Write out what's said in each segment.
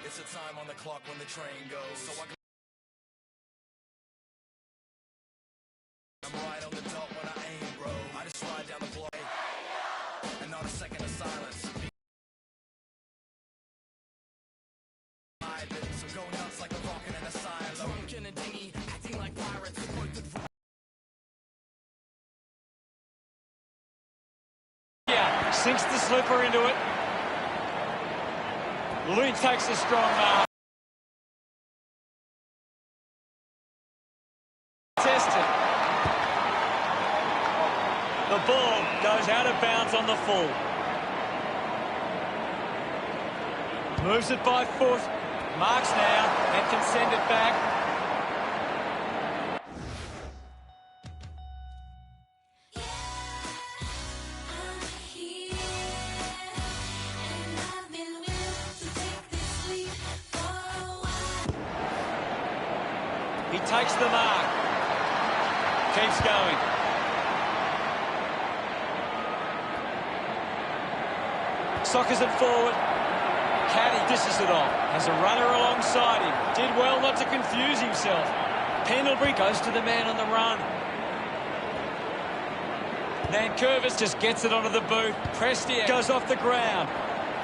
It's a time on the clock when the train goes. So I'm right on the dot when I aim, bro. I just ride down the block, and not a second of silence. So go nuts like a rocket in a silo. In a dinghy, acting like pirates. Yeah, sinks the slipper into it. Loon takes a strong mark. Tested. The ball goes out of bounds on the full. Moves it by foot. Marks now and can send it back. He takes the mark. Keeps going. Sockers it forward. Caddy dishes it off. Has a runner alongside him. Did well not to confuse himself. Pendlebury goes to the man on the run. Nankervis just gets it onto the boot. Prestia goes off the ground.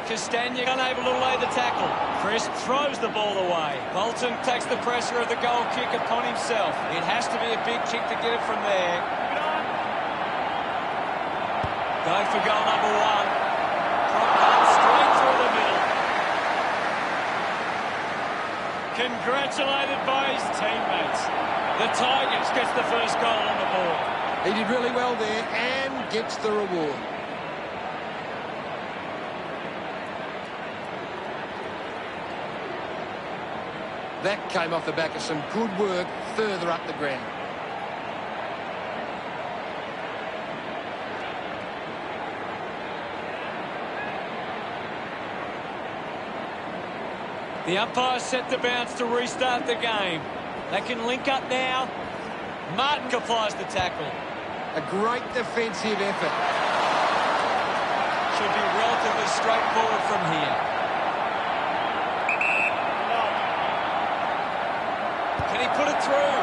Castagna unable to lay the tackle. Crisp throws the ball away. Bolton takes the pressure of the goal kick upon himself. It has to be a big kick to get it from there. Going for goal number one. Straight through the middle. Congratulated by his teammates. The Tigers gets the first goal on the board. He did really well there and gets the reward. That came off the back of some good work further up the ground. The umpire set the bounce to restart the game. They can link up now. Martin applies the tackle. A great defensive effort. Should be relatively straightforward from here. Can he put it through?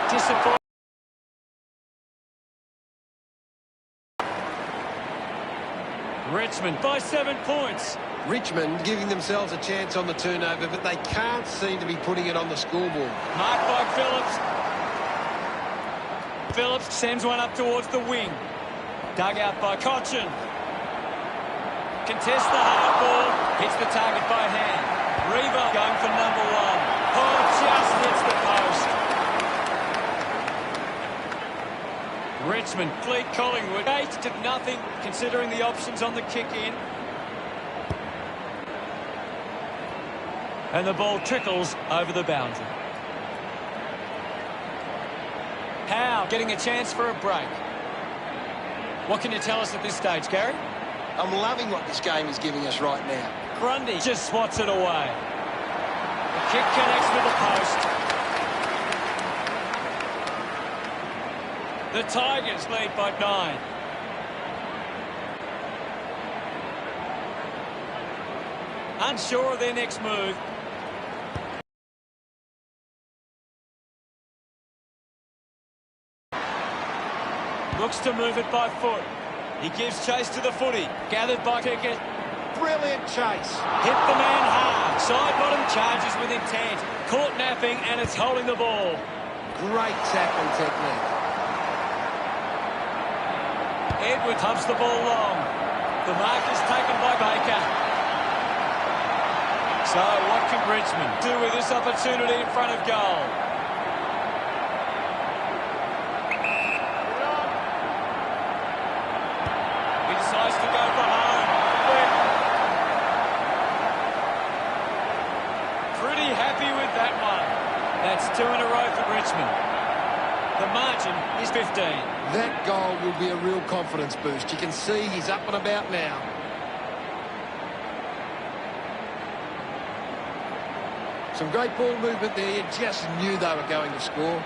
Disappointing. Richmond by 7 points. Richmond giving themselves a chance on the turnover, but they can't seem to be putting it on the scoreboard. Marked by Phillips. Phillips sends one up towards the wing. Dug out by Cochin. Contests the hard ball. Hits the target by hand. Reaver going for number one. Oh, just hits the post. Richmond fleet Collingwood. 8-0, considering the options on the kick-in. And the ball trickles over the boundary. Howe getting a chance for a break. What can you tell us at this stage, Gary? I'm loving what this game is giving us right now. Grundy just swats it away. The kick connects with the post. The Tigers lead by 9. Unsure of their next move. Looks to move it by foot. He gives chase to the footy. Gathered by Pickett. Brilliant chase. Hit the man hard. Side bottom charges with intent. Caught napping and it's holding the ball. Great tackling technique. Edward pumps the ball long. The mark is taken by Baker. So what can Richmond do with this opportunity in front of goal? He decides to go for home. Pretty happy with that one. That's 2 in a row for Richmond. The margin is 15. That goal will be a real confidence boost. You can see he's up and about now. Some great ball movement there. You just knew they were going to score.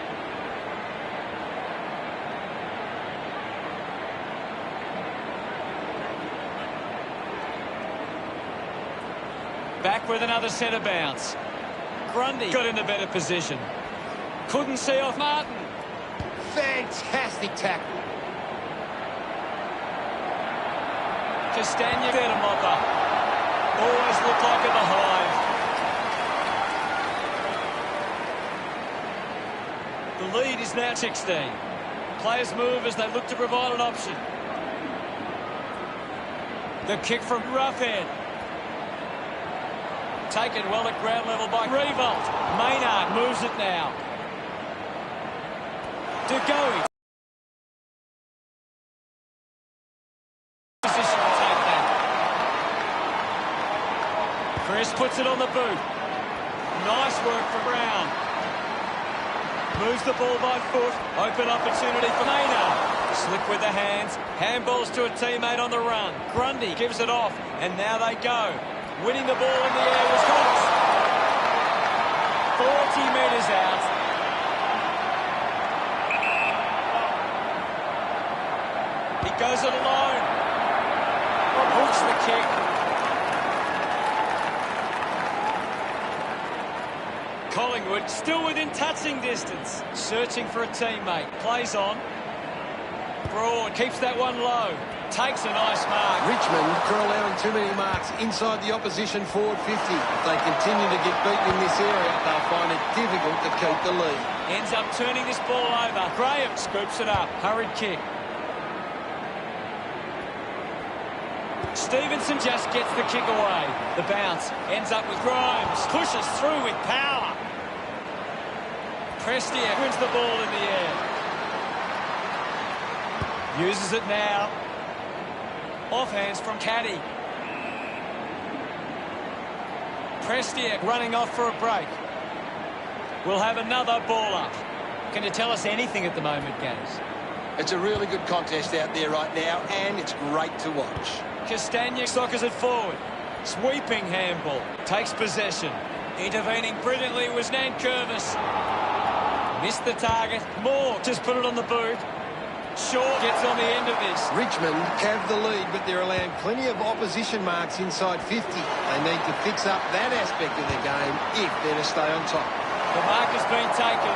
Back with another centre bounce. Grundy got in a better position. Couldn't see off Martin. Fantastic tackle. Castagna there to mop up. Always looked like a behind. The lead is now 16. Players move as they look to provide an option. The kick from Roughhead. Taken well at ground level by Revolt. Maynard moves it now. De Goey. Position to take that. Chris puts it on the boot. Nice work from Brown. Moves the ball by foot. Open opportunity for Maynard. Slick with the hands. Handballs to a teammate on the run. Grundy gives it off. And now they go. Winning the ball in the air was Cox. 40 metres out. He goes it alone. Hooks the kick. Collingwood still within touching distance. Searching for a teammate. Plays on. Broad keeps that one low. Takes a nice mark. Richmond are allowing too many marks inside the opposition forward 50. If they continue to get beaten in this area, they'll find it difficult to keep the lead. Ends up turning this ball over. Graham scoops it up. Hurried kick. Stevenson just gets the kick away. The bounce ends up with Grimes. Pushes through with power. Prestia wins the ball in the air. Uses it now. Offhands from Caddy. Prestia running off for a break. We'll have another ball up. Can you tell us anything at the moment, Gaz? It's a really good contest out there right now, and it's great to watch. Castagna soccers it forward. Sweeping handball. Takes possession. Intervening brilliantly was Nankervis. Missed the target. Moore just put it on the boot. Shaw gets on the end of this. Richmond have the lead, but they're allowing plenty of opposition marks inside 50. They need to fix up that aspect of their game if they're to stay on top. The mark has been taken.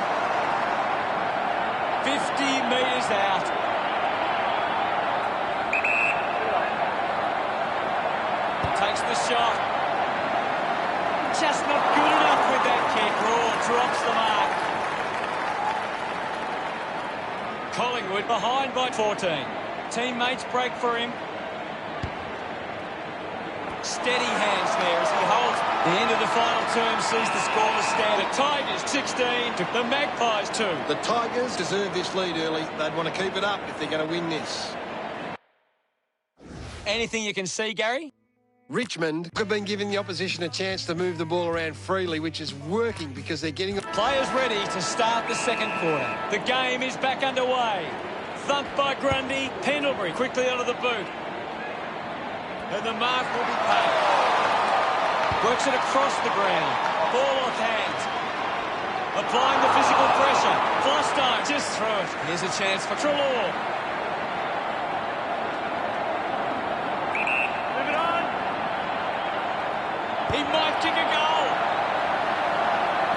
50 metres out. Takes the shot. Just not good enough with that kick. Raw drops the mark. Collingwood behind by 14. Teammates break for him. Steady hands there as he holds. The end of the final term sees the scoreless stand. The Tigers 16 to the Magpies 2. The Tigers deserve this lead early. They'd want to keep it up if they're going to win this. Anything you can see, Gary? Richmond have been giving the opposition a chance to move the ball around freely, which is working because they're getting... Players ready to start the second quarter. The game is back underway. Thumped by Grundy. Pendlebury quickly onto the boot. And the mark will be paid. Works it across the ground. Ball off hands. Applying the physical pressure. Flostone just through it. Here's a chance for Treloar. Move it on. He might kick a goal.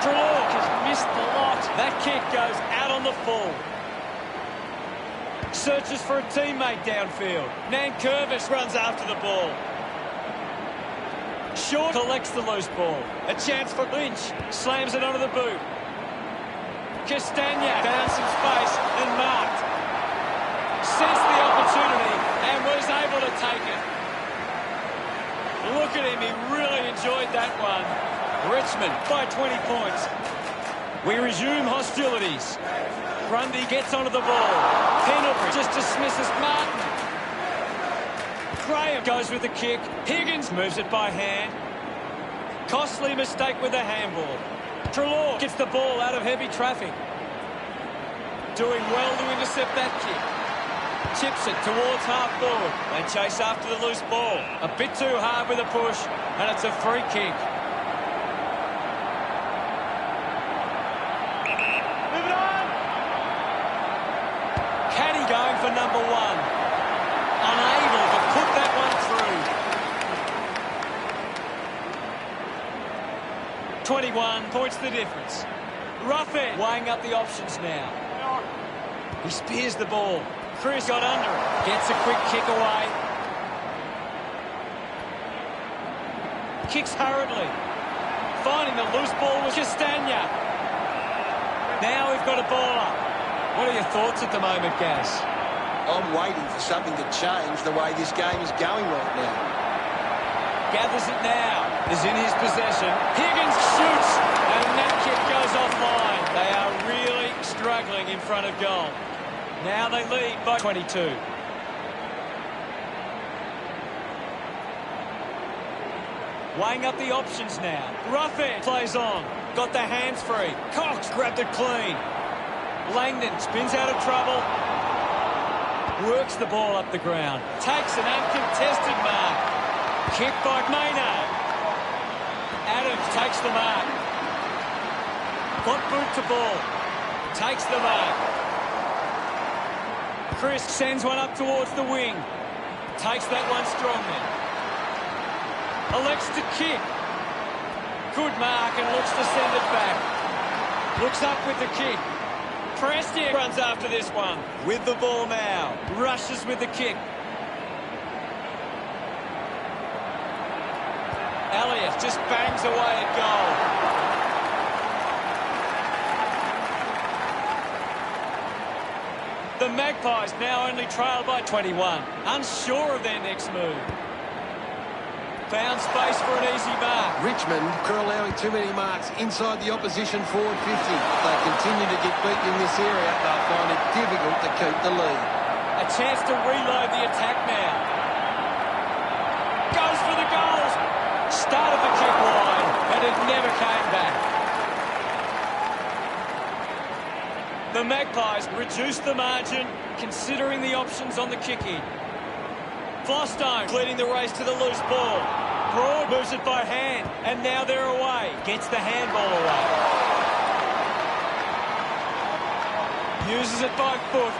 Treloar has missed the lot. That kick goes out on the full. Searches for a teammate downfield. Nankervis runs after the ball. Shaw collects the loose ball. A chance for Lynch. Slams it onto the boot. Castagna found some space and marked. Sensed the opportunity and was able to take it. Look at him. He really enjoyed that one. Richmond by 20 points. We resume hostilities. Grundy gets onto the ball. Pendlebury just dismisses Martin. Graham goes with the kick. Higgins moves it by hand. Costly mistake with the handball. Treloar gets the ball out of heavy traffic. Doing well to intercept that kick. Chips it towards half forward. They chase after the loose ball. A bit too hard with a push, and it's a free kick. 21 points the difference. Rough it. Weighing up the options now. He spears the ball. Chris got under it. Gets a quick kick away. Kicks hurriedly. Finding the loose ball with Castagna. Now we've got a ball up. What are your thoughts at the moment, Gaz? I'm waiting for something to change the way this game is going right now. Gathers it now. Is in his possession. Higgins shoots. And that kick goes offline. They are really struggling in front of goal. Now they lead by 22. Weighing up the options now. Ruffin plays on. Got the hands free. Cox grabbed it clean. Langdon spins out of trouble. Works the ball up the ground. Takes an uncontested mark. Kick by Maynard. Adams takes the mark. Got boot to ball. Takes the mark. Chris sends one up towards the wing. Takes that one strongly. Elects to kick. Good mark and looks to send it back. Looks up with the kick. Presti runs after this one. With the ball now. Rushes with the kick. Elliott just bangs away at goal. The Magpies now only trail by 21. Unsure of their next move. Found space for an easy mark. Richmond are allowing too many marks inside the opposition forward 50. If they continue to get beaten in this area, they'll find it difficult to keep the lead. A chance to reload the attack now. Goes for the goals. Started the kick wide, and it never came back. The Magpies reduced the margin, considering the options on the kick-in. Flostone leading the race to the loose ball. Broad moves it by hand, and now they're away. Gets the handball away. Uses it by foot.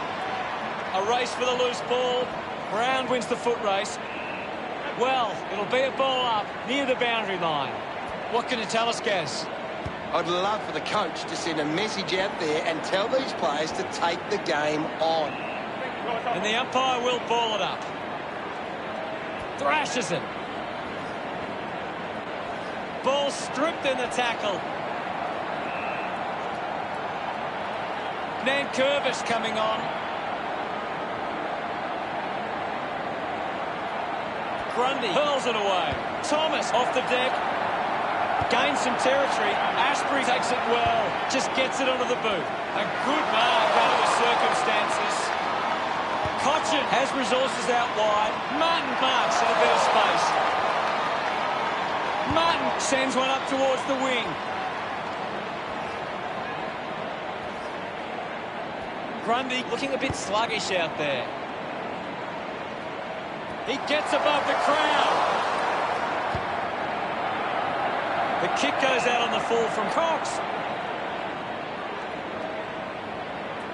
A race for the loose ball. Brown wins the foot race. Well, it'll be a ball up near the boundary line. What can you tell us, Gaz? I'd love for the coach to send a message out there and tell these players to take the game on. And the umpire will ball it up. Thrashes it. Ball stripped in the tackle. Nankervis coming on. Grundy hurls it away. Thomas off the deck. Gains some territory. Ashbury takes it well. Just gets it onto the boot. A good mark under the circumstances. Cochin has resources out wide. Martin marks in a bit of space. Martin sends one up towards the wing. Grundy looking a bit sluggish out there. He gets above the crowd. The kick goes out on the full from Cox.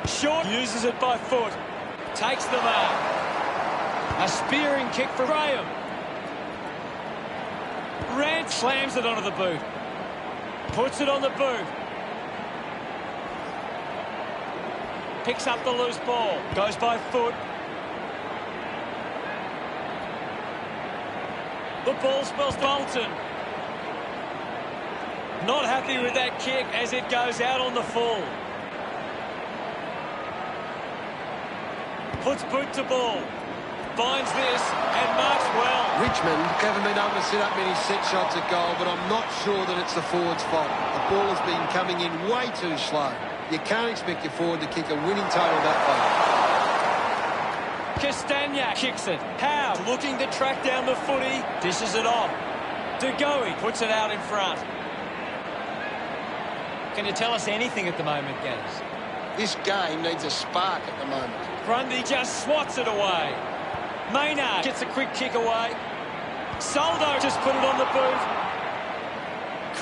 Short uses it by foot. Takes the mark. A spearing kick for Graham. Rand slams it onto the boot. Puts it on the boot. Picks up the loose ball. Goes by foot. The ball spells Bolton. Not happy with that kick as it goes out on the full. Puts boot to ball. Finds this and marks well. Richmond haven't been able to set up many set shots at goal, but I'm not sure that it's the forward's fault. The ball has been coming in way too slow. You can't expect your forward to kick a winning total that way. Castagna kicks it. Howe looking to track down the footy. Dishes it off. De Goey puts it out in front. Can you tell us anything at the moment, Gaz? This game needs a spark at the moment. Grundy just swats it away. Maynard gets a quick kick away. Soldo just put it on the boot.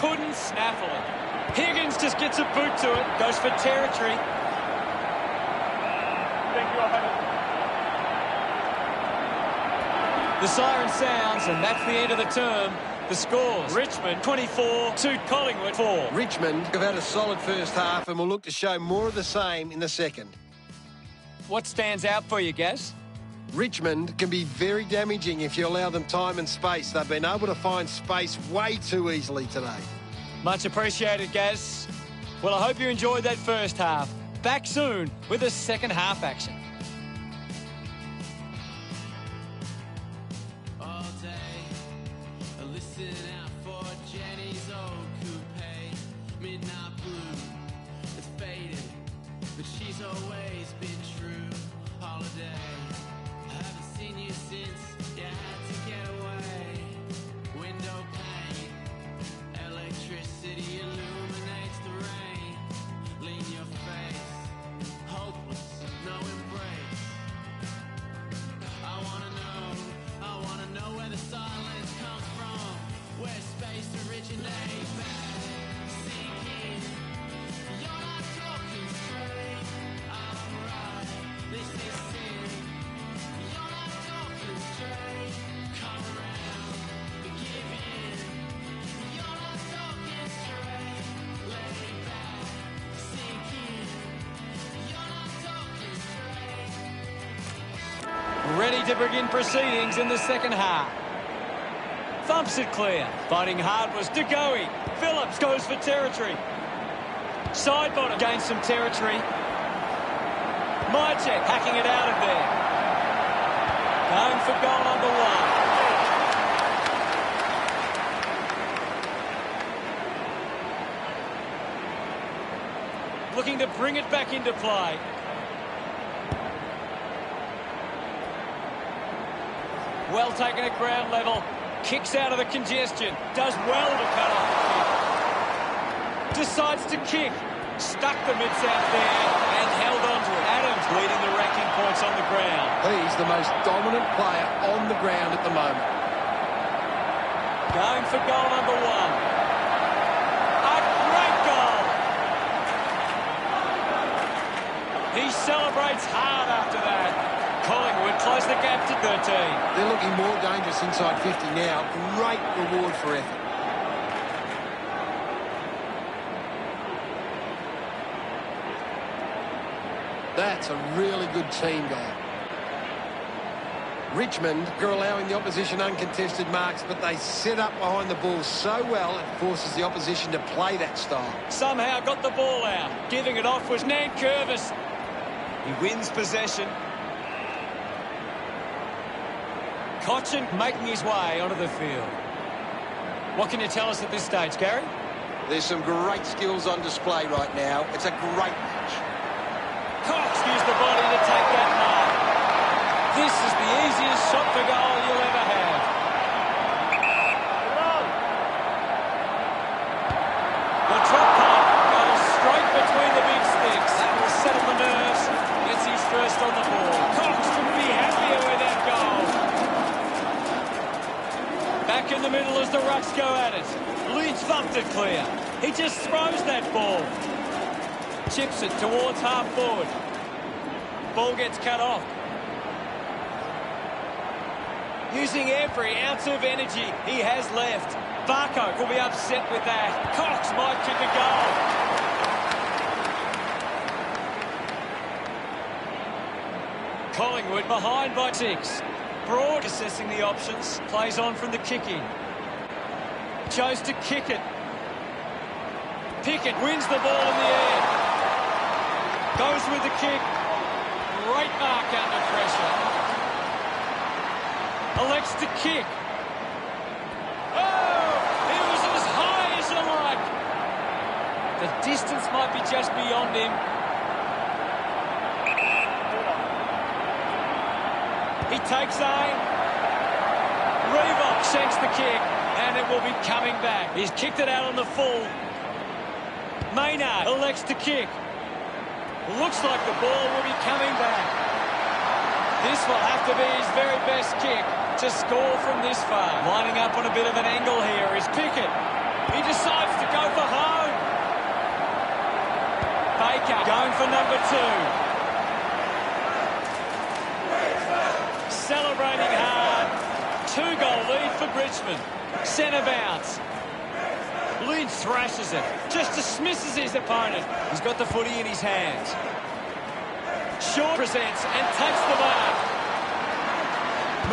Couldn't snaffle it. Higgins just gets a boot to it. Goes for territory. Thank you, I've had it. The siren sounds, and that's the end of the term. The scores: Richmond 24 to Collingwood 4. Richmond have had a solid first half and will look to show more of the same in the second. What stands out for you, Gaz? Richmond can be very damaging if you allow them time and space. They've been able to find space way too easily today. Much appreciated, Gaz. Well, I hope you enjoyed that first half. Back soon with the second half action. All day, listen out for Jenny's old coupe, midnight blue. It's faded, but she's always been true. Holiday, I haven't seen you since you had to get away. Window pane, electricity illuminates the rain. Lean your face, hopeless, no embrace. I wanna know where the silence comes from, where space originates. Sink in, you're not talking straight. I'm right, this is sin. You're not talking straight. Come around, give in. You're not talking straight. Lay back, sink in. You're not talking straight. Ready to begin proceedings in the second half. Thumps it clear. Fighting hard was De Goey. Phillips goes for territory. Side bottom gains some territory. Mychek hacking it out of there. Going for goal number 1. Looking to bring it back into play. Well taken at ground level. Kicks out of the congestion. Does well to cut off the kick. Decides to kick. Stuck the mitts out there and held on to it. Adams leading the ranking points on the ground. He's the most dominant player on the ground at the moment. Going for goal number 1. A great goal. He celebrates hard after that. Collingwood close the gap to 13. They're looking more dangerous inside 50 now. Great reward for effort. That's a really good team goal. Richmond are allowing the opposition uncontested marks, but they set up behind the ball so well it forces the opposition to play that style. Somehow got the ball out. Giving it off was Nankervis. He wins possession. Cochin making his way onto the field. What can you tell us at this stage, Gary? There's some great skills on display right now. It's a great match. Cox used the body to take that mark. This is the easiest shot for goal you'll ever have. The drop punt goes straight between the big sticks. That will settle the nerves. Gets his first on the ball. Cox couldn't be happier with that goal. Back in the middle as the Rucks go at it. Lynch thumped it clear. He just throws that ball. Chips it towards half forward. Ball gets cut off. Using every ounce of energy he has left. Barco will be upset with that. Cox might kick a goal. Collingwood behind by 6. Broad assessing the options. Plays on from the kick-in. Chose to kick it. Pickett wins the ball in the air. Goes with the kick. Great mark under pressure. Elects to kick. Oh! He was as high as you like. The distance might be just beyond him. He takes aim. Reebok shanks the kick, and it will be coming back. He's kicked it out on the full. Maynard elects to kick. Looks like the ball will be coming back. This will have to be his very best kick to score from this far. Lining up on a bit of an angle here is Pickett. He decides to go for home. Baker going for number 2. Celebrating hard. 2-goal lead for for Richmond. Centre bounce. Lynch thrashes it. Just dismisses his opponent. He's got the footy in his hands. Short presents and takes the mark.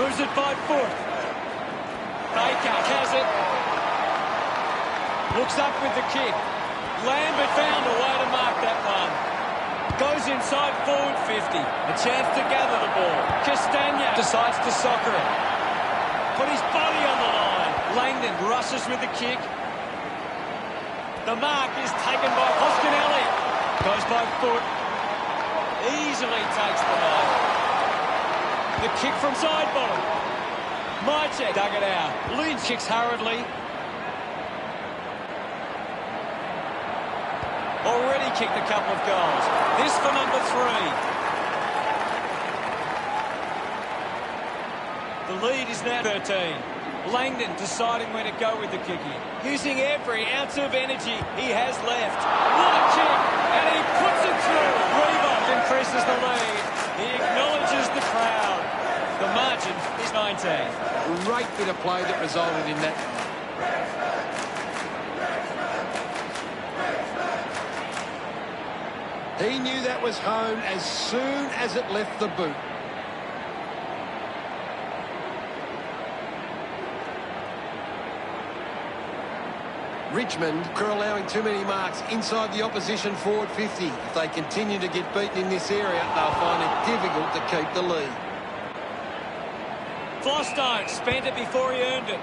Moves it by foot. Baker has it. Looks up with the kick. Lambert found a way to mark that one. Goes inside forward 50. A chance to gather the ball. Castagna decides to soccer it. Put his body on the line. Langdon rushes with the kick. The mark is taken by Hoskinelli. Goes by foot. Easily takes the mark. The kick from side bottom. Mychek dug it out. Lynch kicks hurriedly. Already kicked a couple of goals. This for number 3. The lead is now 13. Langdon deciding where to go with the kick here. Using every ounce of energy he has left. What a kick! And he puts it through. Reebok increases the lead. He acknowledges the crowd. The margin is 19. Great bit of play that resulted in that. He knew that was home as soon as it left the boot. Richmond are allowing too many marks inside the opposition forward 50. If they continue to get beaten in this area, they'll find it difficult to keep the lead. Flostone spent it before he earned it.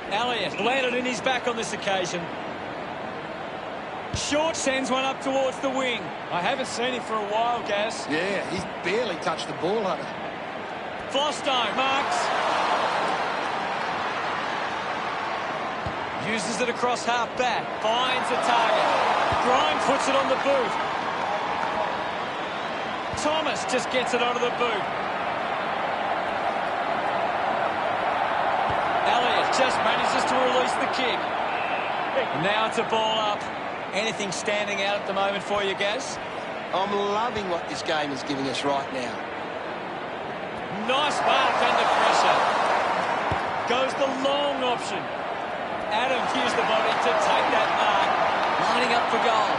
Elliott landed in his back on this occasion. Short sends one up towards the wing. I haven't seen him for a while, Gaz. Yeah, he's barely touched the ball, Hunter. Flostone marks. Uses it across half back. Finds a target. Grimes puts it on the boot. Thomas just gets it onto the boot. Elliott just manages to release the kick. Now it's a ball up. Anything standing out at the moment for you, Gaz? I'm loving what this game is giving us right now. Nice mark under pressure. Goes the long option. Adams used the body to take that mark. Lining up for goal.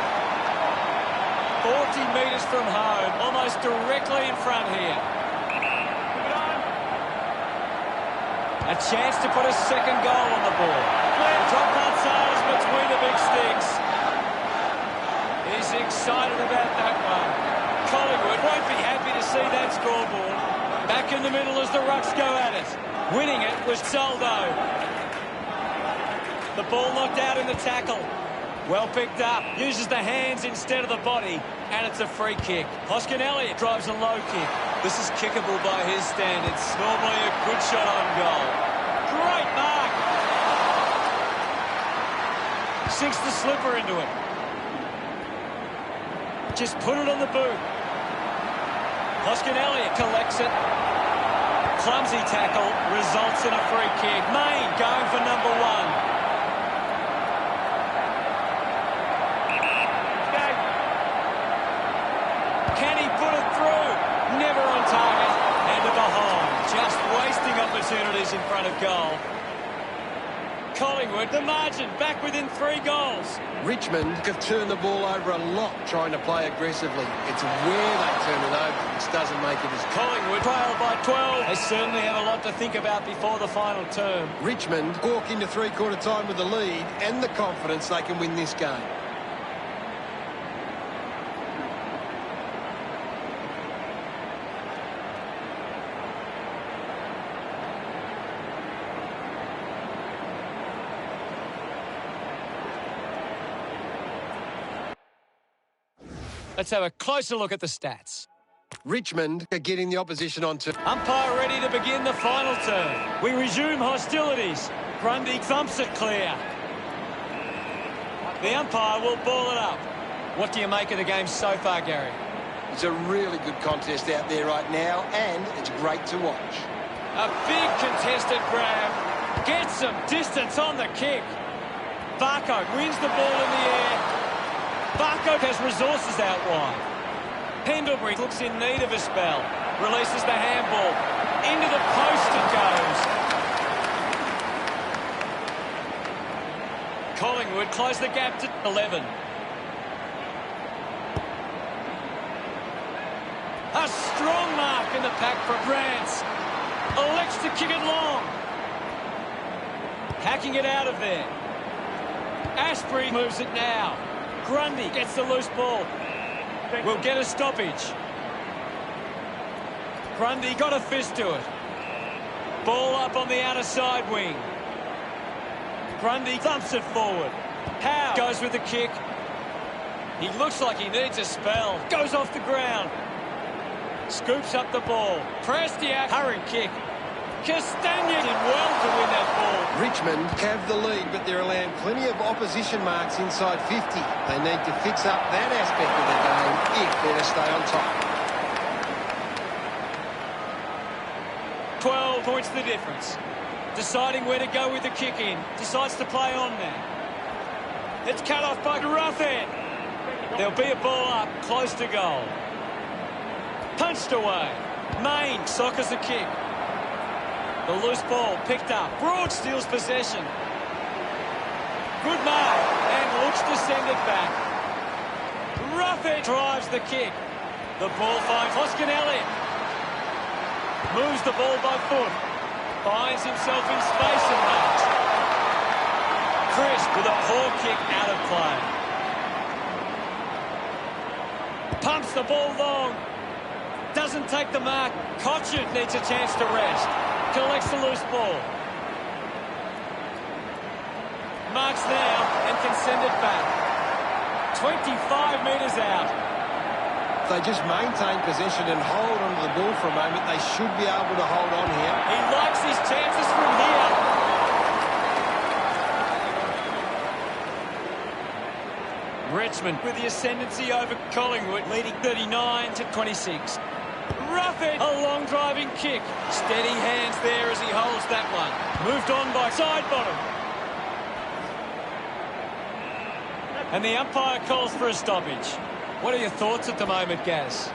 40 metres from home. Almost directly in front here. A chance to put a second goal on the board. Drop Mansar's between the big sticks. He's excited about that one. Collingwood won't be happy to see that scoreboard. Back in the middle as the Rucks go at it. Winning it was Soldo. The ball knocked out in the tackle. Well picked up. Uses the hands instead of the body. And it's a free kick. Hoskinelli drives a low kick. This is kickable by his standards. Normally a good shot on goal. Great mark. Sinks the slipper into it. Just put it on the boot. Hoskinelli collects it. Clumsy tackle results in a free kick. Main going for number 1. Can he put it through? Never on target. And to behind. Just wasting opportunities in front of goal. Collingwood, the margin, back within 3 goals. Richmond have turned the ball over a lot trying to play aggressively. It's where they turn it over which doesn't make it as... Collingwood trail by 12. They certainly have a lot to think about before the final term. Richmond walk into three-quarter time with the lead and the confidence they can win this game. Let's have a closer look at the stats. Richmond are getting the opposition onto... Umpire ready to begin the final turn. We resume hostilities. Grundy thumps it clear. The umpire will ball it up. What do you make of the game so far, Gary? It's a really good contest out there right now, and it's great to watch. A big contested grab. Gets some distance on the kick. Barco wins the ball in the air. Barco has resources out wide. Pendlebury looks in need of a spell. Releases the handball. Into the post it goes. Collingwood close the gap to 11. A strong mark in the pack from Grants. Elects to kick it long. Hacking it out of there. Ashbury moves it now. Grundy gets the loose ball. Will get a stoppage. Grundy got a fist to it. Ball up on the outer side wing. Grundy thumps it forward. Howe goes with the kick. He looks like he needs a spell. Goes off the ground. Scoops up the ball. Prestiak, hurry kick. Castagna did well to win that ball. Richmond have the lead, but they're allowing plenty of opposition marks inside 50. They need to fix up that aspect of the game if they're to stay on top. 12 points the difference. Deciding where to go with the kick in. Decides to play on now. It's cut off by Ruffin. There'll be a ball up, close to goal. Punched away. Main soccers a kick. The loose ball picked up. Broad steals possession. Good mark and looks to send it back. Ruffin drives the kick. The ball finds Hoskin Elliott. Moves the ball by foot. Finds himself in space and runs. Chris with a poor kick out of play. Pumps the ball long. Doesn't take the mark. Cotchin needs a chance to rest. Collects the loose ball. Marks now and can send it back. 25 metres out. If they just maintain possession and hold onto the ball for a moment, they should be able to hold on here. He likes his chances from here. Richmond with the ascendancy over Collingwood, leading 39 to 26. Ruffin, a long driving kick. Steady hands there as he holds that one. Moved on by side bottom. And the umpire calls for a stoppage. What are your thoughts at the moment, Gaz?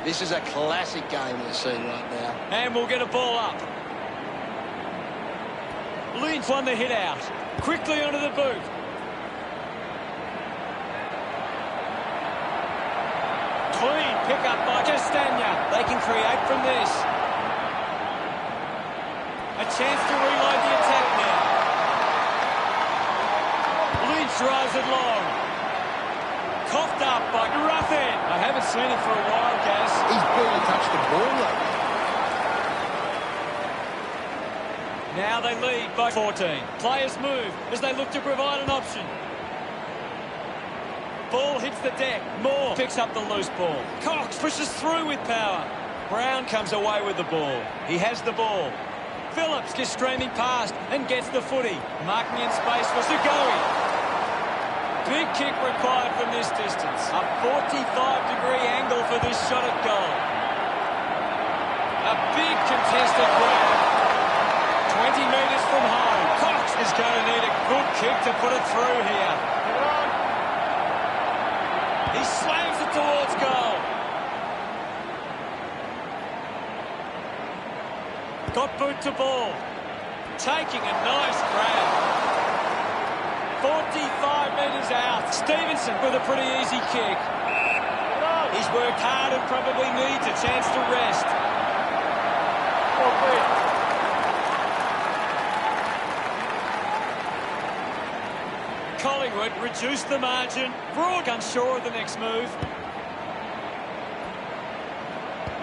This is a classic game we're seeing right now. And we'll get a ball up. Lynch won the hit out. Quickly onto the boot. Clean pick up by Castagna. They can create from this. A chance to reload the attack now. Lynch drives it long. Coughed up by Ruffin. I haven't seen him for a while, Gaz. He's barely touched the ball, though. Now they lead by 14. Players move as they look to provide an option. Ball hits the deck. Moore picks up the loose ball. Cox pushes through with power. Brown comes away with the ball. He has the ball. Phillips is streaming past and gets the footy. Marking in space for Sugoe. Big kick required from this distance. A 45-degree angle for this shot at goal. A big contested grab. 20 metres from home. Cox is going to need a good kick to put it through here. He slams it towards goal. Got boot to ball. Taking a nice grab. 45 metres out. Stevenson with a pretty easy kick. He's worked hard and probably needs a chance to rest. Collingwood reduced the margin. Broad unsure of the next move.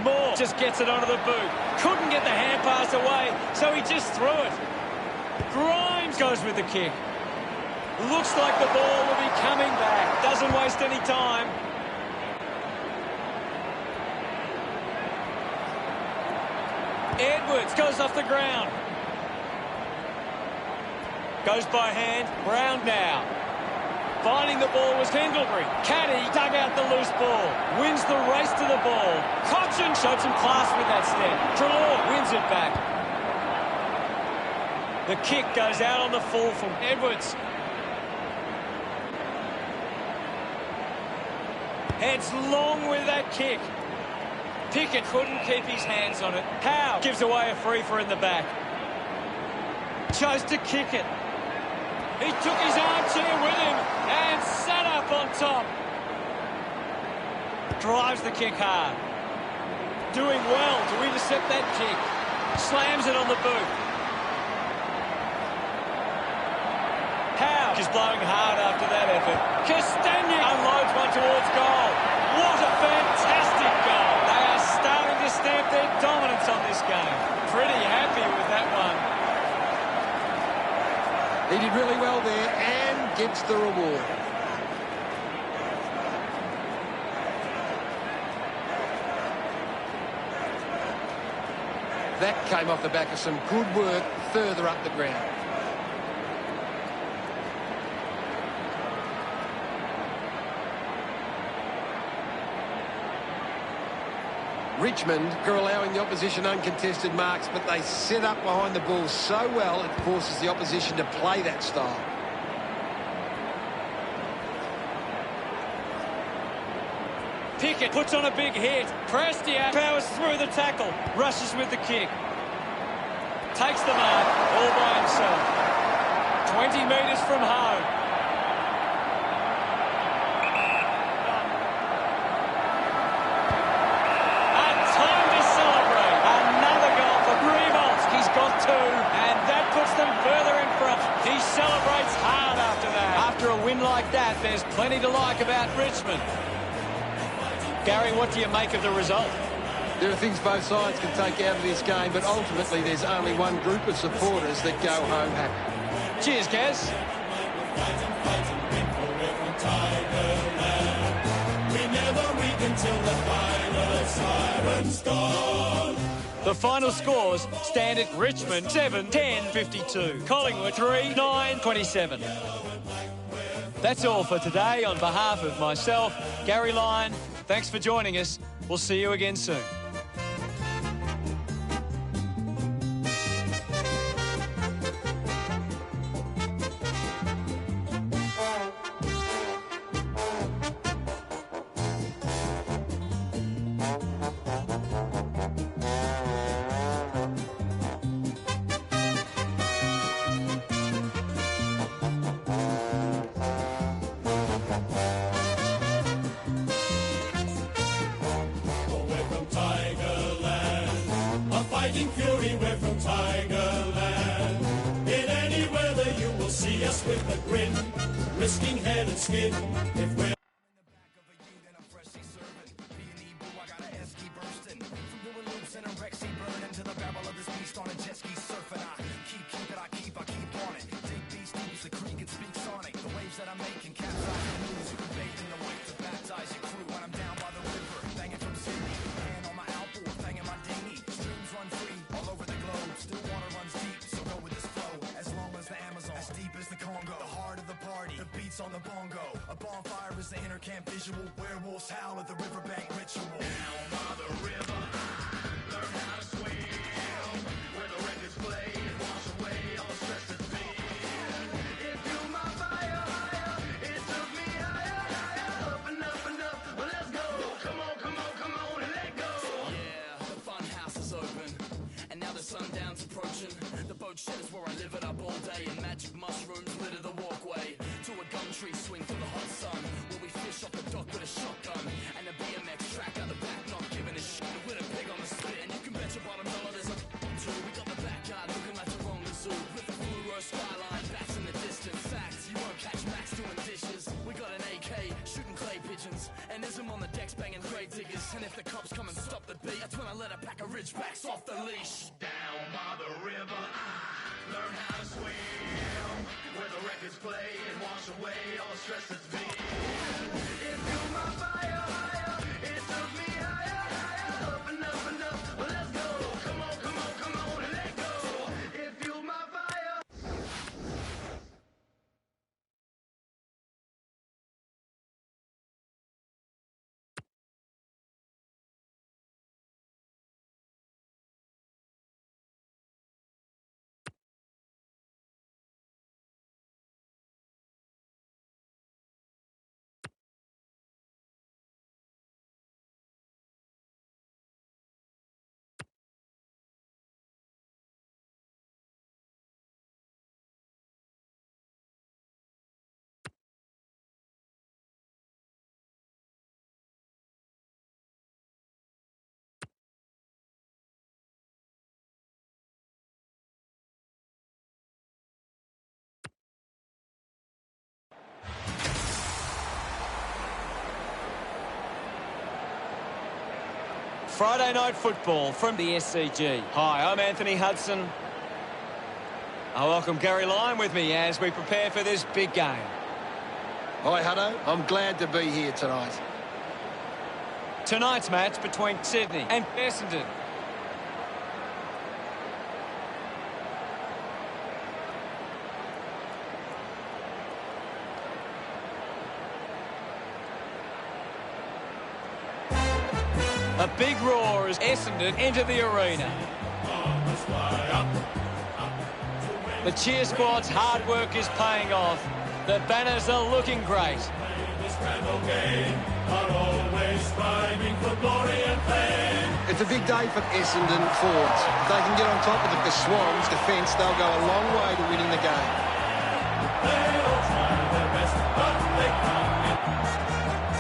Moore just gets it onto the boot. Couldn't get the hand pass away, so he just threw it. Grimes goes with the kick. Looks like the ball will be coming back. Doesn't waste any time. Edwards goes off the ground. Goes by hand. Brown now. Finding the ball was Pendlebury. Caddy dug out the loose ball. Wins the race to the ball. Cotchin showed some class with that step. Treloar wins it back. The kick goes out on the full from Edwards. Heads long with that kick. Pickett couldn't keep his hands on it. Howe gives away a free for in the back. Chose to kick it. He took his armchair with him and sat up on top. Drives the kick hard. Doing well to intercept that kick. Slams it on the boot. Howe is blowing hard after that effort. Castagna unloads one towards goal. What a fantastic goal. They are starting to stamp their dominance on this game. Pretty happy with that one. He did really well there and gets the reward. That came off the back of some good work further up the ground. Richmond are allowing the opposition uncontested marks, but they set up behind the ball so well it forces the opposition to play that style. Pickett puts on a big hit. Prestia powers through the tackle. Rushes with the kick. Takes the mark all by himself. 20 metres from home. A time to celebrate. Another goal for Revolt. He's got two, and that puts them further in front. He celebrates hard after that. After a win like that, there's plenty to like about Richmond. Gary, what do you make of the result? There are things both sides can take out of this game, but ultimately there's only one group of supporters that go home happy. Cheers, Gaz. The final scores stand at Richmond 7-10-52. Collingwood 3-9-27. That's all for today. On behalf of myself, Gary Lyon, thanks for joining us. We'll see you again soon. Fighting fury, we're from Tigerland. In any weather you will see us with a grin, risking head and skin if we're on the bongo. A bonfire is the inner camp visual. Werewolves howl at the riverbank ritual. Down by the river, learn how to swim. Where the records play and wash away all the stress that's been. It fueled my fire, it took me higher, up and up and up. Well, let's go. Come on, come on, come on and let go. Yeah, the fun house is open, and now the sundown's approaching. The boat shed is where I live it up all day, and magic mushrooms litter the walkway. To a gum tree swing for the hot sun, where we fish off the dock with a shotgun, and a BMX track out the back, not giving a shit, with a pig on the spit. And you can bet your bottom dollar there's a two. We got the backyard looking like Taronga Zoo, with the fluoro skyline, bats in the distance. Facts, you won't catch Max doing dishes. We got an AK, shooting clay pigeons, and there's him on the decks banging grave diggers. And if the cops come and stop the beat, that's when I let a pack of ridgebacks off the leash. Down by the river, learn how to swim, where the records play and wash away all the stress that's been. It fueled my fire, it took me higher, up and up and up. Well, let's go. Come on, come on, come on and let go. It fueled my fire. Friday night football from the SCG. Hi, I'm Anthony Hudson. I welcome Gary Lyon with me as we prepare for this big game. Hi, Hutto. I'm glad to be here tonight. Tonight's match between Sydney and Essendon. A big roar as Essendon enter the arena. The cheer squad's hard work is paying off. The banners are looking great. It's a big day for Essendon forwards. If they can get on top of the Swans' defence, they'll go a long way to winning the game.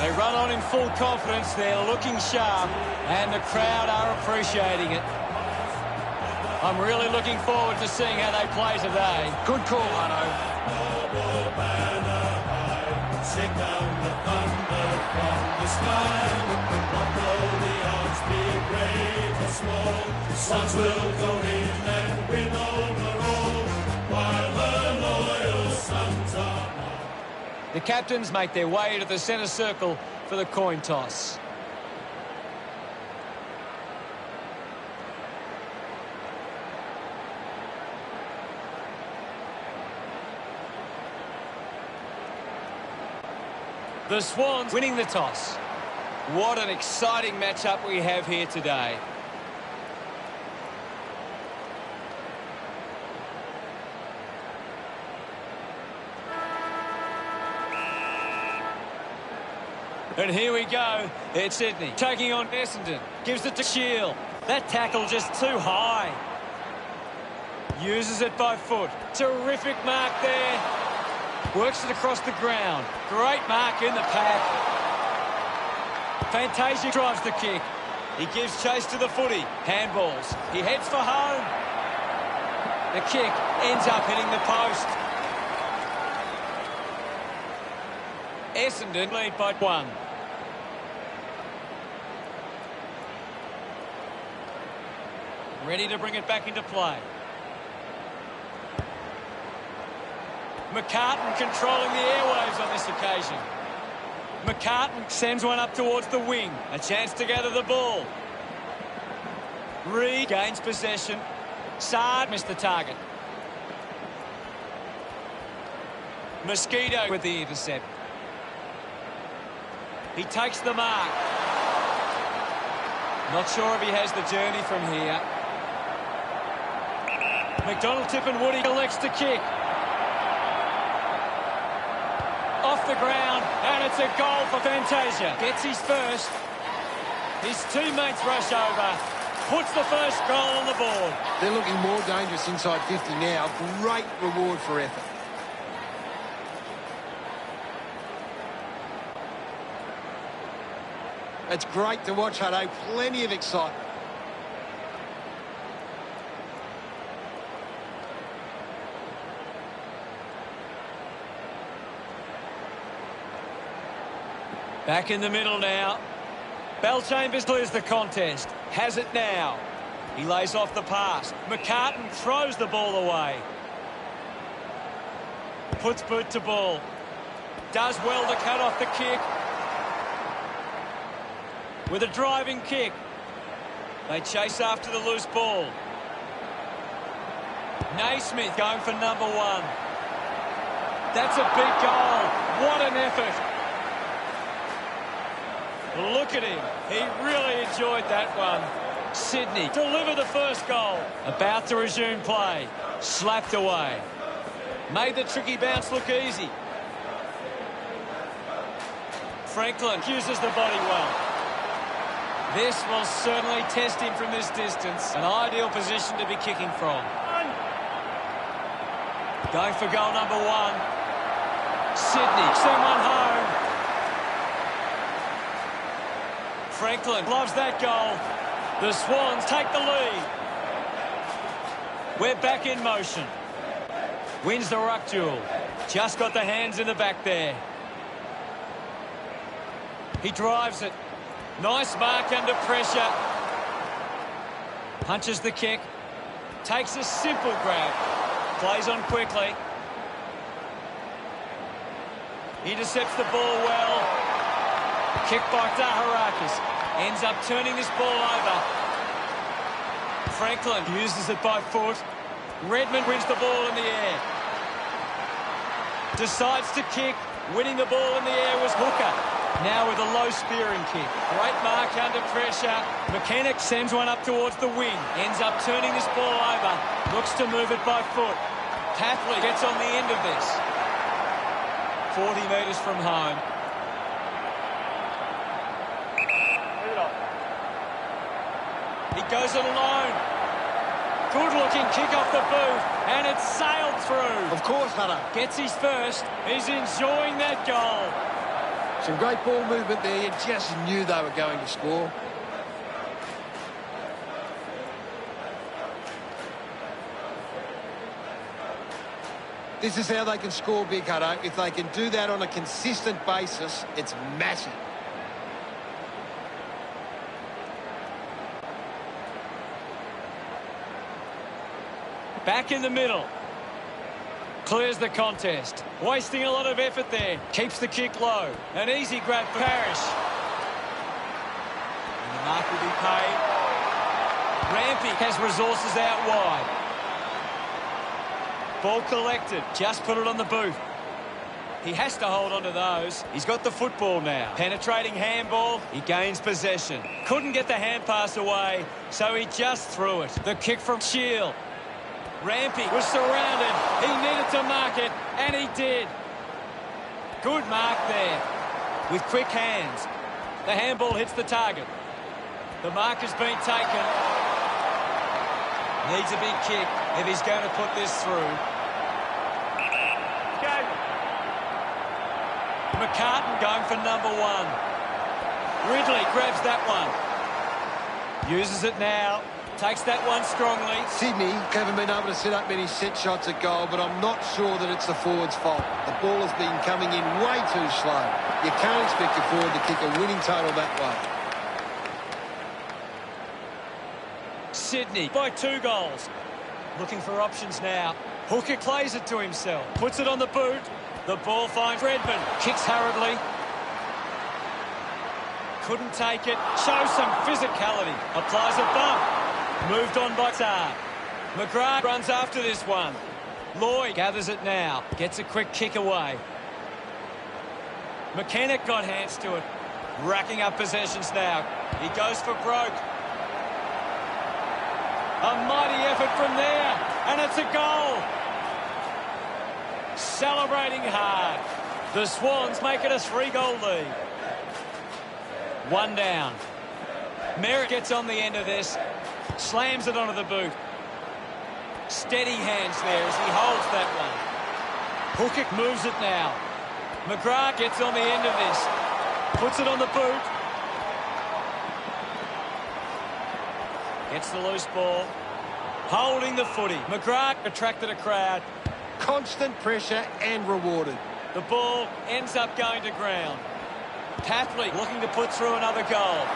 They run on in full confidence. They're looking sharp, and the crowd are appreciating it. I'm really looking forward to seeing how they play today. Good call, Hutto. Shake down the thunder from the sky. What though the odds be great or small, the Swans will go in and win overall, while the loyal Suns are. The captains make their way to the centre circle for the coin toss. The Swans winning the toss. What an exciting matchup we have here today. And here we go. It's Sydney taking on Essendon. Gives it to Shield. That tackle just too high. Uses it by foot. Terrific mark there. Works it across the ground. Great mark in the pack. Fantasia drives the kick. He gives chase to the footy. Handballs. He heads for home. The kick ends up hitting the post. Essendon lead by 1. Ready to bring it back into play. McCartan controlling the airwaves on this occasion. McCartan sends one up towards the wing. A chance to gather the ball. Reed gains possession. Saad missed the target. Mosquito with the intercept. He takes the mark. Not sure if he has the journey from here. McDonald Tippenwoody elects to kick. Off the ground, and it's a goal for Fantasia. Gets his first. His teammates rush over. Puts the first goal on the board. They're looking more dangerous inside 50 now. Great reward for effort. It's great to watch, Hutto. Plenty of excitement. Back in the middle now. Bellchambers clears the contest. Has it now. He lays off the pass. McCartan throws the ball away. Puts boot to ball. Does well to cut off the kick. With a driving kick. They chase after the loose ball. Naismith going for number 1. That's a big goal. What an effort. Look at him. He really enjoyed that one. Sydney deliver the first goal. About to resume play. Slapped away. Made the tricky bounce look easy. Franklin uses the body well. This will certainly test him from this distance. An ideal position to be kicking from. Going for goal number 1. Sydney send one home. Franklin loves that goal. The Swans take the lead. We're back in motion. Wins the ruck duel. Just got the hands in the back there. He drives it. Nice mark under pressure. Punches the kick. Takes a simple grab. Plays on quickly. Intercepts the ball well. Kick by Daharakis. Ends up turning this ball over. Franklin uses it by foot. Redmond wins the ball in the air. Decides to kick. Winning the ball in the air was Hooker. Now with a low spearing kick. Great mark under pressure. McKenna sends one up towards the wing. Ends up turning this ball over. Looks to move it by foot. Tapley gets on the end of this. 40 metres from home. He goes it alone. Good-looking kick off the boot, and it's sailed through. Of course, Hunter. Gets his first. He's enjoying that goal. Some great ball movement there. You just knew they were going to score. This is how they can score big, Hutto. If they can do that on a consistent basis, it's massive. Back in the middle. Clears the contest. Wasting a lot of effort there. Keeps the kick low. An easy grab for Parrish. And the mark will be paid. Rampy has resources out wide. Ball collected. Just put it on the boot. He has to hold on to those. He's got the football now. Penetrating handball. He gains possession. Couldn't get the hand pass away, so he just threw it. The kick from Shield. Rampy was surrounded. He needed to mark it, and he did. Good mark there. With quick hands. The handball hits the target. The mark has been taken. Needs a big kick if he's going to put this through. McCartan going for number one. Ridley grabs that one. Uses it now. Takes that one strongly. Sydney haven't been able to set up many set shots at goal, but I'm not sure that it's the forward's fault. The ball has been coming in way too slow. You can't expect your forward to kick a winning total that way. Sydney by 2 goals. Looking for options now. Hooker plays it to himself. Puts it on the boot. The ball finds Redmond. Kicks hurriedly. Couldn't take it. Shows some physicality. Applies a bump. Moved on by Tar. McGrath runs after this one. Lloyd gathers it now. Gets a quick kick away. McKenna got hands to it. Racking up possessions now. He goes for broke. A mighty effort from there. And it's a goal. Celebrating hard. The Swans make it a 3-goal lead. One down. Merritt gets on the end of this. Slams it onto the boot. Steady hands there as he holds that one. Hooker moves it now. McGrath gets on the end of this. Puts it on the boot. Gets the loose ball. Holding the footy. McGrath attracted a crowd. Constant pressure and rewarded. The ball ends up going to ground. Tapley looking to put through another goal.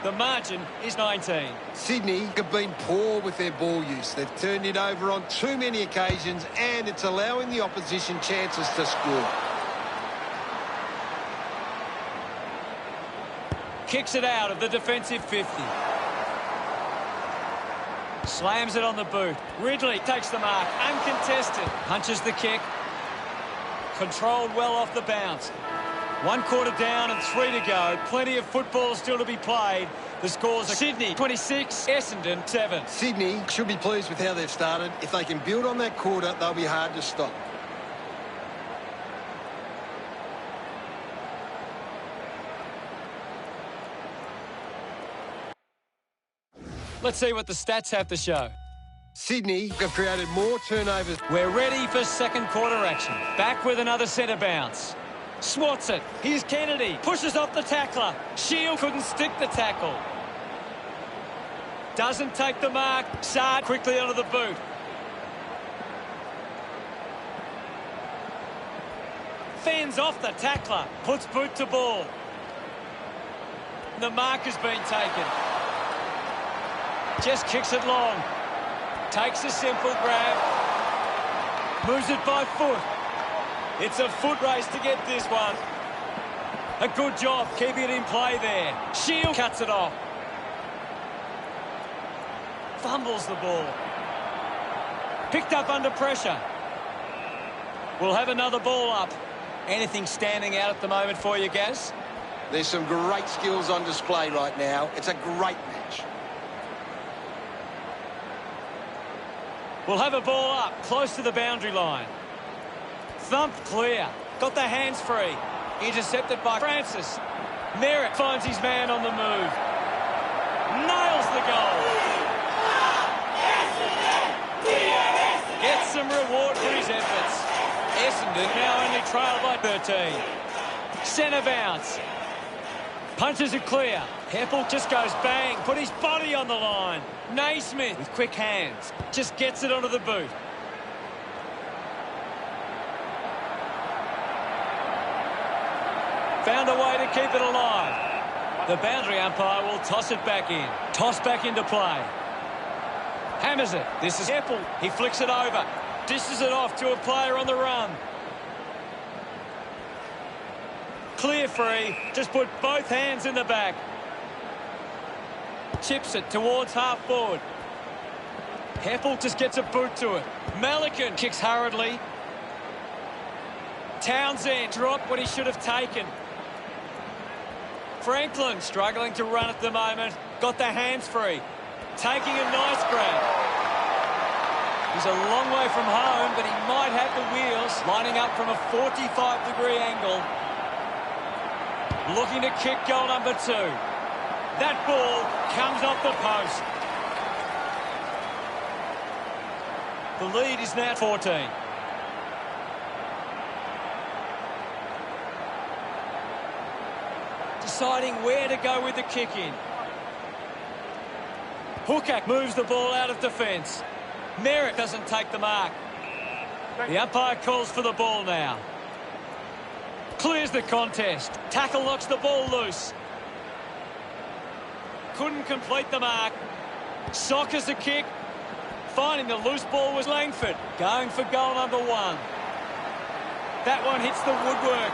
The margin is 19. Sydney have been poor with their ball use. They've turned it over on too many occasions, and it's allowing the opposition chances to score. Kicks it out of the defensive 50. Slams it on the boot. Ridley takes the mark. Uncontested. Punches the kick. Controlled well off the bounce. 1 quarter down and 3 to go. Plenty of football still to be played. The scores are Sydney 26, Essendon 7. Sydney should be pleased with how they've started. If they can build on that quarter, they'll be hard to stop. Let's see what the stats have to show. Sydney have created more turnovers. We're ready for second quarter action. Back with another centre bounce. Swats it. Here's Kennedy. Pushes off the tackler. Shield couldn't stick the tackle. Doesn't take the mark. Sard quickly onto the boot. Fends off the tackler. Puts boot to ball. the mark has been taken. Just kicks it long. Takes a simple grab. Moves it by foot. It's a foot race to get this one. A good job keeping it in play there. Shield cuts it off. Fumbles the ball. Picked up under pressure. We'll have another ball up. Anything standing out at the moment for you, Gaz? There's some great skills on display right now. It's a great match. We'll have a ball up, close to the boundary line. Thumped clear. Got the hands free. Intercepted by Francis. Merritt finds his man on the move. Nails the goal. Gets some reward for his efforts. Essendon now only trail by 13. Centre bounce. Punches it clear. Heppel just goes bang. Put his body on the line. Naismith with quick hands. Just gets it onto the boot. Found a way to keep it alive. The boundary umpire will toss it back in. Toss back into play. Hammers it. This is Heppel. He flicks it over. Dishes it off to a player on the run. Clear free. Just put both hands in the back. Chips it towards half forward. Heppel just gets a boot to it. Malikan kicks hurriedly. Townsend dropped what he should have taken. Franklin struggling to run at the moment. Got the hands free. Taking a nice grab. He's a long way from home, but he might have the wheels. Lining up from a 45-degree angle. Looking to kick goal number 2. That ball comes off the post. The lead is now 14. Deciding where to go with the kick in. Hooker moves the ball out of defence. Merritt doesn't take the mark. The umpire calls for the ball now. Clears the contest. Tackle knocks the ball loose. Couldn't complete the mark. Sockers the kick. Finding the loose ball was Langford. Going for goal number 1. That one hits the woodwork.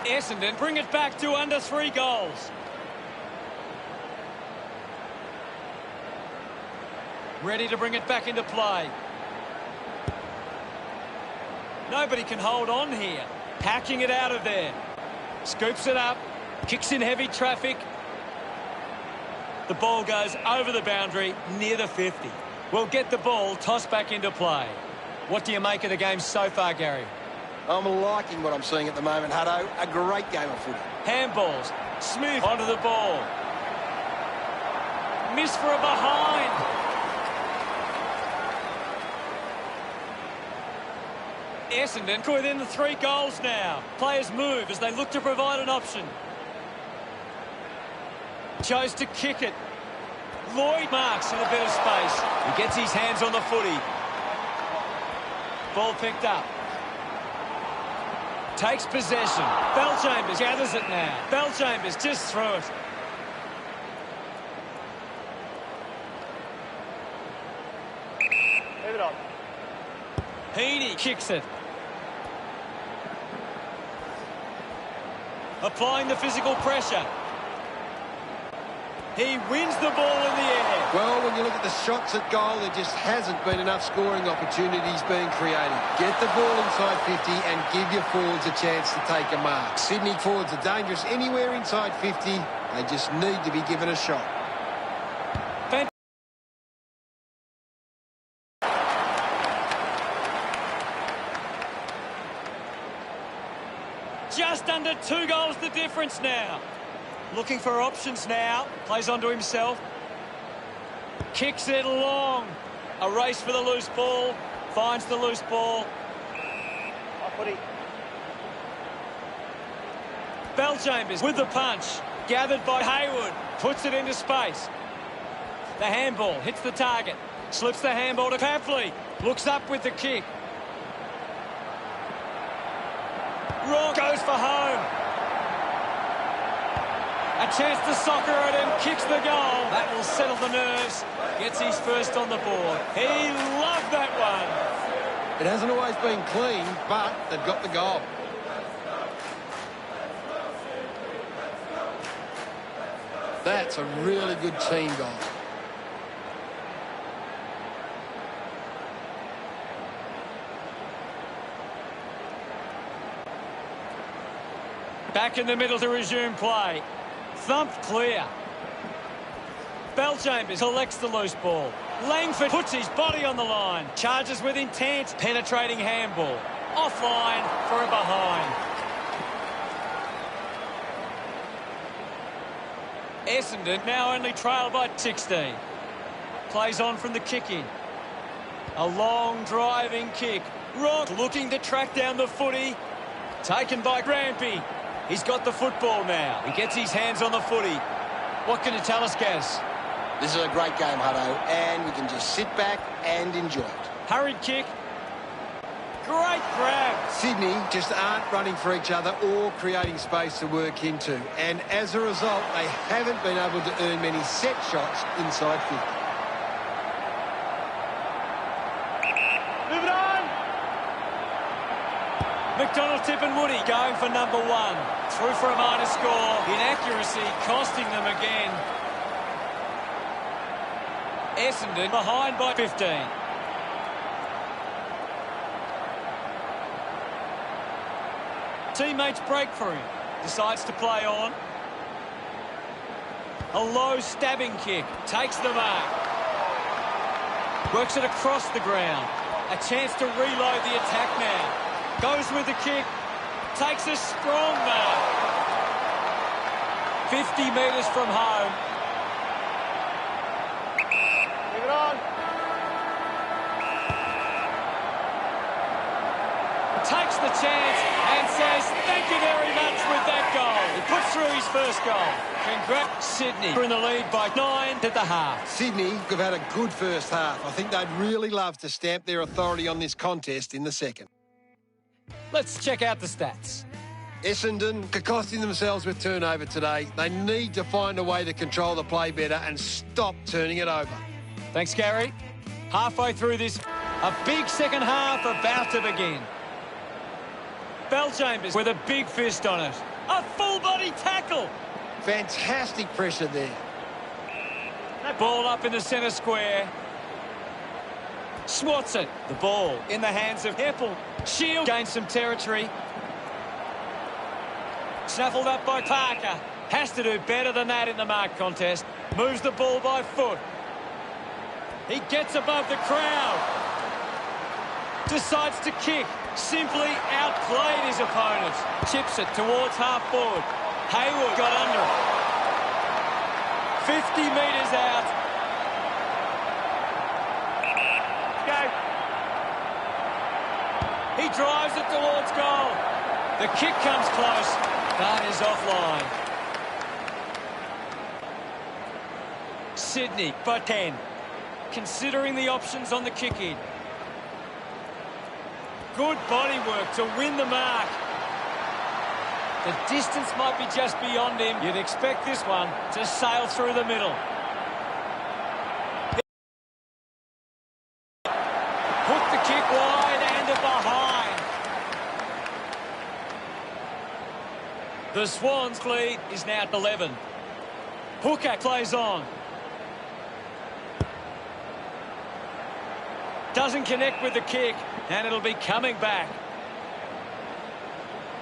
Essendon bring it back to under 3 goals. Ready to bring it back into play. Nobody can hold on here. Hacking it out of there. Scoops it up. Kicks in heavy traffic. The ball goes over the boundary near the 50. We'll get the ball tossed back into play. What do you make of the game so far, Gary? I'm liking what I'm seeing at the moment, Hutto. A great game of footy. Handballs. Smith onto the ball. Miss for a behind. Essendon within the 3 goals now. Players move as they look to provide an option. Chose to kick it. Lloyd marks in a bit of space. He gets his hands on the footy. Ball picked up. Takes possession. Bellchambers gathers it now. Bellchambers just through it. Leave it on. Heaney kicks it. Applying the physical pressure. He wins the ball in the air. Well, when you look at the shots at goal, there just hasn't been enough scoring opportunities being created. Get the ball inside 50 and give your forwards a chance to take a mark. Sydney forwards are dangerous anywhere inside 50. They just need to be given a shot. Just under 2 goals the difference now. Looking for options now. Plays onto himself. Kicks it long. A race for the loose ball. Finds the loose ball. Bellchambers with the punch. Gathered by Hayward. Puts it into space. The handball hits the target. Slips the handball to Papley. Looks up with the kick. Wrong. Goes for home. A chance to soccer it and kicks the goal. That will settle the nerves. Gets his first on the board. He loved that one. It hasn't always been clean, but they've got the goal. That's a really good team goal. Back in the middle to resume play. Thumped clear. Belchambers collects the loose ball. Langford puts his body on the line. Charges with intent. Penetrating handball. Offline for a behind. Essendon now only trailed by 16. Plays on from the kick-in. A long driving kick. Rock looking to track down the footy. Taken by Grampy. He's got the football now. He gets his hands on the footy. What can you tell us, Gaz? This is a great game, Hutto, and we can just sit back and enjoy it. Hurried kick. Great grab. Sydney just aren't running for each other or creating space to work into. And as a result, they haven't been able to earn many set shots inside 50. Move it on. McDonald, Tip and Woody going for number one. Through for a minor score. Inaccuracy costing them again. Essendon behind by 15. Teammates break for him. Decides to play on. A low stabbing kick. Takes the mark. Works it across the ground. A chance to reload the attack now. Goes with the kick. Takes a strong mark. 50 metres from home. Leave it on. Takes the chance and says thank you very much with that goal. He puts through his first goal. Congrats, Sydney. We're in the lead by 9 at the half. Sydney have had a good first half. I think they'd really love to stamp their authority on this contest in the second. Let's check out the stats. Essendon are costing themselves with turnover today. They need to find a way to control the play better and stop turning it over. Thanks, Gary. Halfway through this, a big second half about to begin. Belchambers with a big fist on it. A full-body tackle. Fantastic pressure there. Ball up in the centre square. Swats it. The ball in the hands of Heppel. Shield gains some territory. Snuffled up by Parker. Has to do better than that in the mark contest. Moves the ball by foot. He gets above the crowd. Decides to kick. Simply outplayed his opponent. Chips it towards half forward. Hayward got under it. 50 metres out. Go. He drives it towards goal. The kick comes close. That is offline. Sydney by 10. Considering the options on the kick-in. Good body work to win the mark. The distance might be just beyond him. You'd expect this one to sail through the middle. Put the kick wide and a behind. The Swans' lead is now at 11. Hooker plays on. Doesn't connect with the kick, and it'll be coming back.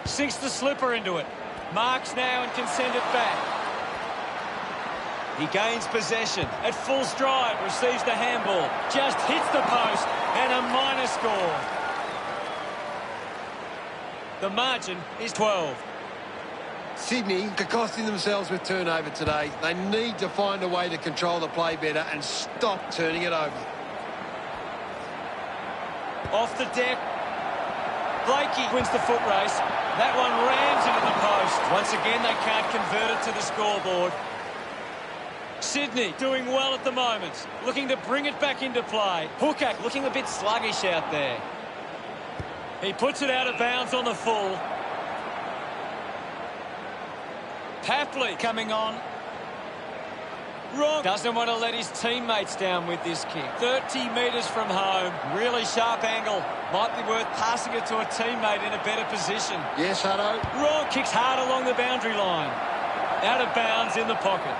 Sinks the slipper into it. Marks now and can send it back. He gains possession at full stride, receives the handball, just hits the post, and a minor score. The margin is 12. Sydney are costing themselves with turnover today. They need to find a way to control the play better and stop turning it over. Off the deck. Blakey wins the foot race. That one rams into the post. Once again, they can't convert it to the scoreboard. Sydney doing well at the moment. Looking to bring it back into play. Hooker looking a bit sluggish out there. He puts it out of bounds on the full. Papley coming on. Wrong. Doesn't want to let his teammates down with this kick. 30 metres from home. Really sharp angle. Might be worth passing it to a teammate in a better position. Yes, Hutto. Wrong. Kicks hard along the boundary line. Out of bounds in the pocket.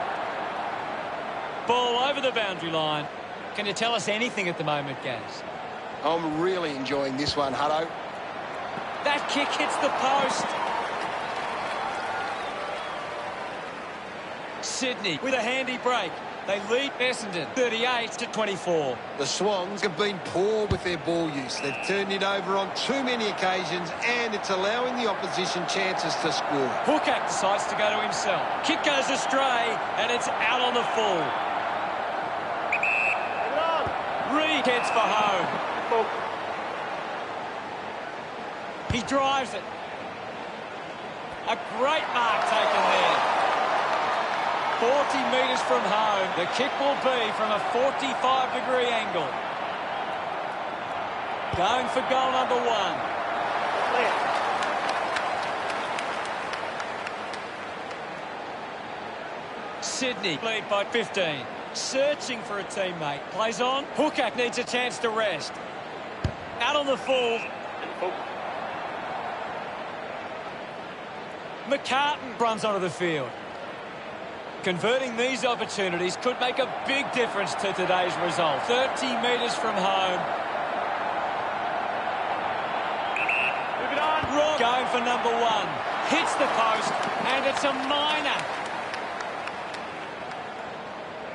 Ball over the boundary line. Can you tell us anything at the moment, Gaz? I'm really enjoying this one, Hutto. That kick hits the post. Sydney with a handy break. They lead Essendon 38-24. The Swans have been poor with their ball use. They've turned it over on too many occasions, and it's allowing the opposition chances to score. Hookak decides to go to himself. Kick goes astray, and it's out on the full. Reed heads for home. He drives it. A great mark taken there. 40 metres from home. The kick will be from a 45-degree angle. Going for goal number 1. Sydney lead by 15. Searching for a teammate. Plays on. Hookak needs a chance to rest. Out on the full. McCartan runs onto the field. Converting these opportunities could make a big difference to today's result. 30 metres from home. Move it on. Rock going for number 1. Hits the post, and it's a minor.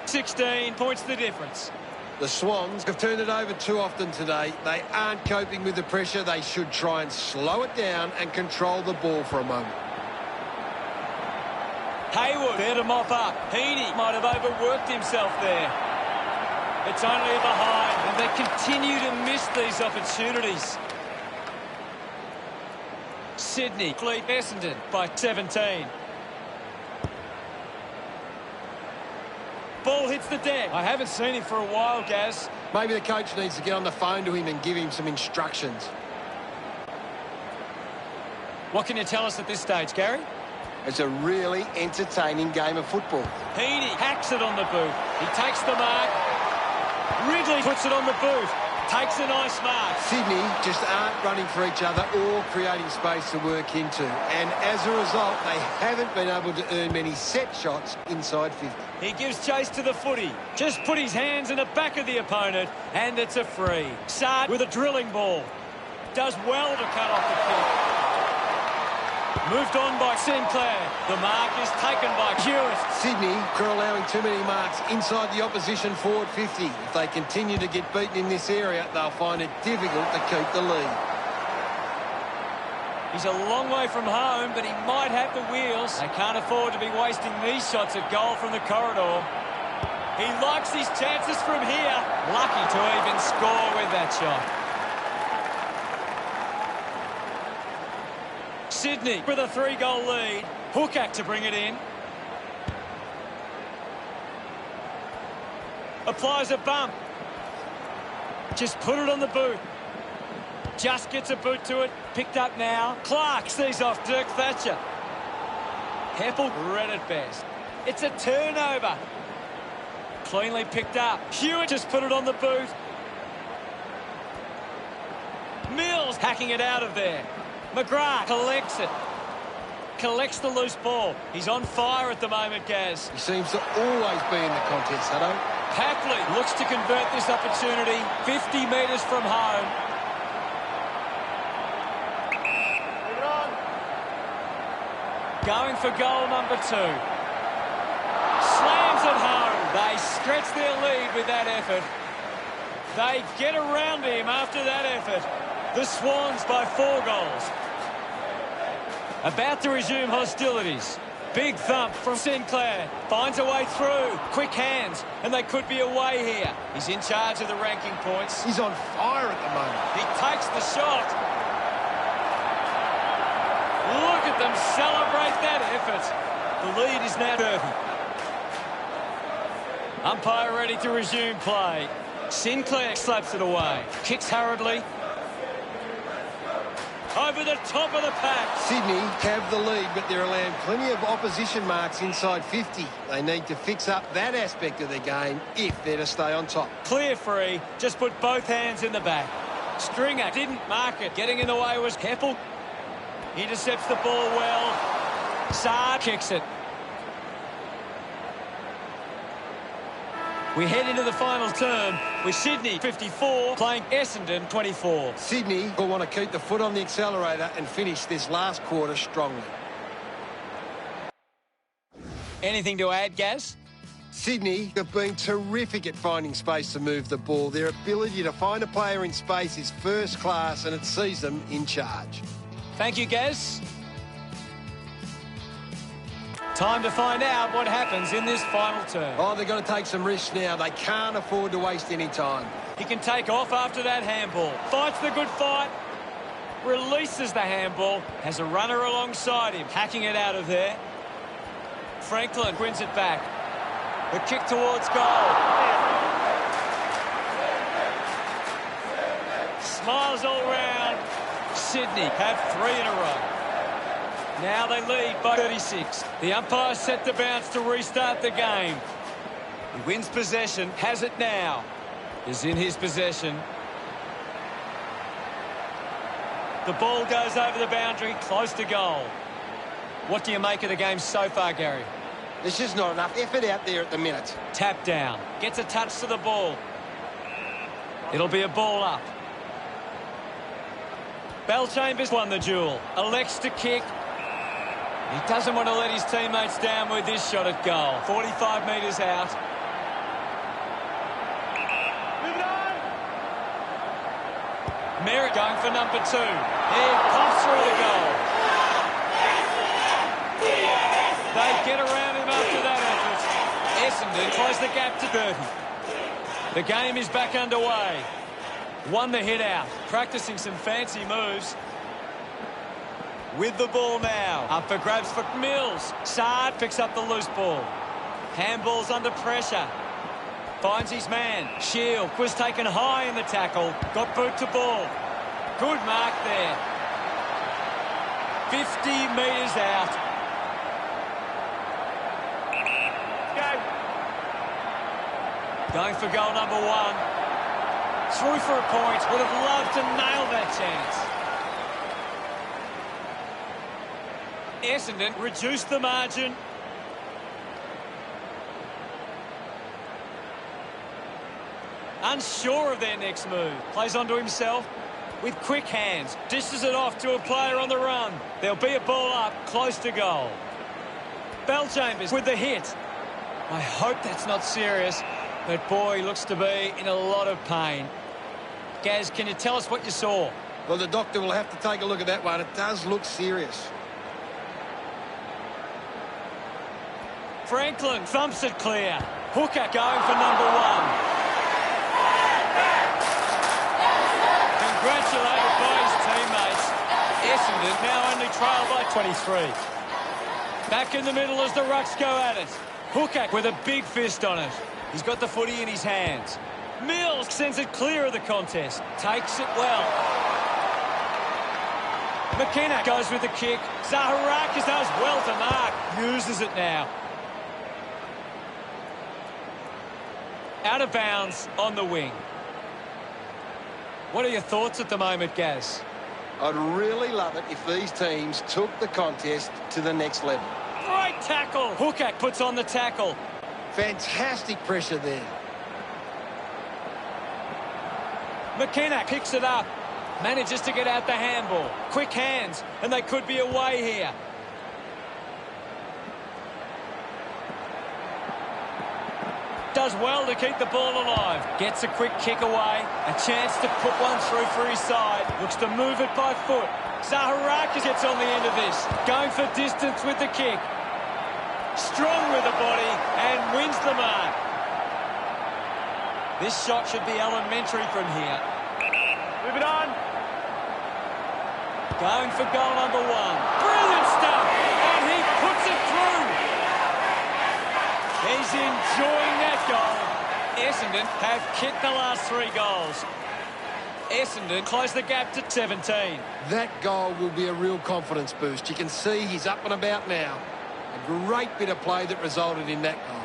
16 points the difference. The Swans have turned it over too often today. They aren't coping with the pressure. They should try and slow it down and control the ball for a moment. Hayward there to mop up. Heaney might have overworked himself there. It's only a behind, and they continue to miss these opportunities. Sydney lead Essendon by 17. Ball hits the deck. I haven't seen him for a while, Gaz. Maybe the coach needs to get on the phone to him and give him some instructions. What can you tell us at this stage, Gary? It's a really entertaining game of football. Heaney hacks it on the boot. He takes the mark. Ridley puts it on the boot. Takes a nice mark. Sydney just aren't running for each other or creating space to work into. And as a result, they haven't been able to earn many set shots inside 50. He gives chase to the footy. Just put his hands in the back of the opponent, and it's a free. Sard with a drilling ball. Does well to cut off the kick. Moved on by Sinclair. The mark is taken by Hewitt. Sydney are allowing too many marks inside the opposition forward 50. If they continue to get beaten in this area, they'll find it difficult to keep the lead. He's a long way from home, but he might have the wheels. They can't afford to be wasting these shots at goal from the corridor. He likes his chances from here. Lucky to even score with that shot. Sydney with a 3-goal lead. Hookak to bring it in. Applies a bump. Just put it on the boot. Just gets a boot to it. Picked up now. Clark sees off Dirk Thatcher. Heppel read it best. It's a turnover. Cleanly picked up. Hewitt just put it on the boot. Mills hacking it out of there. McGrath collects it. Collects the loose ball. He's on fire at the moment, Gaz. He seems to always be in the contest, Hutto. Papley looks to convert this opportunity. 50 metres from home. Going for goal number 2. Slams it home. They stretch their lead with that effort. They get around him after that effort. The Swans by 4 goals. About to resume hostilities. Big thump from Sinclair. Finds a way through. Quick hands. And they could be away here. He's in charge of the ranking points. He's on fire at the moment. He takes the shot. Look at them celebrate that effort. The lead is now 30. Umpire ready to resume play. Sinclair slaps it away. Kicks hurriedly. over the top of the pack. Sydney have the lead, but they're allowing plenty of opposition marks inside 50. They need to fix up that aspect of their game if they're to stay on top. Clear free, just put both hands in the back. Stringer didn't mark it. Getting in the way was Keppel. Intercepts the ball well. Saad kicks it. We head into the final term with Sydney 54 playing Essendon 24. Sydney will want to keep the foot on the accelerator and finish this last quarter strongly. Anything to add, Gaz? Sydney have been terrific at finding space to move the ball. Their ability to find a player in space is first class, and it sees them in charge. Thank you, Gaz. Time to find out what happens in this final term. Oh, they've got to take some risks now. They can't afford to waste any time. He can take off after that handball. Fights the good fight. Releases the handball. Has a runner alongside him. Hacking it out of there. Franklin wins it back. The kick towards goal. Smiles all round. Sydney have 3 in a row. Now they lead by 36. The umpire set the bounce to restart the game. He wins possession, has it now. Is in his possession. The ball goes over the boundary, close to goal. What do you make of the game so far, Gary? There's just not enough effort out there at the minute. Tap down. Gets a touch to the ball. It'll be a ball up. Bellchambers won the duel. Elects to kick. He doesn't want to let his teammates down with this shot at goal. 45 metres out. Move it on. Merritt going for number 2. He pops through the goal. They get around him after that effort. Essendon close the gap to 30. The game is back underway. Won the hit out. Practising some fancy moves. With the ball now. Up for grabs for Mills. Saad picks up the loose ball. Handball's under pressure. Finds his man. Shield was taken high in the tackle. Got boot to ball. Good mark there. 50 metres out. Going for goal number 1. Through for a point. Would have loved to nail that chance. Essendon reduced the margin. Unsure of their next move. Plays onto himself with quick hands. Dishes it off to a player on the run. There'll be a ball up close to goal. Bellchambers with the hit. I hope that's not serious, but boy, looks to be in a lot of pain. Gaz, can you tell us what you saw? Well, the doctor will have to take a look at that one. It does look serious. Franklin thumps it clear. Hooker going for number 1. Congratulated by his teammates. Essendon now only trail by 23. Back in the middle as the Rucks go at it. Hooker with a big fist on it. He's got the footy in his hands. Mills sends it clear of the contest. Takes it well. McKenna goes with the kick. Zaharakis does well to mark. Uses it now. Out of bounds on the wing. What are your thoughts at the moment, Gaz? I'd really love it if these teams took the contest to the next level. Great tackle. Hooker puts on the tackle. Fantastic pressure there. McKenna picks it up. Manages to get out the handball. Quick hands, and they could be away here. Does well to keep the ball alive. Gets a quick kick away. A chance to put one through for his side. Looks to move it by foot. Zaharakis gets on the end of this. Going for distance with the kick. Strong with the body and wins the mark. This shot should be elementary from here. Move it on. Going for goal number 1. Brilliant stuff. And he puts it through. He's enjoying that goal. Essendon have kicked the last 3 goals. Essendon close the gap to 17. That goal will be a real confidence boost. You can see he's up and about now. A great bit of play that resulted in that goal.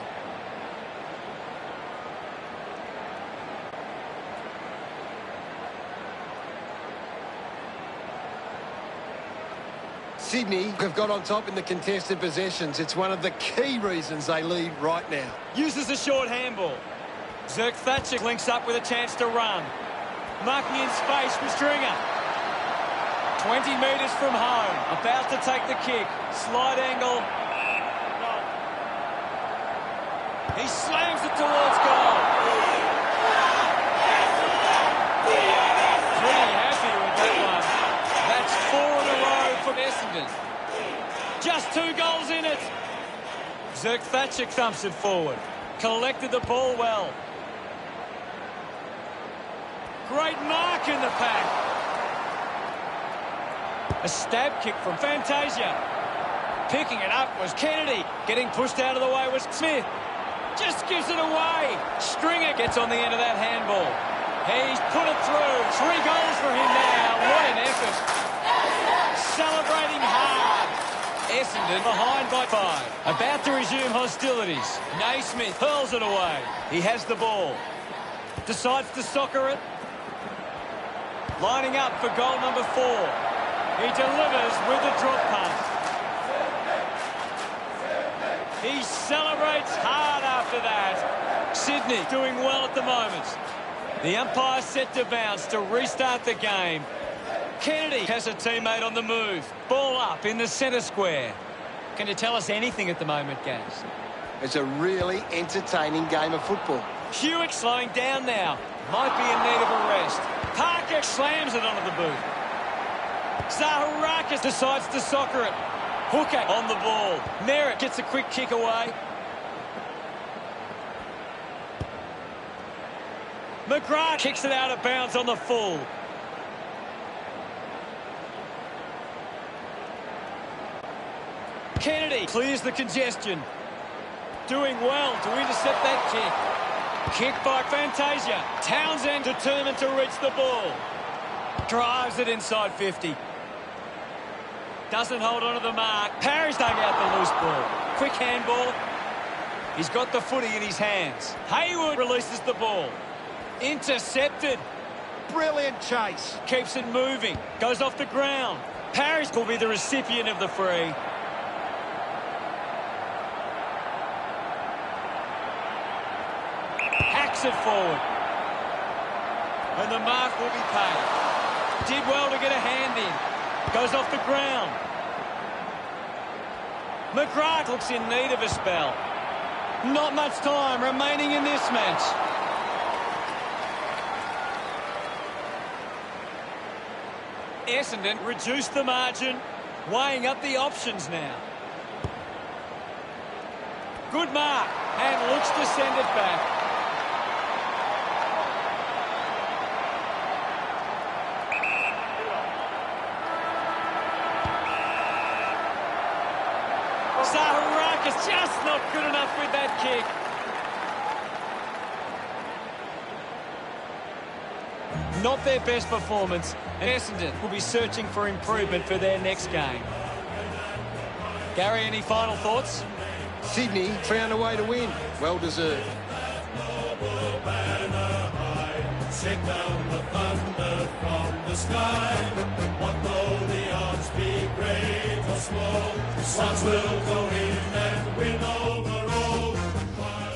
Sydney have got on top in the contested possessions. It's one of the key reasons they lead right now. Uses a short handball. Zerk Thatcher links up with a chance to run. Marking in space with Stringer. 20 metres from home. About to take the kick. Slide angle. He slams it towards goal. Pretty happy with that one. That's 4 in a row from Essendon. Just 2 goals in it. Zerk Thatcher thumps it forward. Collected the ball well. Great mark in the pack. A stab kick from Fantasia. Picking it up was Kennedy. Getting pushed out of the way was Smith. Just gives it away. Stringer gets on the end of that handball. He's put it through. 3 goals for him now. What an effort. Celebrating hard. Essendon behind by 5. About to resume hostilities. Naismith hurls it away. He has the ball. Decides to soccer it. Lining up for goal number 4. He delivers with a drop punt. He celebrates hard after that. Sydney doing well at the moment. The umpire set to bounce to restart the game. Kennedy has a teammate on the move. Ball up in the centre square. Can you tell us anything at the moment, Gaz? It's a really entertaining game of football. Hewitt slowing down now. Might be in need of a rest. Parker slams it onto the boot. Zaharakis decides to soccer it. Hooker on the ball. Merritt gets a quick kick away. McGrath kicks it out of bounds on the full. Kennedy clears the congestion. Doing well to intercept that kick. Kick by Fantasia. Townsend determined to reach the ball. Drives it inside 50. Doesn't hold on to the mark. Parrish dug out the loose ball. Quick handball. He's got the footy in his hands. Hayward releases the ball. Intercepted. Brilliant chase. Keeps it moving. Goes off the ground. Parrish will be the recipient of the free. Hacks it forward. And the mark will be paid. Did well to get a hand in. Goes off the ground. McGrath looks in need of a spell. Not much time remaining in this match. Essendon reduced the margin, weighing up the options now. Good mark, and looks to send it back. Zaharakis just not good enough with that kick. Not their best performance, and Essendon will be searching for improvement for their next game. Gary, any final thoughts? Sydney found a way to win. Well deserved. Shake down the thunder from the sky. What though the odds be great or small, the Swans will go in and win overall.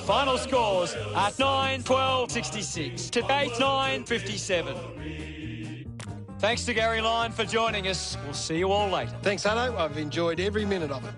Final scores are 9-12-66 to 8-9-57. Thanks to Gary Lyon for joining us. We'll see you all later. Thanks, Hutto. I've enjoyed every minute of it.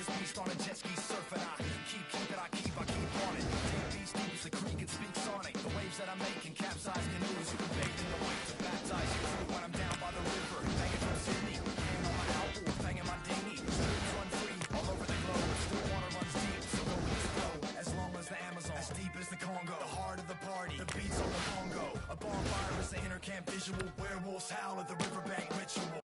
this beast on a jet ski surfing. I keep on it. Take these deep as the creek and speak sonic. The waves that I'm making capsize canoes. You can bathe in the wake to baptize your crew when I'm down by the river. Banging from Sydney, hand on my outboard, banging my dinghy. Streams run free all over the globe. Still water runs deep, so go with this flow. As long as the Amazon, as deep as the Congo. The heart of the party, the beats on the bongo. A bonfire is the inner camp visual. Werewolves howl at the riverbank ritual.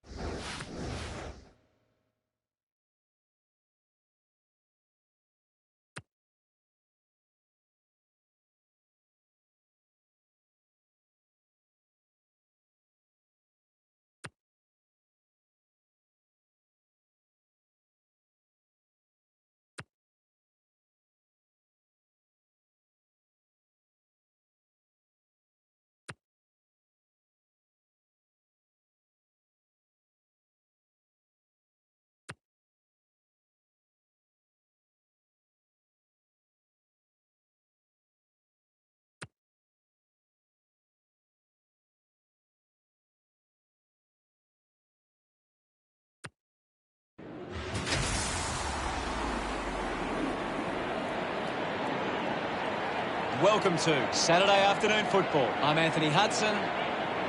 Welcome to Saturday afternoon football. I'm Anthony Hudson.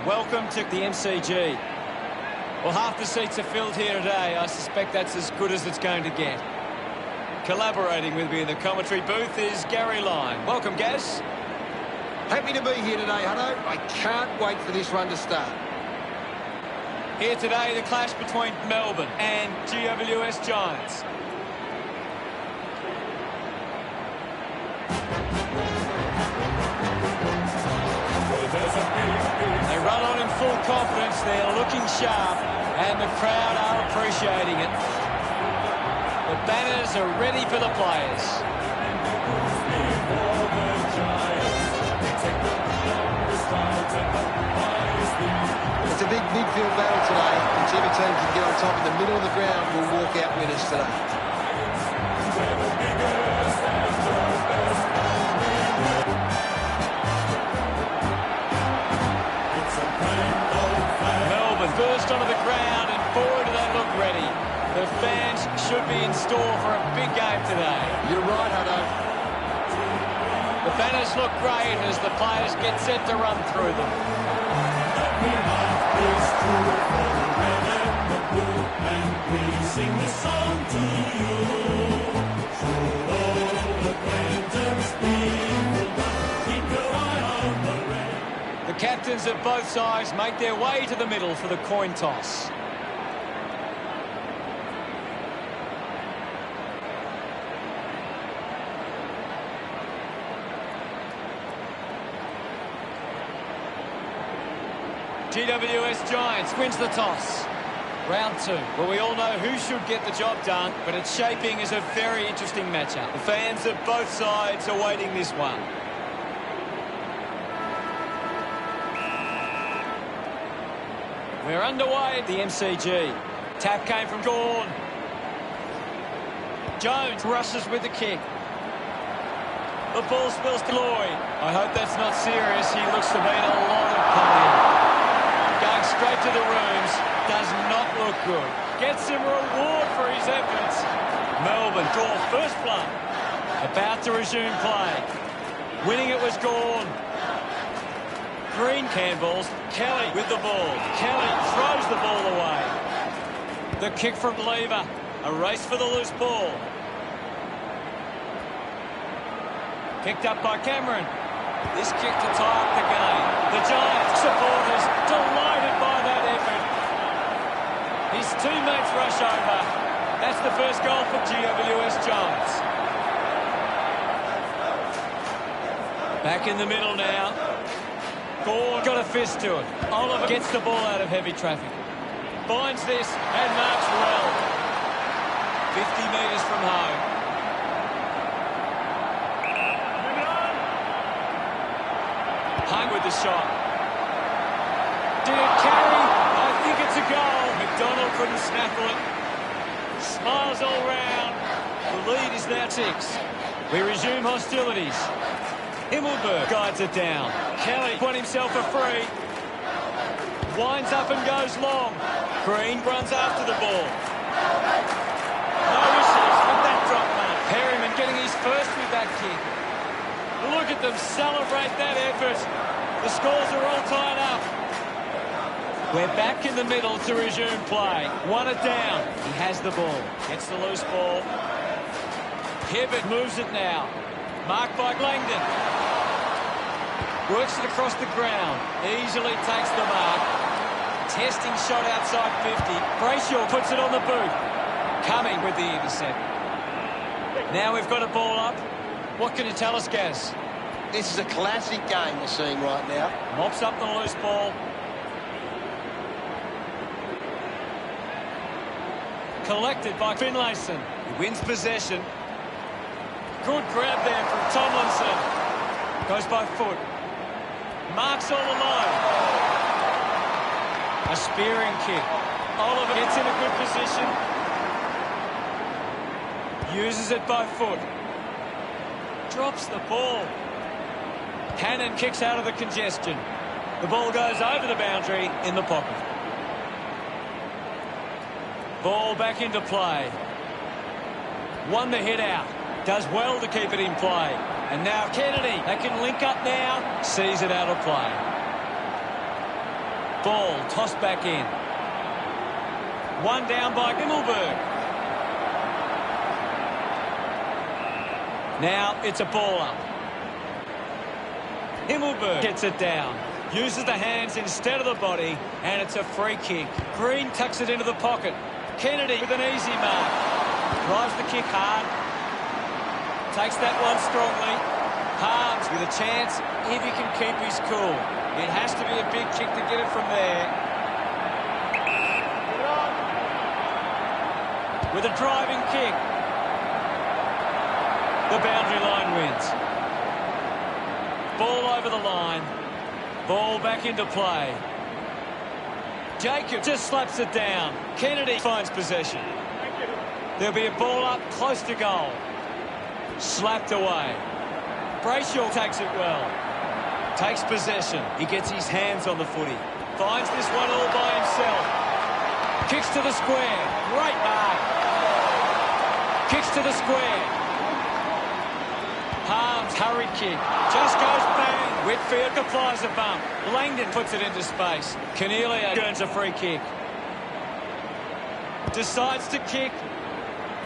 Welcome to the MCG. Well, half the seats are filled here today. I suspect that's as good as it's going to get. Collaborating with me in the commentary booth is Gary Lyne. Welcome, Gaz. Happy to be here today, Hutto. I can't wait for this one to start. Here today, the clash between Melbourne and GWS Giants. They run on in full confidence, they're looking sharp, and the crowd are appreciating it. The banners are ready for the players. It's a big midfield battle today. Whichever team can get on top in the middle of the ground will walk out winners today. Burst onto the ground, and boy, do they look ready. The fans should be in store for a big game today. You're right, Hutto. The banners look great as the players get set to run through them. And we sing this song to you. Should old acquaintance be forgot, keep your eye on the red. The captains of both sides make their way to the middle for the coin toss. GWS Giants wins the toss. Round two. Well, we all know who should get the job done, but it's shaping as a very interesting matchup. The fans of both sides are waiting this one. We're underway at the MCG. Tap came from Gawn. Jones rushes with the kick. The ball spills to Lloyd. I hope that's not serious. He looks to be in a lot of pain. Going straight to the rooms. Does not look good. Gets some reward for his efforts. Melbourne draw first blood. About to resume play. Winning it was Gawn. Green handballs. Kelly with the ball. Kelly throws the ball away. The kick from Lever. A race for the loose ball. Picked up by Cameron. This kick to tie up the game. The Giants supporters delighted by that effort. His teammates rush over. That's the first goal for GWS Giants. Back in the middle now. Gawn got a fist to it. Oliver gets the ball out of heavy traffic. Finds this and marks well. 50 metres from home. Hung with the shot. Did it carry? I think it's a goal. McDonald couldn't snaffle it. Smiles all round. The lead is now 6. We resume hostilities. Himmelberg guides it down. Kelly won himself a free. Winds up and goes long. Green runs after the ball. No whistles, but getting his first with that kick. Look at them celebrate that effort. The scores are all tied up. We're back in the middle to resume play. One it down. He has the ball. Gets the loose ball. Hibbert moves it now. Marked by Langdon. Works it across the ground. Easily takes the mark. Testing shot outside 50. Brayshaw puts it on the boot. Coming with the intercept. Now we've got a ball up. What can you tell us, Gaz? This is a classic game we're seeing right now. Mops up the loose ball. Collected by Finlayson. He wins possession. Good grab there from Tomlinson. Goes by foot. Marks all alone. A spearing kick. Oliver gets in a good position. Uses it by foot. Drops the ball. Cannon kicks out of the congestion. The ball goes over the boundary in the pocket. Ball back into play. Won the hit out. Does well to keep it in play. And now Kennedy. They can link up now. Sees it out of play. Ball tossed back in. One down by Himmelberg. Now it's a ball up. Himmelberg gets it down. Uses the hands instead of the body. And it's a free kick. Green tucks it into the pocket. Kennedy with an easy mark. Drives the kick hard. Takes that one strongly. Harms with a chance if he can keep his cool. It has to be a big kick to get it from there. With a driving kick. The boundary line wins. Ball over the line. Ball back into play. Jacob just slaps it down. Kennedy finds possession. There'll be a ball up close to goal. Slapped away. Brayshaw takes it well. Takes possession. He gets his hands on the footy. Finds this one all by himself. Kicks to the square. Great mark. Kicks to the square. Harms, hurried kick. Just goes bang. Whitfield applies a bump. Langdon puts it into space. Cornelia earns a free kick. Decides to kick.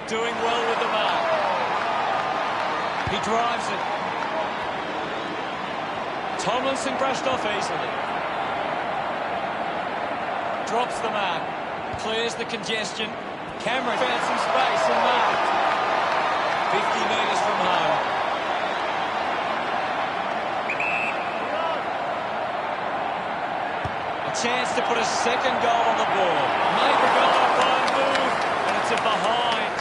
Doing well with the mark. He drives it. Tomlinson brushed off easily. Drops the mark. Clears the congestion. Cameron found some space and marked. 50 metres from home. Chance to put a second goal on the board. Make a goal by a move, and it's a behind.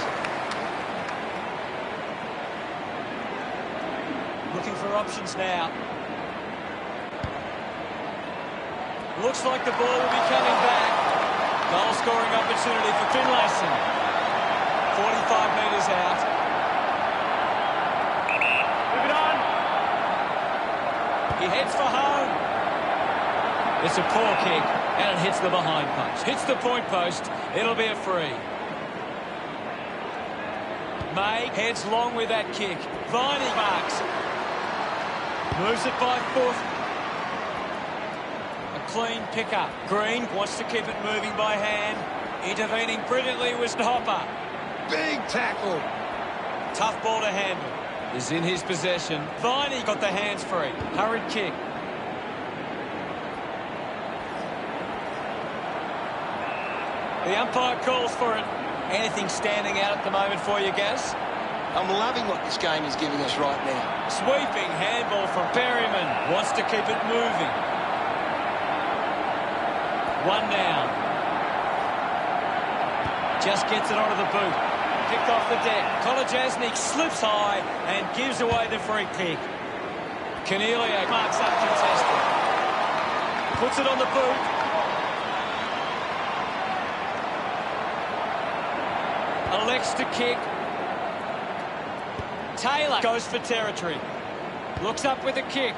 Looking for options now. Looks like the ball will be coming back. Goal scoring opportunity for Finlayson. 45 metres out. Move it on. He heads for home. It's a poor kick, and it hits the behind post. Hits the point post. It'll be a free. May heads long with that kick. Viney marks. Moves it by foot. A clean pick-up. Green wants to keep it moving by hand. Intervening brilliantly was Hopper. Big tackle. Tough ball to handle. Is in his possession. Viney got the hands free. Hurried kick. The umpire calls for it. Anything standing out at the moment for you, Gaz? I'm loving what this game is giving us right now. Sweeping handball from Berryman. Wants to keep it moving. One down. Just gets it onto the boot. Kicked off the deck. Kolodjasnik slips high and gives away the free kick. Cornelia marks up contested. Puts it on the boot. Elects to kick. Taylor goes for territory. Looks up with a kick.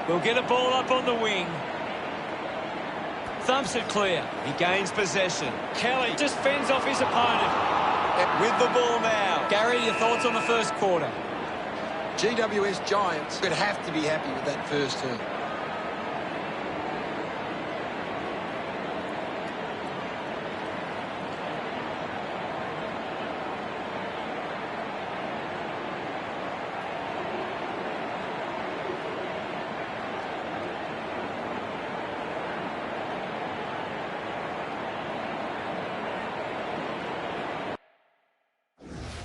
We'll get a ball up on the wing. Thumps it clear. He gains possession. Kelly just fends off his opponent. With the ball now. Gary, your thoughts on the first quarter? GWS Giants would have to be happy with that first term.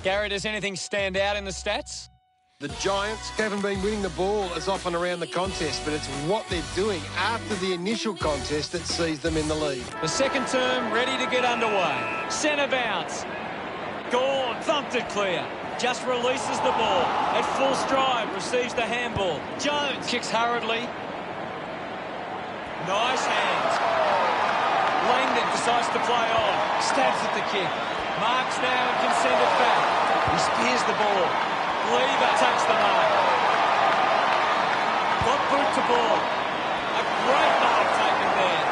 Gary, does anything stand out in the stats? The Giants haven't been winning the ball as often around the contest, but it's what they're doing after the initial contest that sees them in the lead. The second term ready to get underway. Centre bounce. Gone, thumped it clear. Just releases the ball. At full stride, receives the handball. Jones kicks hurriedly. Nice hands. Langdon decides to play on. Stabs at the kick. Marks now and can send it back. He spears the ball. Lever takes the mark. Got boot to ball. A great mark taken there.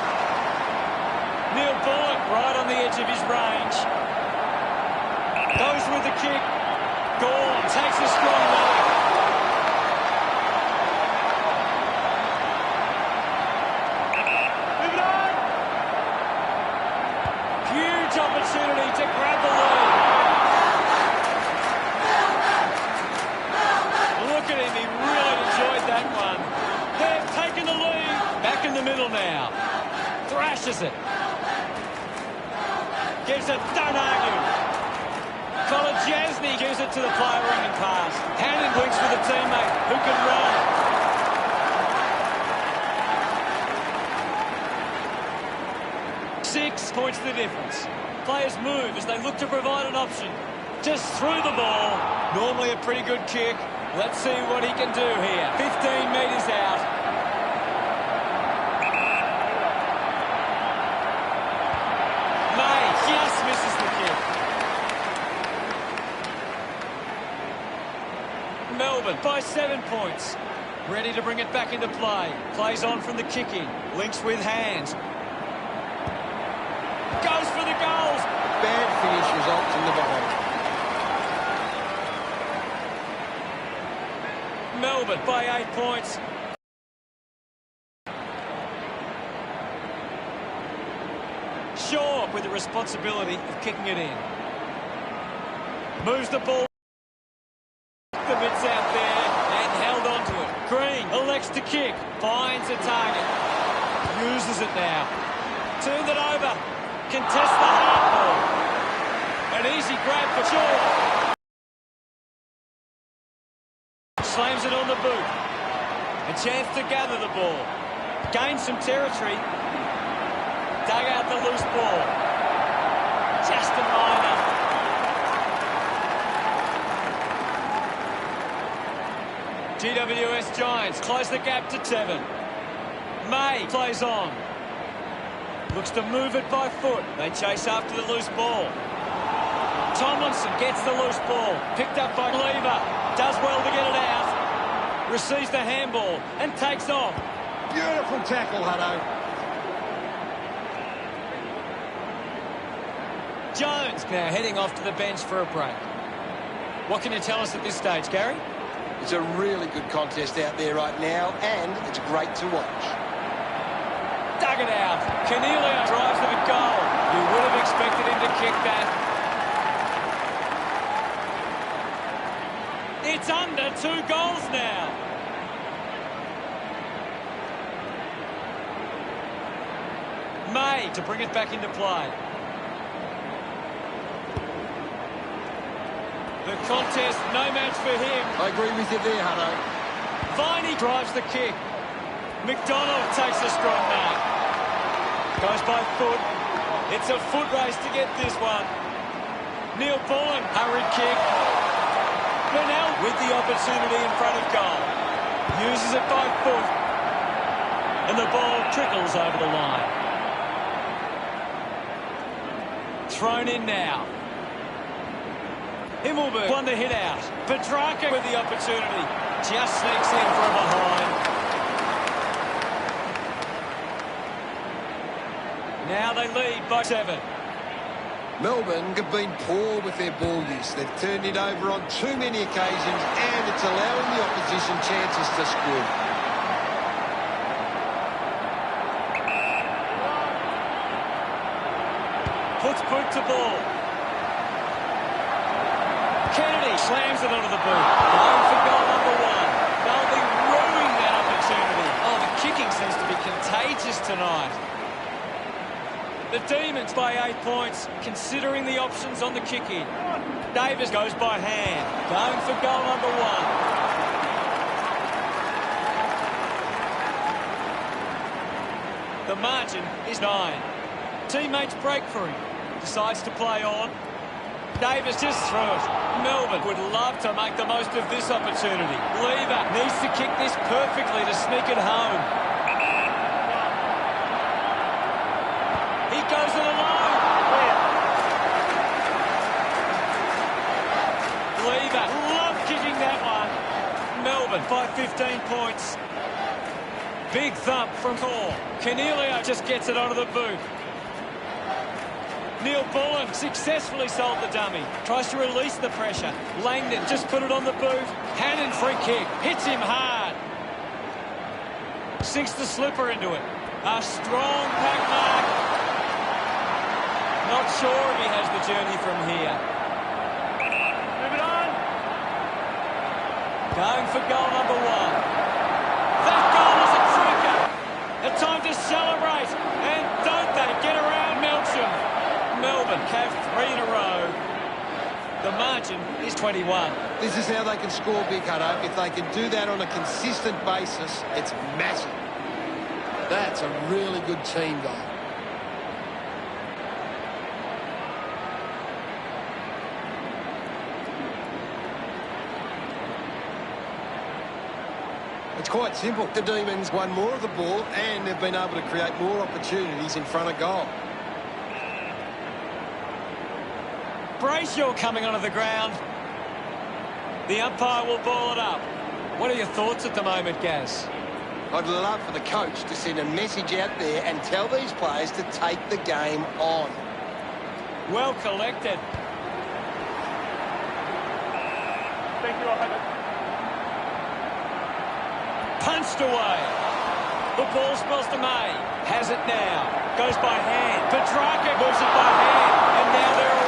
Neil Bullock right on the edge of his range. Goes with the kick. Gone. Takes a strong mark. Move it on. Huge opportunity to grab the lead. Look at him, he really enjoyed that one. They've taken the lead. Back in the middle now. Thrashes it. Gives it, don't argue. Kolodjasny gives it to the player running past. Hannon winks with a teammate who can run. Six points the difference. Players move as they look to provide an option. Just threw the ball. Normally a pretty good kick. Let's see what he can do here. 15 metres out. May just misses the kick. Melbourne by 7 points. Ready to bring it back into play. Plays on from the kick-in. Links with hands. Goes for the goals. Bad finish results in the behind. Melbourne by 8 points. Shaw with the responsibility of kicking it in. Moves the ball. The mitts out there and held on to it. Green elects to kick. Finds a target. Uses it now. Turned it over. Contests the hard ball. An easy grab for Shaw. Slams it on the boot. A chance to gather the ball. Gain some territory. Dug out the loose ball. Just a minor. GWS Giants close the gap to 7. May plays on. Looks to move it by foot. They chase after the loose ball. Tomlinson gets the loose ball. Picked up by Lever. Does well to get it out. Receives the handball and takes off. Beautiful tackle, Hutto. Jones now heading off to the bench for a break. What can you tell us at this stage, Gary? It's a really good contest out there right now, and it's great to watch. Dug it out. Cornelio drives to the goal. You would have expected him to kick that. It's under 2 goals now. May to bring it back into play. The contest, no match for him. I agree with you there, Hutto. Viney drives the kick. McDonald takes a strong mark. Goes by foot. It's a foot race to get this one. Neil Bullen, hurried kick. Burnell with the opportunity in front of goal. Uses it by foot. And the ball trickles over the line. Thrown in now. Himmelberg won the hit out. Petrarca with the opportunity. Just sneaks in from behind. Now they lead by 7. Melbourne have been poor with their ball use. They've turned it over on too many occasions, and it's allowing the opposition chances to score. Puts boot to ball. Kennedy slams it onto the boot. Going for goal number one. They'll be ruining that opportunity. Oh, the kicking seems to be contagious tonight. The Demons by 8 points, considering the options on the kick-in. Davis goes by hand. Going for goal number one. The margin is 9. Teammates break for him. Decides to play on. Davis just throws it. Melbourne would love to make the most of this opportunity. Lever needs to kick this perfectly to sneak it home. He goes it alone. Lever, love kicking that one. Melbourne by 15 points. Big thump from Core. Cornelio just gets it onto the boot. Neil Bullen successfully sold the dummy. Tries to release the pressure. Langdon just put it on the boot. Hannon free kick. Hits him hard. Sinks the slipper into it. A strong pack mark. Not sure if he has the journey from here. Move it on. Going for goal number one. That goal is a cracker. A time to celebrate. And don't they get around Melcham. Melbourne have 3 in a row. The margin is 21. This is how they can score, Big Hutto. If they can do that on a consistent basis, it's massive. That's a really good team goal. It's quite simple. The Demons won more of the ball and they've been able to create more opportunities in front of goal. Brayshaw coming onto the ground. The umpire will ball it up. What are your thoughts at the moment, Gaz? I'd love for the coach to send a message out there and tell these players to take the game on. Well collected. Thank you, Punched away. The ball spells to May. Has it now. Goes by hand. Petrarca moves it by hand. And now they're away.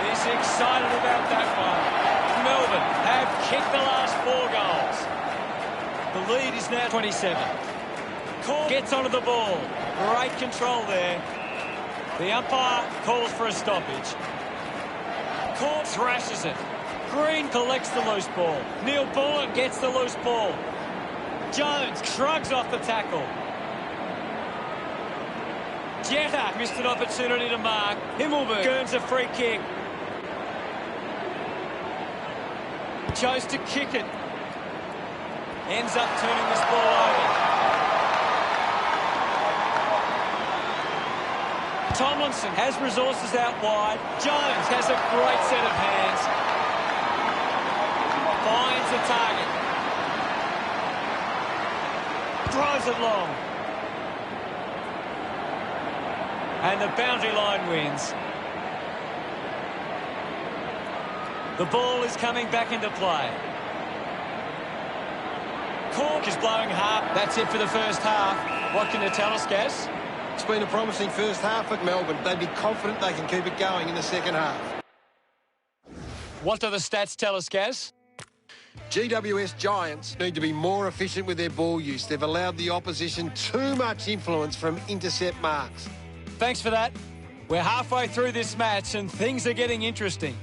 He's excited about that one. Melbourne have kicked the last 4 goals. The lead is now 27. Call gets onto the ball. Great control there. The umpire calls for a stoppage. Court thrashes it. Green collects the loose ball. Neil Bullen gets the loose ball. Jones shrugs off the tackle. Jetta missed an opportunity to mark. Himmelberg earns a free kick. Chose to kick it. Ends up turning this ball over. Tomlinson has resources out wide. Jones has a great set of hands. Finds the target. Drives it long. And the boundary line wins. The ball is coming back into play. Cork is blowing hard. That's it for the first half. What can you tell us, Gaz? It's been a promising first half at Melbourne. They'd be confident they can keep it going in the second half. What do the stats tell us, Gaz? GWS Giants need to be more efficient with their ball use. They've allowed the opposition too much influence from intercept marks. Thanks for that. We're halfway through this match and things are getting interesting.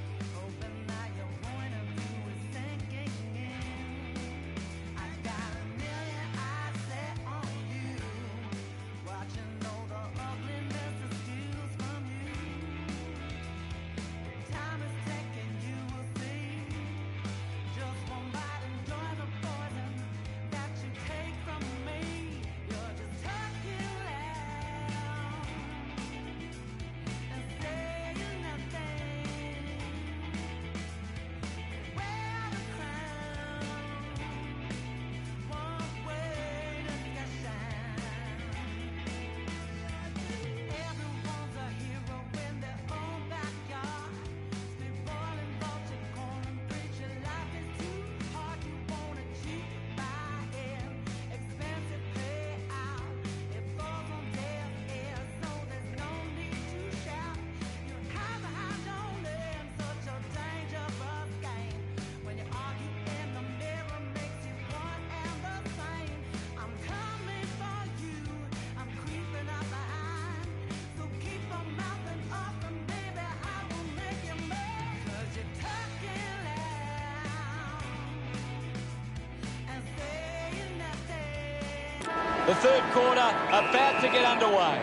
The third quarter about to get underway.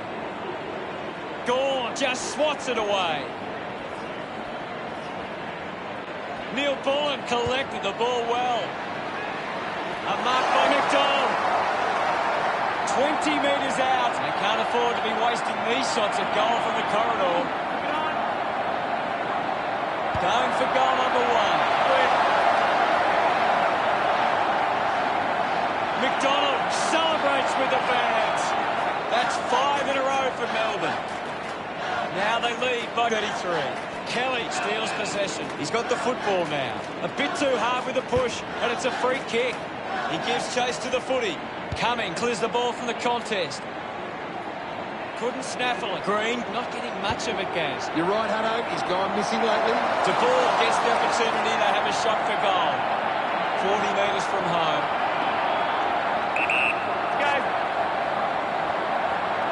Gawn just swats it away. Neil Bullen collected the ball well. A mark by McDonald. 20 metres out. They can't afford to be wasting these shots at goal from the corridor. Going for goal number one. McDonald celebrates with the fans. That's 5 in a row for Melbourne. Now they lead by 33. Kelly steals possession. He's got the football now. A bit too hard with the push, and it's a free kick. He gives chase to the footy. Cumming clears the ball from the contest. Couldn't snaffle it. Green not getting much of it, Gaz. You're right, Hutto. He's gone missing lately. De Boer gets the opportunity to have a shot for goal. 40 metres from home.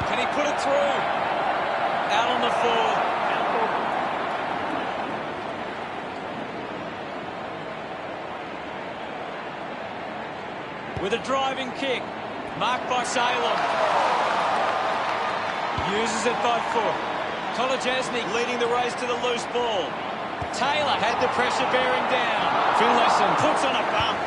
Can he put it through? Out on the forward. With a driving kick. Marked by Salem. Uses it by foot. Kolodjasny leading the race to the loose ball. Taylor had the pressure bearing down. Finlayson puts on a bump.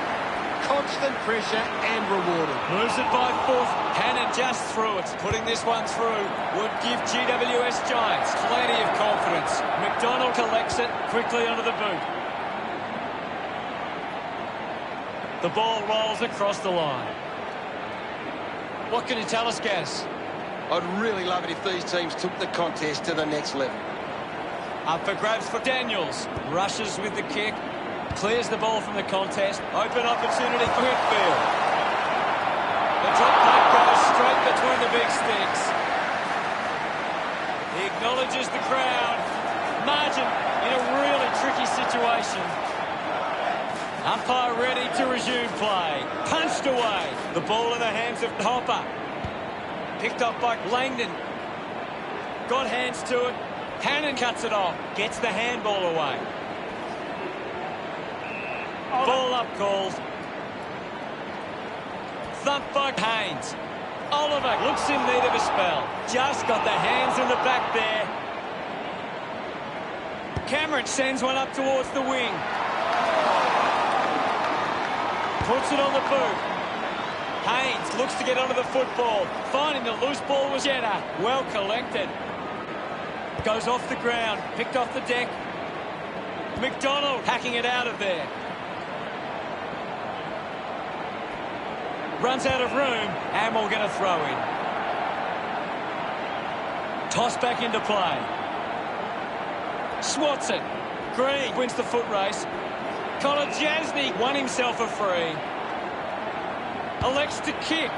Constant pressure and rewarded. Moves it by foot. Cannon just through it. Putting this one through would give GWS Giants plenty of confidence. McDonald collects it quickly onto the boot. The ball rolls across the line. What can you tell us, Gaz? I'd really love it if these teams took the contest to the next level. Up for grabs for Daniels. Rushes with the kick. Clears the ball from the contest. Open opportunity for Whitfield. The drop punt goes straight between the big sticks. He acknowledges the crowd. Margin in a really tricky situation. Umpire ready to resume play. Punched away. The ball in the hands of Hopper. Picked up by Langdon. Got hands to it. Hannon cuts it off. Gets the handball away. Ball up called. Thump by Haynes. Oliver looks in need of a spell. Just got the hands in the back there. Cameron sends one up towards the wing. Puts it on the boot. Haynes looks to get onto the football. Finding the loose ball was Jetta. Well collected. Goes off the ground. Picked off the deck. McDonald hacking it out of there. Runs out of room, and we'll get a throw in. Toss back into play. Swats it. Green wins the foot race. Kolodjasny won himself a free. Elects to kick.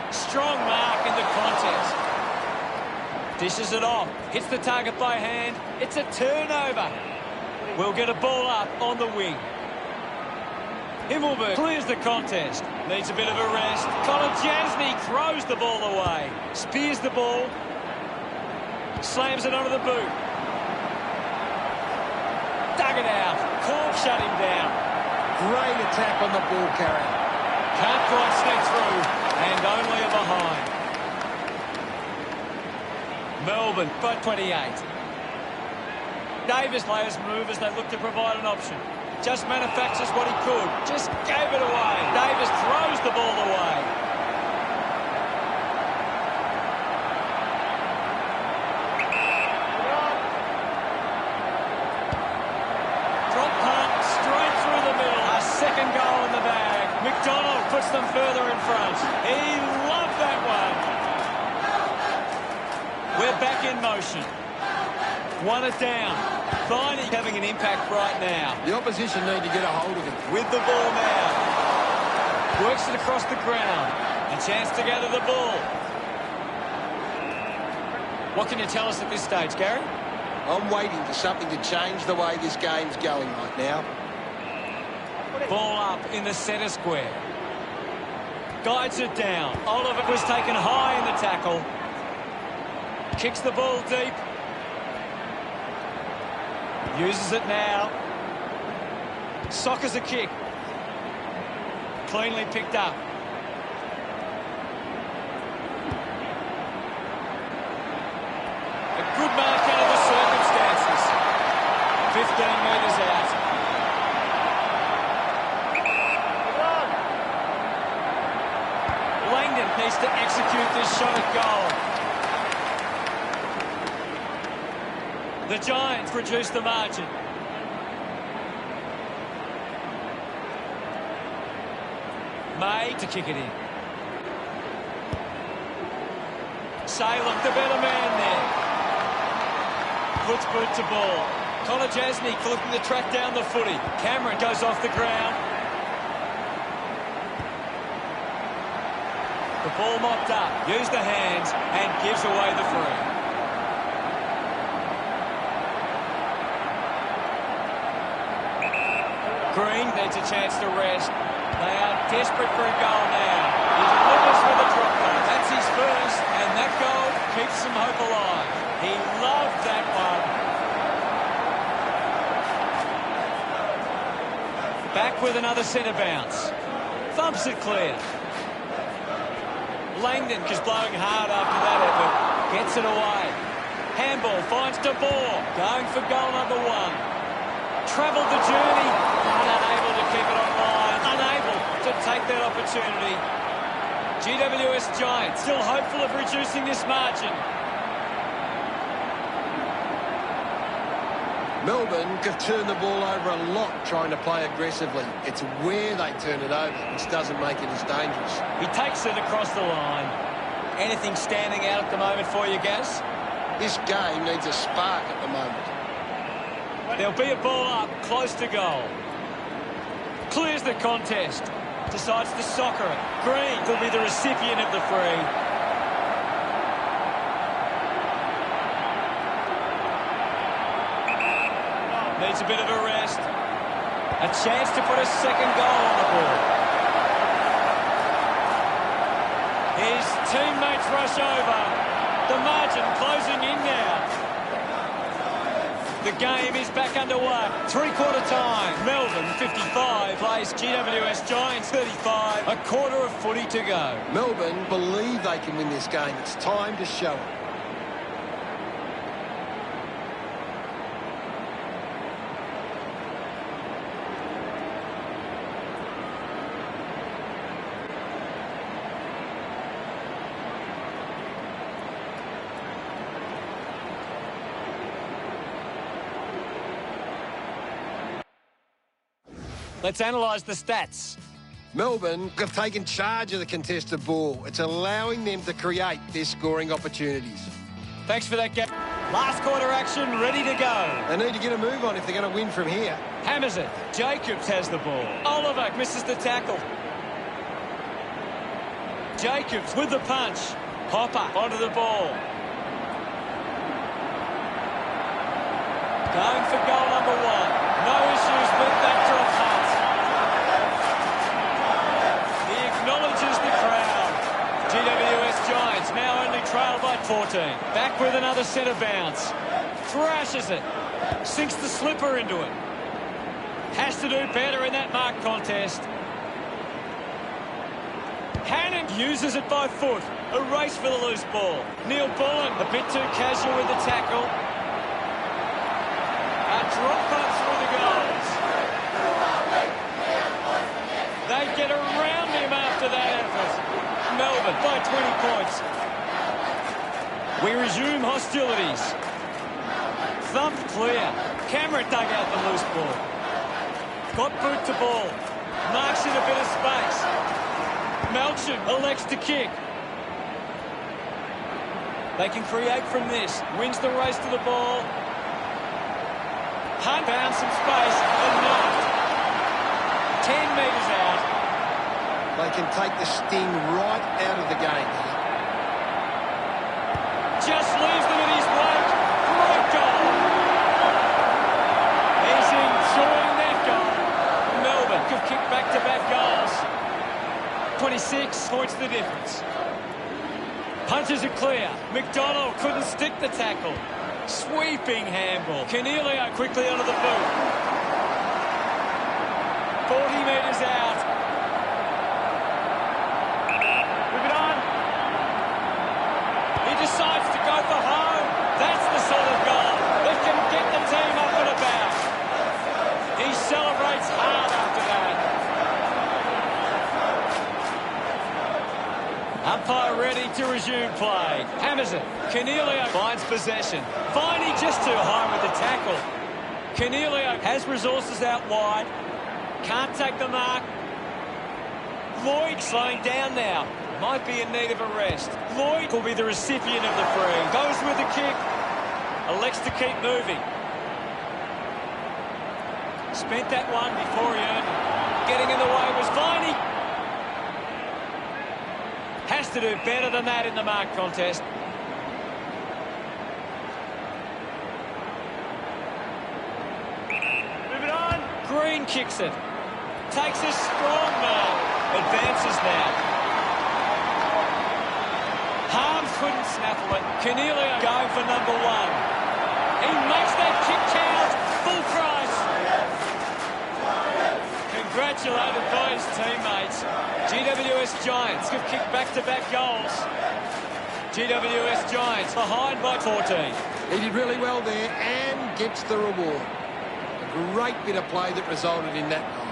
Strong mark in the contest. Dishes it off. Hits the target by hand. It's a turnover. We'll get a ball up on the wing. Himmelberg clears the contest. Needs a bit of a rest. Kolodjasny throws the ball away. Spears the ball. Slams it onto the boot. Dug it out. Call shut him down. Great attack on the ball carrier. Can't quite sneak through. And only a behind. Melbourne by 28. Davis players move as they look to provide an option. Just manufactures what he could. Just gave it away. Davis throws the ball away. Drop punt straight through the middle. A second goal in the bag. McDonald puts them further in front. He loved that one. We're back in motion. Won it down. Viney having an impact right now. The opposition need to get a hold of him. With the ball now. Works it across the ground. A chance to gather the ball. What can you tell us at this stage, Gary? I'm waiting for something to change the way this game's going right now. Ball up in the centre square. Guides it down. Oliver was taken high in the tackle. Kicks the ball deep. Uses it now. Sockers a kick. Cleanly picked up. metres out. Langdon needs to execute this shot at goal. The Giants reduce the margin. May to kick it in. Salem, the better man there. Puts boot to ball. Connor Jasny looking to track down the footy. Cameron goes off the ground. The ball mopped up. Use the hands and gives away the free. Green needs a chance to rest. They are desperate for a goal now. He delivers with a drop goal. That's his first, and that goal keeps some hope alive. He loved that one. Back with another centre bounce. Thumps it clear. Langdon is blowing hard after that effort. Gets it away. Handball finds De Boer. Going for goal number one. Travelled the journey, but unable to keep it online. Unable to take that opportunity. GWS Giants still hopeful of reducing this margin. Melbourne could turn the ball over a lot trying to play aggressively. It's where they turn it over which doesn't make it as dangerous. He takes it across the line. Anything standing out at the moment for you, Gaz? This game needs a spark at the moment. There'll be a ball up, close to goal. Clears the contest. Decides to soccer it. Green will be the recipient of the free. Needs a bit of a rest. A chance to put a second goal on the board. His teammates rush over. The margin closing in now. The game is back underway. Three-quarter time. Melbourne 55 plays GWS Giants 35. A quarter of footy to go. Melbourne believe they can win this game. It's time to show it. Let's analyse the stats. Melbourne have taken charge of the contested ball. It's allowing them to create their scoring opportunities. Thanks for that, Gap. Last quarter action, ready to go. They need to get a move on if they're going to win from here. Hammers it. Jacobs has the ball. Oliver misses the tackle. Jacobs with the punch. Hopper onto the ball. Going for goal number one. No issues with that drop pass. He acknowledges the crowd. GWS Giants now only trail by 14. Back with another centre bounce. Thrashes it. Sinks the slipper into it. Has to do better in that mark contest. Hannon uses it by foot. A race for the loose ball. Neil Bullen a bit too casual with the tackle. A drop pass through the goals. They get around him after that effort. Melbourne by 20 points. We resume hostilities. Thump clear. Cameron dug out the loose ball. Got boot to ball. Marks in a bit of space. Melchin elects to kick. They can create from this. Wins the race to the ball. Hunt found some space and knocked. 10 metres out. They can take the sting right out of the game here. Just leaves them at his weight. Great goal. He's enjoying that goal. Melbourne could kick back-to-back goals. 26 points the difference. Punches it clear. McDonald couldn't stick the tackle. Sweeping handball. Canelio quickly onto the boot. 40 metres out. Move it on. He decides to go for home. That's the sort of goal that can get the team up and about. Umpire ready to resume play. Hammers it. Cornelio finds possession. Finey just too high with the tackle. Cornelio has resources out wide. Can't take the mark. Lloyd slowing down now. Might be in need of a rest. Lloyd will be the recipient of the free. Goes with the kick. Elects to keep moving. Spent that one before he earned it. Getting in the way was Viney. Has to do better than that in the mark contest. Move it on. Green kicks it. Takes a strong mark. Advances now. Harms couldn't snaffle it. Cornelio going for number one. He makes that kick count. Full price. Congratulated by his teammates. GWS Giants have kicked back-to-back goals. GWS Giants behind by 14. He did really well there and gets the reward. A great bit of play that resulted in that goal.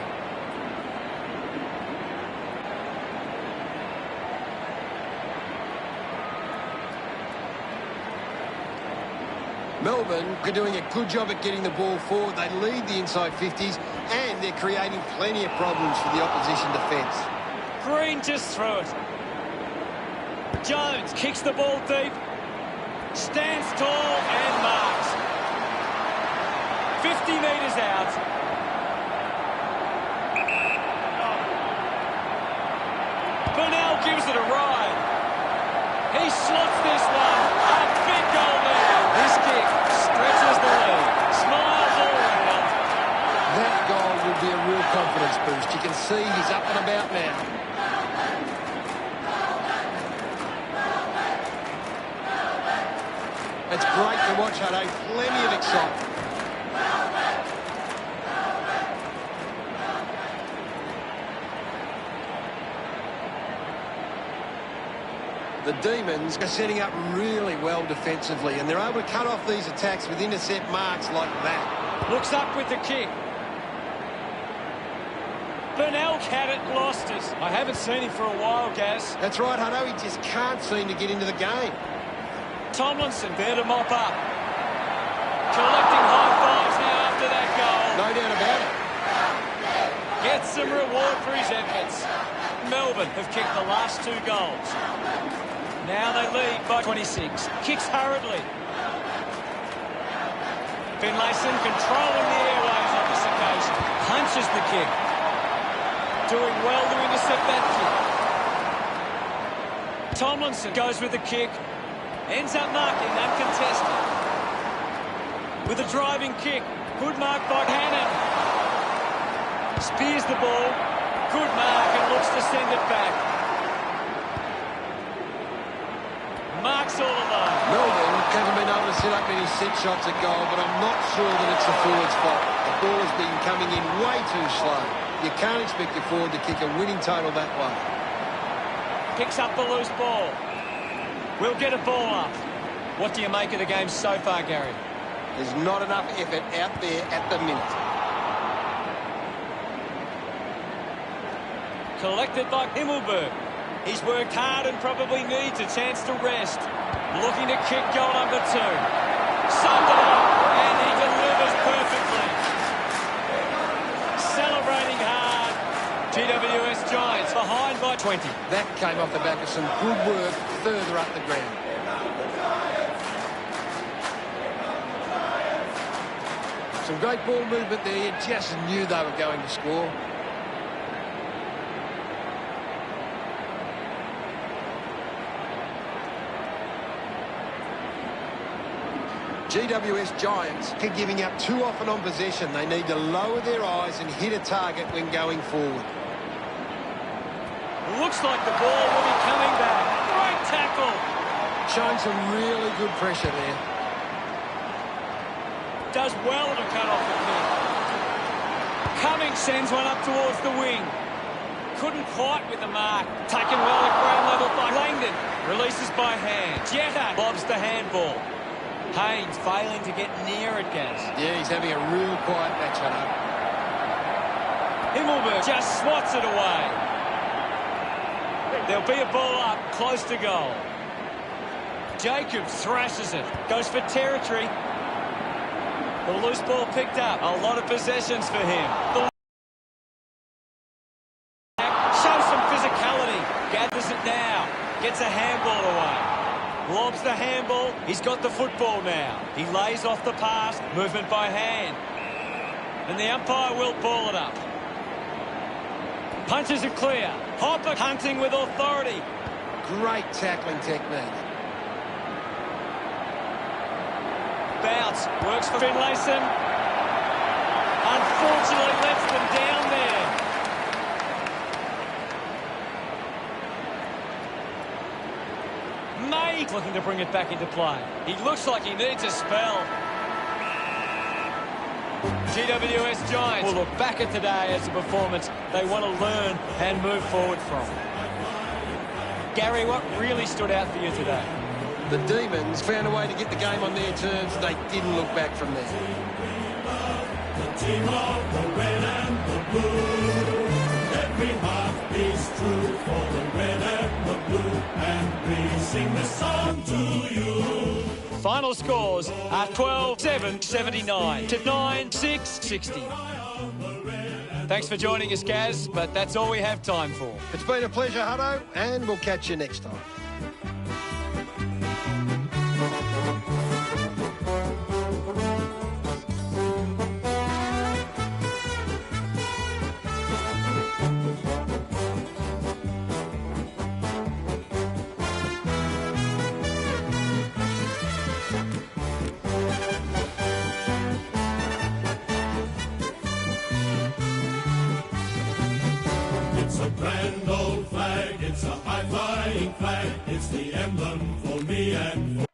Melbourne are doing a good job at getting the ball forward. They lead the inside 50s and they're creating plenty of problems for the opposition defence. Green just threw it. Jones kicks the ball deep. Stands tall and marks. 50 metres out. Burnell gives it a ride. He slots this one. A big goal now. This kick stretches the lead. Smiles all around. That goal will be a real confidence boost. You can see he's up and about now. It's great to watch, Hutto. Plenty of excitement. The Demons are setting up really well defensively, and they're able to cut off these attacks with intercept marks like that. Looks up with the kick. Burnell had it, lost it. I haven't seen him for a while, Gaz. That's right, Hutto. He just can't seem to get into the game. Tomlinson there to mop up. Collecting high fives now after that goal. No doubt about it. Gets some reward for his efforts. Melbourne have kicked the last two goals. Now they lead by 26. Kicks hurriedly. Finlayson controlling the airways on this occasion. Punches the kick. Doing well to intercept that kick. Tomlinson goes with the kick. Ends up marking uncontested. With a driving kick. Good mark by Hannon. Spears the ball. Good mark and looks to send it back. Marks all alone. Melbourne haven't been able to set up many set shots at goal, but I'm not sure that it's the forward's fault. The ball has been coming in way too slow. You can't expect your forward to kick a winning total that way. Picks up the loose ball. We'll get a ball up. What do you make of the game so far, Gary? There's not enough effort out there at the minute. Collected by Himmelberg. He's worked hard and probably needs a chance to rest. Looking to kick goal number 2. Sunderland, and he delivers perfectly. Celebrating hard. GWS Giants behind by 20. That came off the back of some good work further up the ground. Some great ball movement there. You just knew they were going to score. GWS Giants are giving up too often on possession. They need to lower their eyes and hit a target when going forward. Looks like the ball will be coming back. Great tackle. Showing some really good pressure there. Does well to cut off the kick. Cummings sends one up towards the wing. Couldn't quite with the mark. Taken well at ground level by Langdon. Releases by hand. Jetta lobs the handball. Haynes failing to get near it, Gaz. Yeah, he's having a real quiet match, Hutto. Himmelberg just swats it away. There'll be a ball up, close to goal. Jacob thrashes it, goes for territory. The loose ball picked up. A lot of possessions for him. Shows some physicality. Gathers it now. Gets a handball away. Lobs the handball. He's got the football now. He lays off the pass. Movement by hand. And the umpire will ball it up. Punches it clear. Hopper hunting with authority. Great tackling technique. Bounce. Works for Finlayson. Unfortunately lets them down there. May looking to bring it back into play. He looks like he needs a spell. GWS Giants will look back at today as a performance they want to learn and move forward from. Gary, what really stood out for you today? The Demons found a way to get the game on their terms. They didn't look back from there. The team of the red and the blue. Every heart beats true for the red and the blue. And we sing this song to you. Final scores are 12-7, 79 to 9-6, 60. Thanks for joining us, Gaz, but that's all we have time for. It's been a pleasure, Hutto, and we'll catch you next time. It's a grand old flag, it's a high-flying flag, it's the emblem for me and for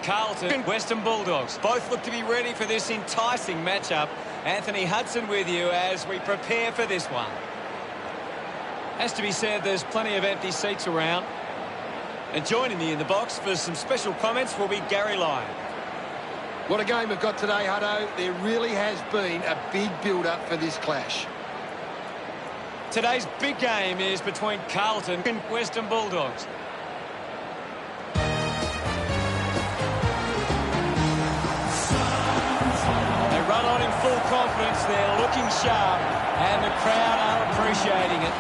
Carlton, Western Bulldogs. Both look to be ready for this enticing matchup. Anthony Hudson with you as we prepare for this one. Has to be said, there's plenty of empty seats around. And joining me in the box for some special comments will be Gary Lyon. What a game we've got today, Hutto. There really has been a big build-up for this clash. Today's big game is between Carlton and Western Bulldogs. They run on in full confidence, they're looking sharp, and the crowd are appreciating it.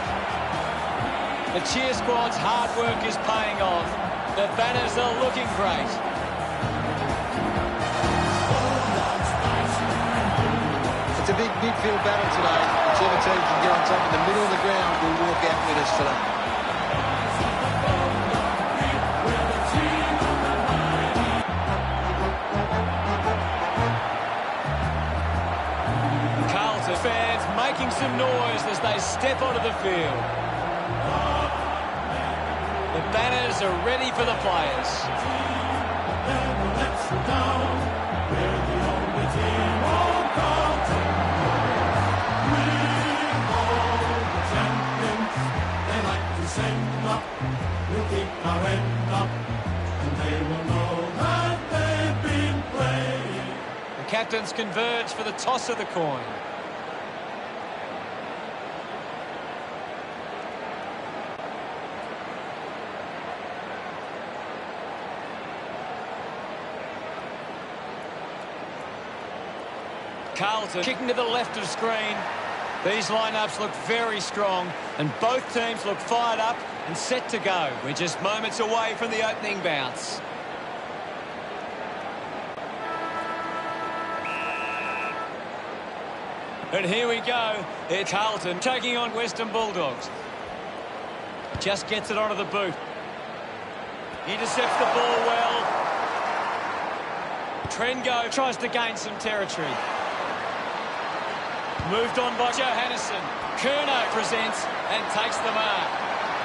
The cheer squad's hard work is paying off. The banners are looking great. It's a big midfield battle today. Whichever team can get on top in the middle of the ground will walk out winners today. Carlton fans making some noise as they step onto the field. The banners are ready for the players. We'll keep our head up, and they will know that they've been playing. The captains converge for the toss of the coin. Carlton kicking to the left of screen. These lineups look very strong, and both teams look fired up and set to go. We're just moments away from the opening bounce. And here we go. It's Carlton taking on Western Bulldogs. Just gets it onto the boot. Intercepts the ball well. Trengo tries to gain some territory. Moved on by Johannesson. Curnow presents and takes the mark.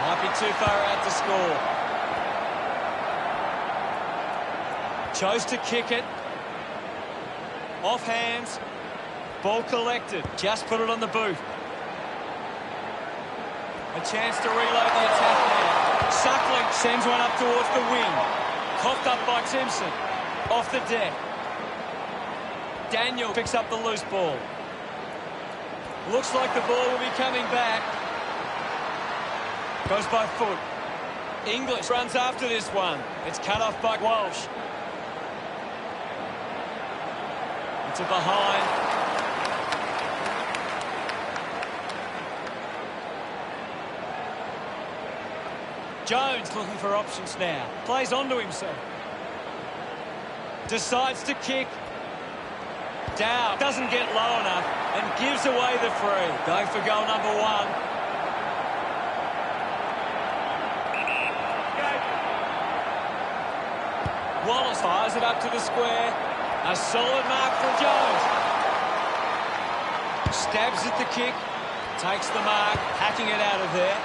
Might be too far out to score. Chose to kick it. Off hands. Ball collected. Just put it on the boot. A chance to reload the attack now. Suckling sends one up towards the wing. Coughed up by Simpson. Off the deck. Daniel picks up the loose ball. Looks like the ball will be coming back. Goes by foot. English runs after this one. It's cut off by Walsh. It's a behind. Jones looking for options now. Plays onto himself. Decides to kick. Dow doesn't get low enough and gives away the free. Going for goal number one. Wallace fires it up to the square. A solid mark for Jones. Stabs at the kick. Takes the mark. Hacking it out of there.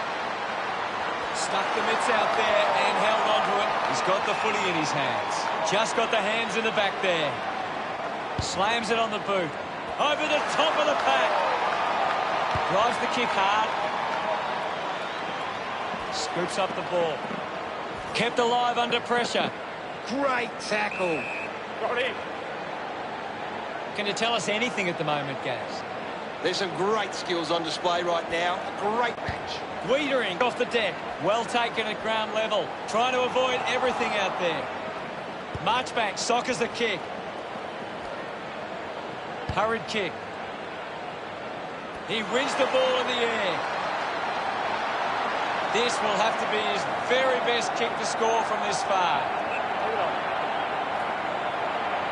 Stuck the mitts out there and held onto it. He's got the footy in his hands. Just got the hands in the back there. Slams it on the boot. Over the top of the pack. Drives the kick hard. Scoops up the ball. Kept alive under pressure. Great tackle. Got in. Can you tell us anything at the moment, Gaz? There's some great skills on display right now. A great match. Wiedering off the deck. Well taken at ground level. Trying to avoid everything out there. Marchbank soccers the kick. Hurried kick. He wins the ball in the air. This will have to be his very best kick to score from this far.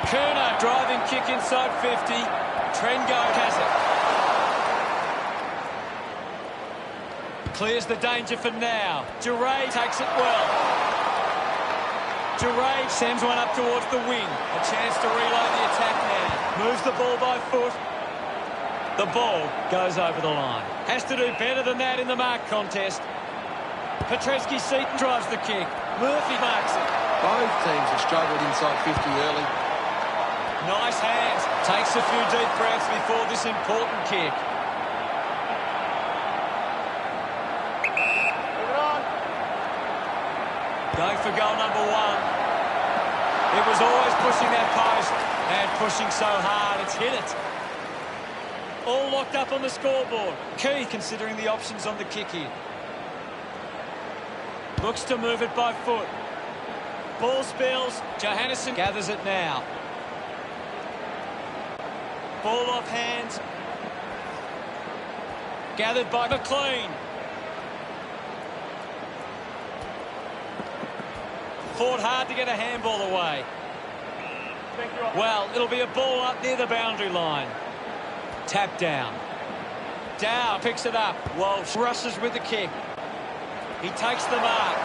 Curnow driving kick inside 50. Trengo has it. Clears the danger for now. Duray takes it well. Duray sends one up towards the wing. A chance to reload the attack now. Moves the ball by foot. The ball goes over the line. Has to do better than that in the mark contest. Petreski-Seaton drives the kick. Murphy marks it. Both teams have struggled inside 50 early. Nice hands. Takes a few deep breaths before this important kick. Going for goal number 1. It was always pushing that post and pushing so hard it's hit it. All locked up on the scoreboard. Key considering the options on the kick here. Looks to move it by foot. Ball spills. Johannesson gathers it now. Ball off hands. Gathered by McLean. Fought hard to get a handball away. Well, it'll be a ball up near the boundary line. Tap down. Dow picks it up. Walsh rushes with the kick. He takes the mark.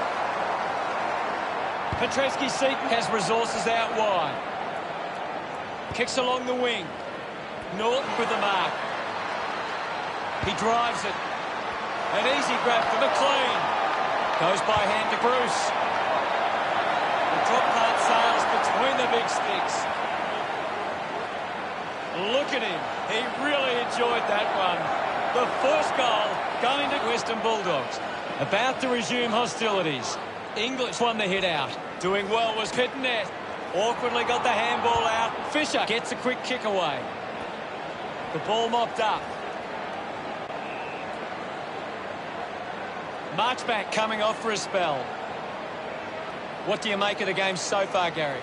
Petreski-Seaton has resources out wide. Kicks along the wing. Norton with the mark. He drives it. An easy grab for McLean. Goes by hand to Bruce. The drop part sails between the big sticks. Look at him. He really enjoyed that one. The first goal going to Western Bulldogs. About to resume hostilities. English won the hit out. Doing well was Pitnet. Awkwardly got the handball out. Fisher gets a quick kick away. The ball mopped up. Marchbank coming off for a spell. What do you make of the game so far, Gary?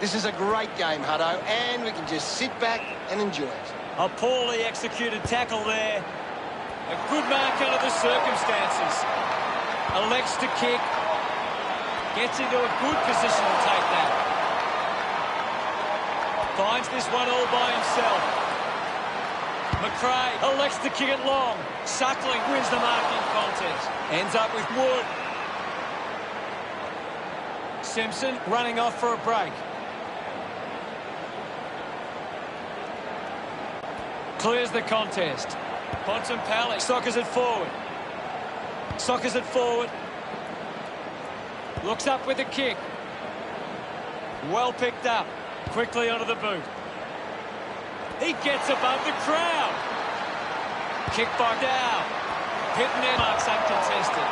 This is a great game, Hutto, and we can just sit back and enjoy it. A poorly executed tackle there. A good mark under the circumstances. Elects to kick. Gets into a good position to take that. Finds this one all by himself. McRae elects to kick it long. Suckling wins the marking contest. Ends up with Wood. Simpson running off for a break. Clears the contest. Bontempelli soccers it forward. Soccers it forward. Looks up with the kick. Well picked up. Quickly onto the boot. He gets above the crowd. Kick by Dow. Pitnet marks uncontested.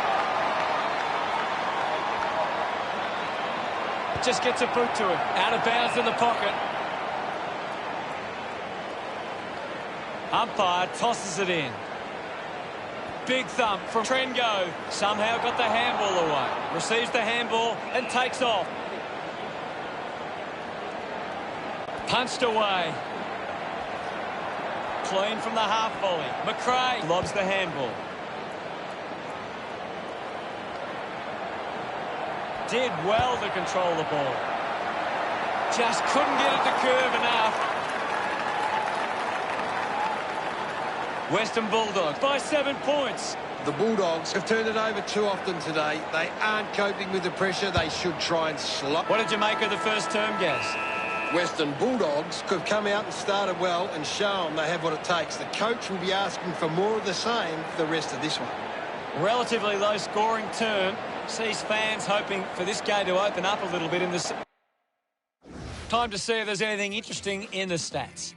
Just gets a boot to him. Out of bounds in the pocket. Umpire tosses it in. Big thump from Trengo. Somehow got the handball away. Receives the handball and takes off. Punched away. Clean from the half volley. McRae lobs the handball. Did well to control the ball. Just couldn't get it to curve enough. Western Bulldogs by 7 points. The Bulldogs have turned it over too often today. They aren't coping with the pressure. They should try and slow. What did you make of the first term, Gaz? Western Bulldogs could have come out and started well and shown they have what it takes. The coach will be asking for more of the same for the rest of this one. Relatively low scoring term. Sees fans hoping for this game to open up a little bit in the... Time to see if there's anything interesting in the stats.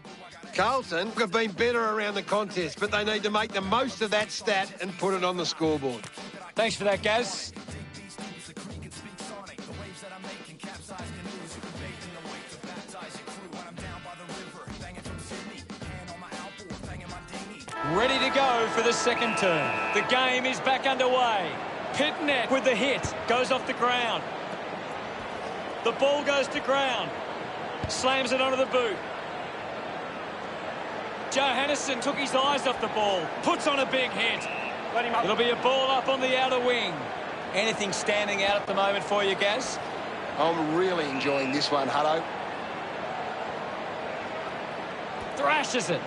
Carlton have been better around the contest, but they need to make the most of that stat and put it on the scoreboard. Thanks for that, Gaz. Ready to go for the second term. The game is back underway. Pitnet with the hit. Goes off the ground. The ball goes to ground. Slams it onto the boot. Johannesson took his eyes off the ball. Puts on a big hit. It'll be a ball up on the outer wing. Anything standing out at the moment for you, Gaz? I'm really enjoying this one, Hutto. Thrashes it.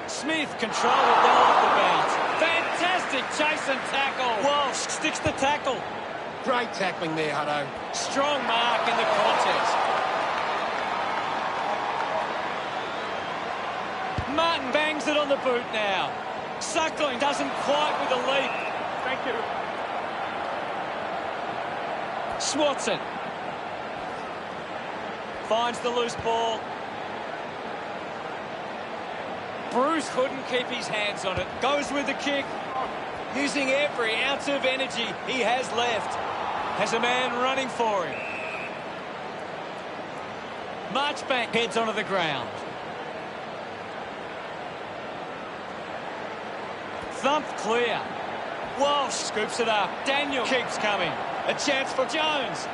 Smith controlled it well off the bounce. Fantastic chase and tackle. Walsh sticks the tackle. Great tackling there, Hutto. Strong mark in the contest. Martin bangs it on the boot now. Suckling doesn't quite with the leap. Thank you. Swats it. Finds the loose ball. Bruce couldn't keep his hands on it. Goes with the kick. Using every ounce of energy he has left. Has a man running for him. Marchbank heads onto the ground. Thumped clear. Walsh scoops it up. Daniel keeps coming. A chance for Jones.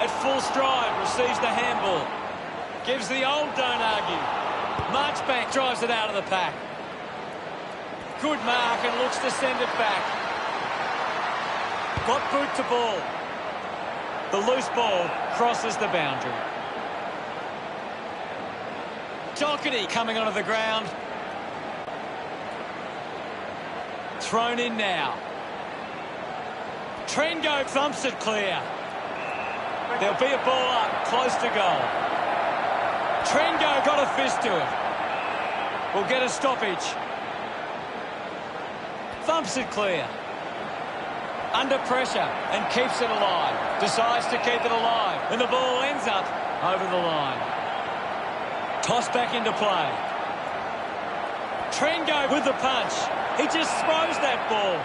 At full stride, receives the handball. Gives the old don't argue. Marchbank drives it out of the pack. Good mark and looks to send it back. Got boot to ball. The loose ball crosses the boundary. Doherty coming onto the ground. Thrown in now. Trengo thumps it clear. There'll be a ball up, close to goal. Trengo got a fist to it. Will get a stoppage. Thumps it clear. Under pressure and keeps it alive. Decides to keep it alive. And the ball ends up over the line. Toss back into play. Trengo with the punch. He just throws that ball.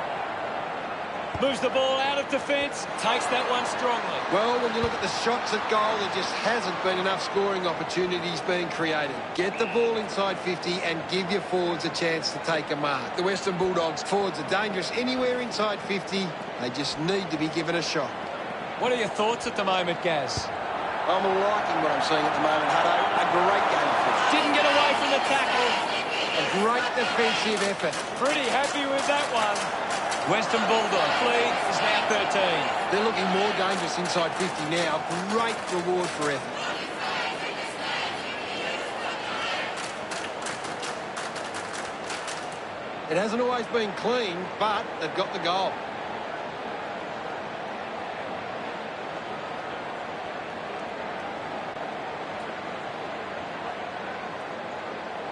Moves the ball out of defence. Takes that one strongly. Well, when you look at the shots at goal, there just hasn't been enough scoring opportunities being created. Get the ball inside 50 and give your forwards a chance to take a mark. The Western Bulldogs forwards are dangerous anywhere inside 50. They just need to be given a shot. What are your thoughts at the moment, Gaz? I'm liking what I'm seeing at the moment, Hutto. A great game of footy. Didn't get away from the tackle. A great defensive effort. Pretty happy with that one. Western Bulldogs lead is now 13. They're looking more dangerous inside 50 now. Great reward for effort. It hasn't always been clean, but they've got the goal.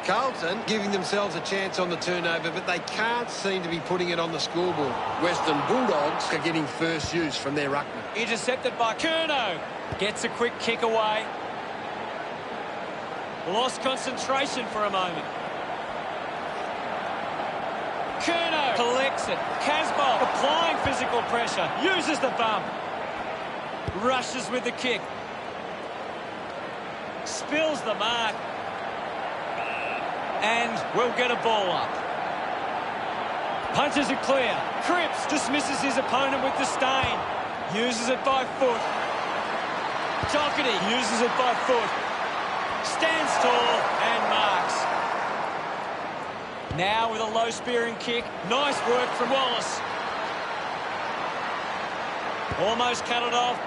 Carlton giving themselves a chance on the turnover, but they can't seem to be putting it on the scoreboard. Western Bulldogs are getting first use from their ruckman. Intercepted by Curnow. Gets a quick kick away. Lost concentration for a moment. Curnow collects it. Casbolt applying physical pressure. Uses the bump. Rushes with the kick. Spills the mark. And will get a ball up. Punches it clear. Cripps dismisses his opponent with disdain. Uses it by foot. Doherty uses it by foot. Stands tall and marks. Now with a low spearing kick. Nice work from Wallace. Almost cut it off.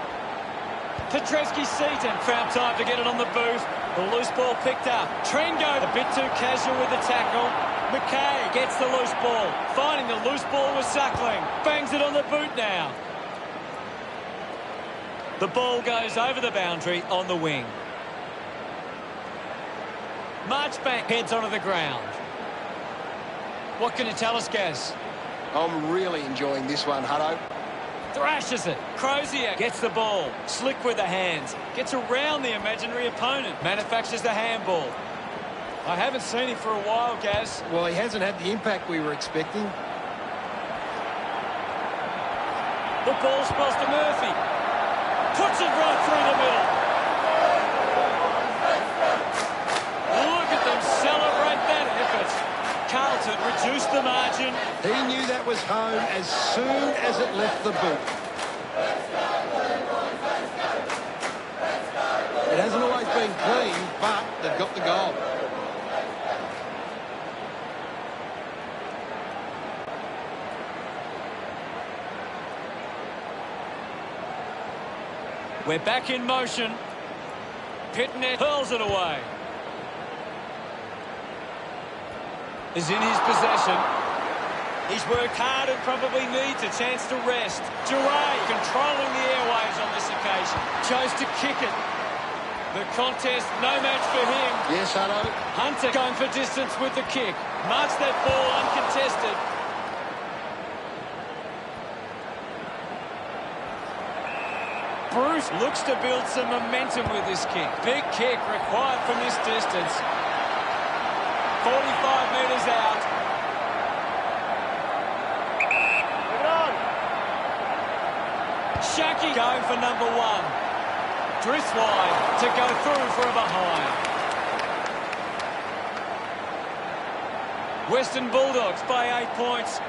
Petrevski-Seaton found time to get it on the boot. The loose ball picked up. Trengo a bit too casual with the tackle. McKay gets the loose ball. Finding the loose ball with Suckling. Bangs it on the boot now. The ball goes over the boundary on the wing. Marchbank heads onto the ground. What can you tell us, Gaz? I'm really enjoying this one, Hutto. Thrashes it. Crozier gets the ball. Slick with the hands. Gets around the imaginary opponent. Manufactures the handball. I haven't seen him for a while, Gaz. Well, he hasn't had the impact we were expecting. The ball spills to Murphy. Puts it right through the middle. Look at them celebrate that effort. Carlton reduced the margin. He knew that was home as soon as it left the boot. It hasn't always been clean, but they've got the goal. We're back in motion. Pitnet hurls it away. Is in his possession. He's worked hard and probably needs a chance to rest. Duray controlling the airwaves on this occasion. Chose to kick it. The contest, no match for him. Yes, Hutto. Hunter going for distance with the kick. Marks that ball uncontested. Bruce looks to build some momentum with this kick. Big kick required from this distance. 45 metres out. Shaki going for number one. Drifts wide to go through for a behind. Western Bulldogs by 8 points.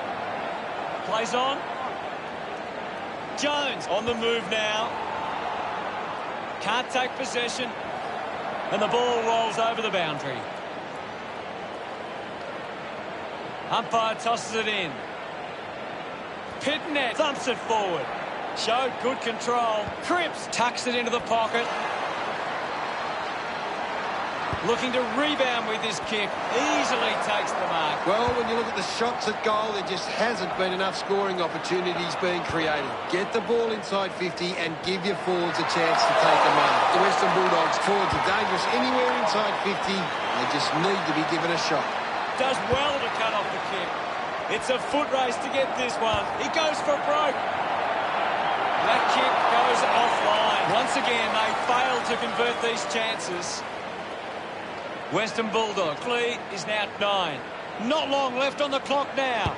Plays on. Jones on the move now. Can't take possession. And the ball rolls over the boundary. Umpire tosses it in. Pitnet thumps it forward. Showed good control. Cripps tucks it into the pocket. Looking to rebound with this kick. Easily takes the mark. Well, when you look at the shots at goal, there just hasn't been enough scoring opportunities being created. Get the ball inside 50 and give your forwards a chance to take a mark. The Western Bulldogs forwards are dangerous anywhere inside 50. They just need to be given a shot. Does well to cut off the kick. It's a foot race to get this one. He goes for broke. That kick goes offline. Once again, they fail to convert these chances. Western Bulldogs lead is now 9. Not long left on the clock now.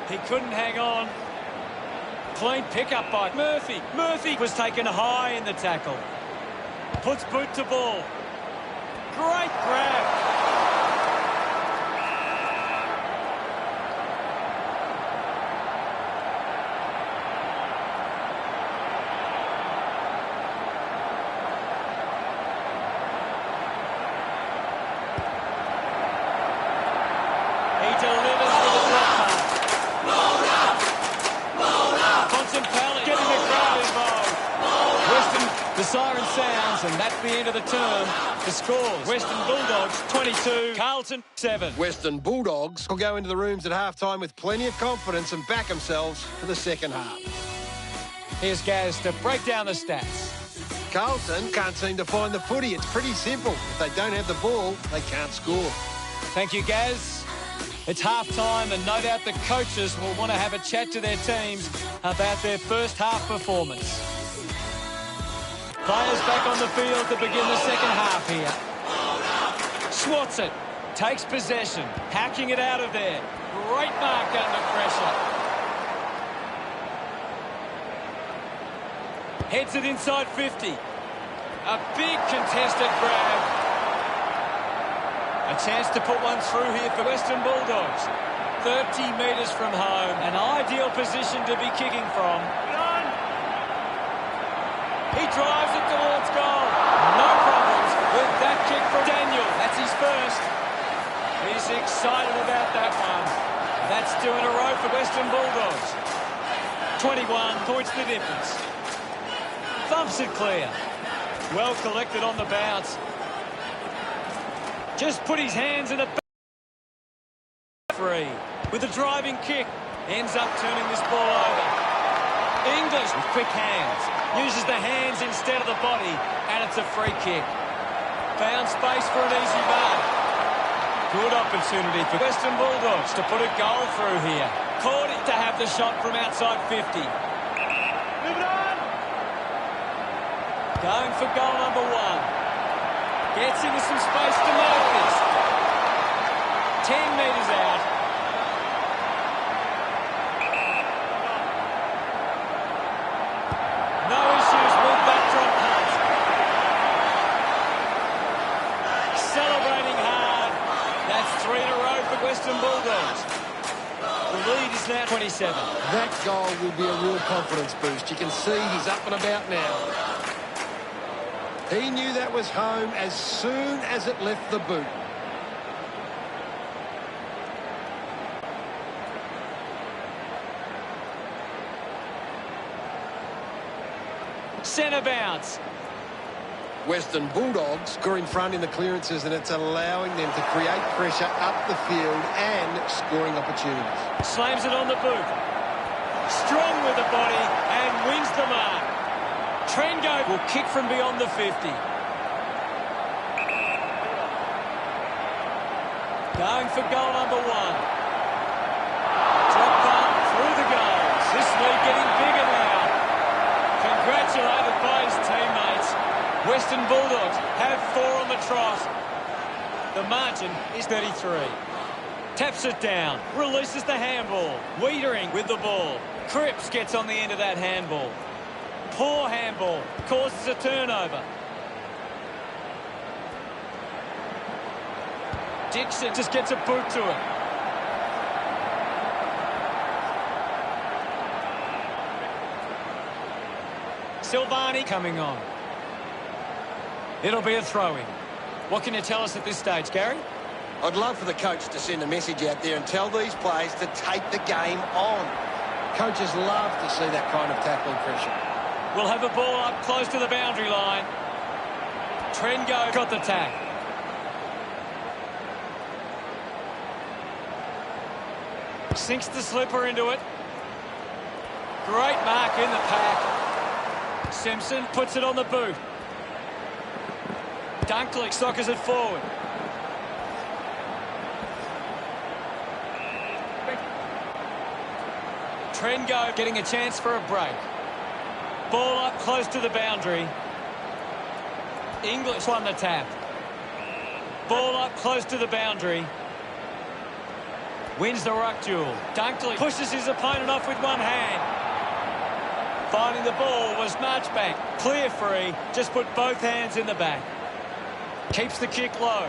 He couldn't hang on. Clean pickup by Murphy. Murphy was taken high in the tackle. Puts boot to ball. Great grab. The siren sounds, and that's the end of the term. The scores: Western Bulldogs 22, Carlton 7. Western Bulldogs will go into the rooms at halftime with plenty of confidence and back themselves for the second half. Here's Gaz to break down the stats. Carlton can't seem to find the footy. It's pretty simple. If they don't have the ball, they can't score. Thank you, Gaz. It's half-time, and no doubt the coaches will want to have a chat to their teams about their first half performance. Players back on the field to begin the second half here. Schwartz takes possession, hacking it out of there. Great mark under pressure. Heads it inside 50. A big contested grab. A chance to put one through here for Western Bulldogs. 30 metres from home. An ideal position to be kicking from. He drives it towards goal. No problems with that kick from Daniel. That's his first. He's excited about that one. That's 2 in a row for Western Bulldogs. 21 points the difference. Thumps it clear. Well collected on the bounce. Just put his hands in the free. With a driving kick. Ends up turning this ball over. English with quick hands. Uses the hands instead of the body, and it's a free kick. Found space for an easy mark. Good opportunity for Western Bulldogs to put a goal through here. Cordy to have the shot from outside 50. Move it on! Going for goal number 1. Gets into some space to make this. 10 metres out. No issues with that drop punt. Celebrating hard. That's 3 in a row for Western Bulldogs. The lead is now 27. That goal will be a real confidence boost. You can see he's up and about now. He knew that was home as soon as it left the boot. Centre bounce. Western Bulldogs are in front in the clearances, and it's allowing them to create pressure up the field and scoring opportunities. Slams it on the boot. Strong with the body and wins the mark. Trengo will kick from beyond the 50. Going for goal number 1. Drop punt through the goals. This lead getting bigger now. Western Bulldogs have 4 on the trot. The margin is 33. Taps it down, releases the handball. Wiedering with the ball. Cripps gets on the end of that handball. Poor handball, causes a turnover. Dixon just gets a boot to it. Silvani coming on. It'll be a throw-in. What can you tell us at this stage, Gary? I'd love for the coach to send a message out there and tell these players to take the game on. Coaches love to see that kind of tackling pressure. We'll have a ball up close to the boundary line. Trengo got the tack. Sinks the slipper into it. Great mark in the pack. Simpson puts it on the boot. Dunkley soccers it forward. Trengo getting a chance for a break. Ball up close to the boundary. English won the tap. Ball up close to the boundary. Wins the ruck duel. Dunkley pushes his opponent off with one hand. Finding the ball was Marchbank. Clear free. Just put both hands in the back. Keeps the kick low.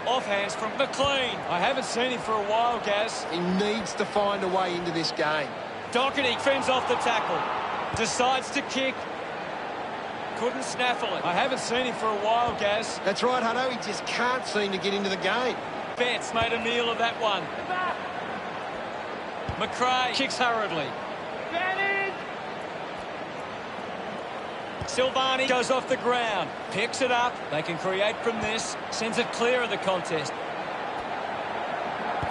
Off hands from McLean. I haven't seen him for a while, Gaz. He needs to find a way into this game. Doherty fends off the tackle. Decides to kick. Couldn't snaffle it. I haven't seen him for a while, Gaz. That's right, Hutto. He just can't seem to get into the game. Betts made a meal of that one. McRae kicks hurriedly. Silvani goes off the ground. Picks it up. They can create from this. Sends it clear of the contest.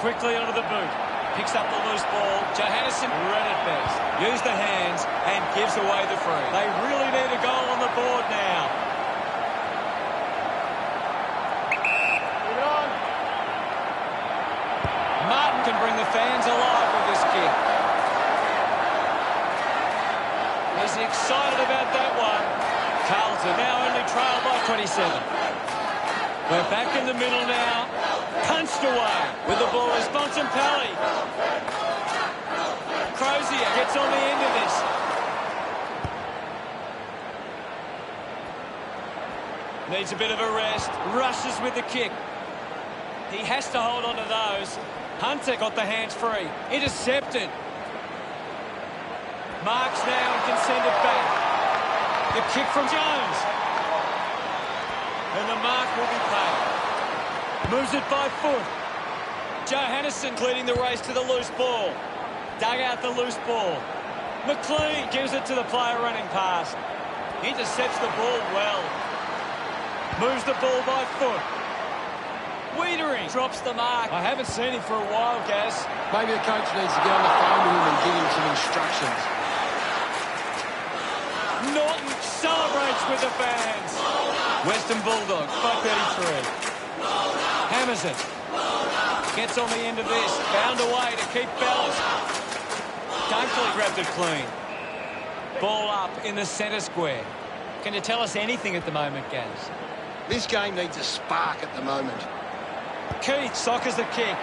Quickly onto the boot. Picks up the loose ball. Johannesson read it best. Used the hands and gives away the free. They really need a goal on the board now. Martin can bring the fans alive with this kick. He's excited about that one. Carlton now only trail by 27. We're back in the middle now. Punched away with the ball is Bontempelli. Crozier gets on the end of this. Needs a bit of a rest. Rushes with the kick. He has to hold on to those. Hunter got the hands free. Intercepted. Marks now and can send it back. The kick from Jones. And the mark will be paid. Moves it by foot. Johannesson leading the race to the loose ball. Dug out the loose ball. McLean gives it to the player running past. Intercepts the ball well. Moves the ball by foot. Wiedering drops the mark. I haven't seen him for a while, Gaz. Maybe the coach needs to get on the phone to him and give him some instructions. Norton celebrates with the fans. Western Bulldogs by 33. Hammers it. Gets on the end of this. Found a way to keep balance. Dunkley grabbed it clean. Ball up in the centre square. Can you tell us anything at the moment, Gaz? This game needs a spark at the moment. Keith soccers the kick.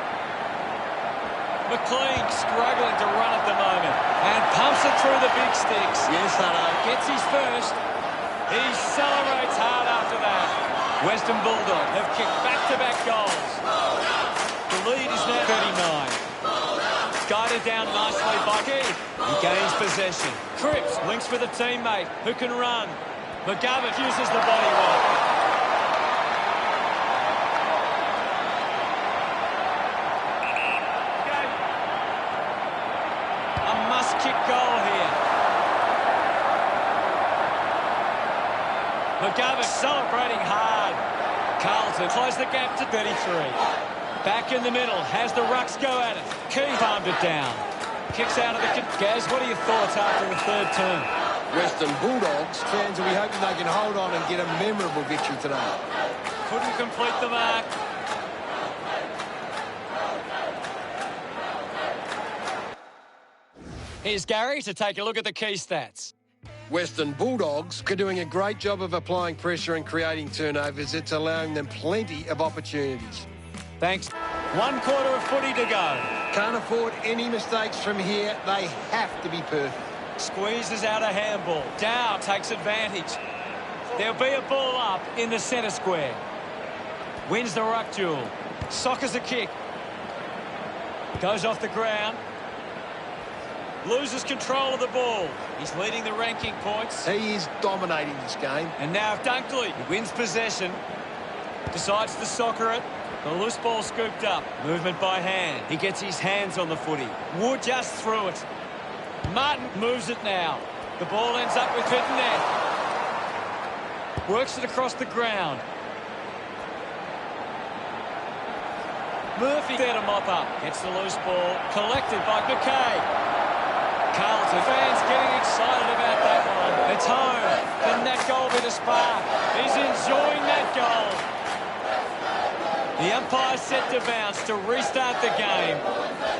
McLean struggling to run at the moment. And pumps it through the big sticks. Yes, Hutto. Gets his first. He celebrates hard after that. Western Bulldogs have kicked back-to-back goals. The lead is now 39. Guided down nicely by Keith. He gains possession. Cripps links with a teammate who can run. McGovern uses the body work. Kick goal here. McGovern celebrating hard. Carlton close the gap to 33. Back in the middle, has the rucks go at it. Key farmed it down. Kicks out of the kick. Gaz, what are your thoughts after the third turn? Western Bulldogs fans will be hoping they can hold on and get a memorable victory today. Couldn't complete the mark. Here's Gary to take a look at the key stats. Western Bulldogs are doing a great job of applying pressure and creating turnovers. It's allowing them plenty of opportunities. Thanks. 1 quarter of footy to go. Can't afford any mistakes from here. They have to be perfect. Squeezes out a handball. Dow takes advantage. There'll be a ball up in the centre square. Wins the ruck duel. Sockers a kick. Goes off the ground. Loses control of the ball. He's leading the ranking points. He is dominating this game. And now Dunkley wins possession. Decides to soccer it. The loose ball scooped up. Movement by hand. He gets his hands on the footy. Wood just through it. Martin moves it now. The ball ends up with Fittonette. Works it across the ground. Murphy there to mop up. Gets the loose ball. Collected by McKay. Carlton fans getting excited about that one. It's home. Can that goal be the spark? He's enjoying that goal. The umpire set to bounce to restart the game.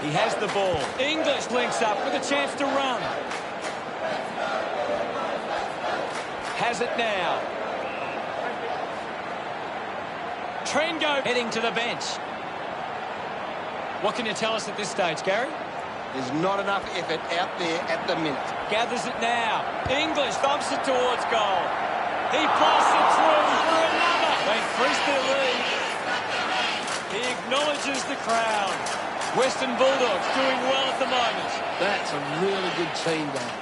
He has the ball. English links up with a chance to run. Has it now. Trengo heading to the bench. What can you tell us at this stage, Gary? There's not enough effort out there at the minute. Gathers it now. English bumps it towards goal. He blasts it through for another. They increase their lead. He acknowledges the crowd. Western Bulldogs doing well at the moment. That's a really good team game.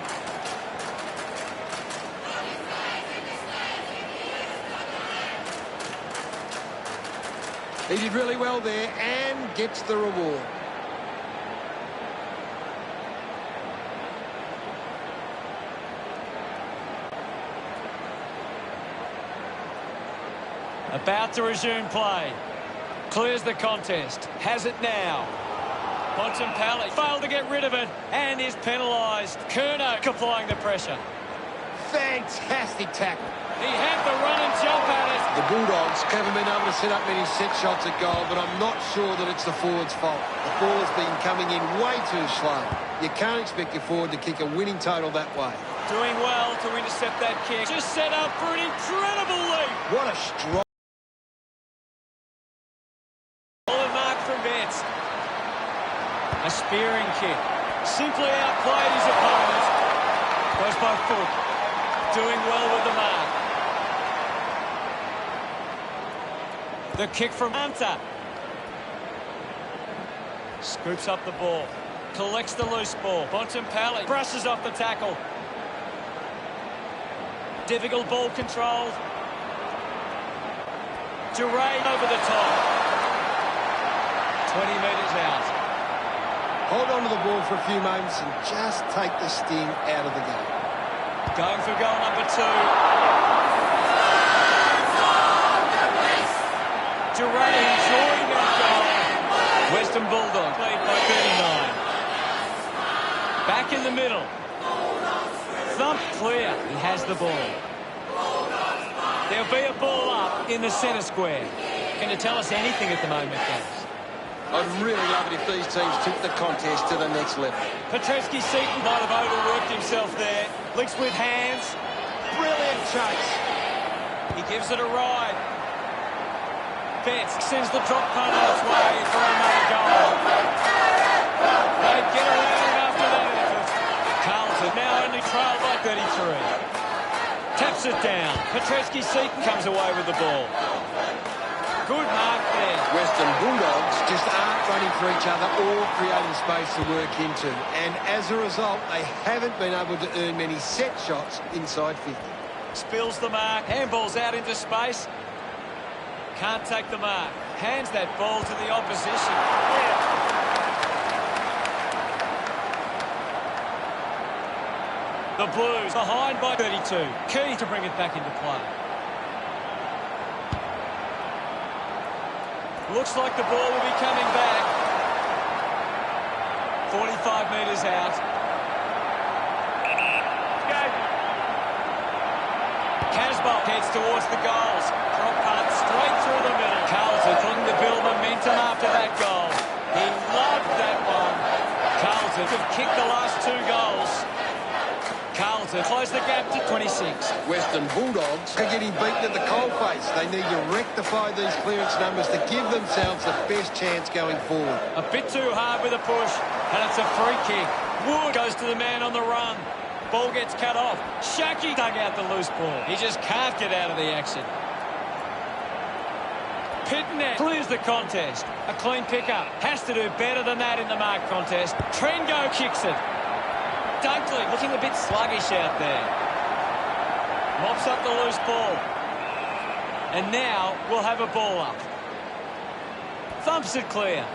He did really well there and gets the reward. About to resume play. Clears the contest. Has it now. Bontempelli failed to get rid of it and is penalised. Curnow applying the pressure. Fantastic tackle. He had the run and jump at it. The Bulldogs haven't been able to set up many set shots at goal, but I'm not sure that it's the forward's fault. The ball has been coming in way too slow. You can't expect your forward to kick a winning total that way. Doing well to intercept that kick. Just set up for an incredible leap. What a strong... Mark from Betts. A spearing kick. Simply outplayed his opponent. Goes by foot. Doing well with the mark. The kick from Hunter. Scoops up the ball. Collects the loose ball. Bontempelli brushes off the tackle. Difficult ball controlled. Duray over the top. 20 metres out. Hold on to the ball for a few moments and just take the sting out of the game. Going for goal number 2. Duray enjoying that goal. Western Bulldogs lead by 39. Back in the middle. Thump clear. He has the ball. There'll be a ball up in the centre square. Can you tell us anything at the moment, guys? I'd really love it if these teams took the contest to the next level. Petreski-Seaton might have overworked himself there. Links with hands. Brilliant chase. He gives it a ride. Betts sends the drop punt on its way for another goal. They get around after that effort. Carlton now only trail by 33. Taps it down. Petreski-Seaton comes away with the ball. Good mark there. Western Bulldogs just aren't running for each other or creating space to work into. And as a result, they haven't been able to earn many set shots inside 50. Spills the mark. Handball's out into space. Can't take the mark. Hands that ball to the opposition. The Blues behind by 32. Key to bring it back into play. Looks like the ball will be coming back. 45 metres out. Casbolt heads towards the goals. Drop punt straight through the middle. Carlton looking to build momentum after that goal. He loved that one. Carlton have kicked the last 2 goals. Carlton Hammer's it. Close the gap to 26. Western Bulldogs are getting beaten at the coalface. They need to rectify these clearance numbers to give themselves the best chance going forward. A bit too hard with a push, and it's a free kick. Wood goes to the man on the run. Ball gets cut off. Shaki dug out the loose ball. He just can't get out of the action. Pitnet clears the contest. A clean pickup. Has to do better than that in the mark contest. Trengo kicks it. Dunkley looking a bit sluggish out there. Mops up the loose ball. And now we'll have a ball up. Thumps it clear.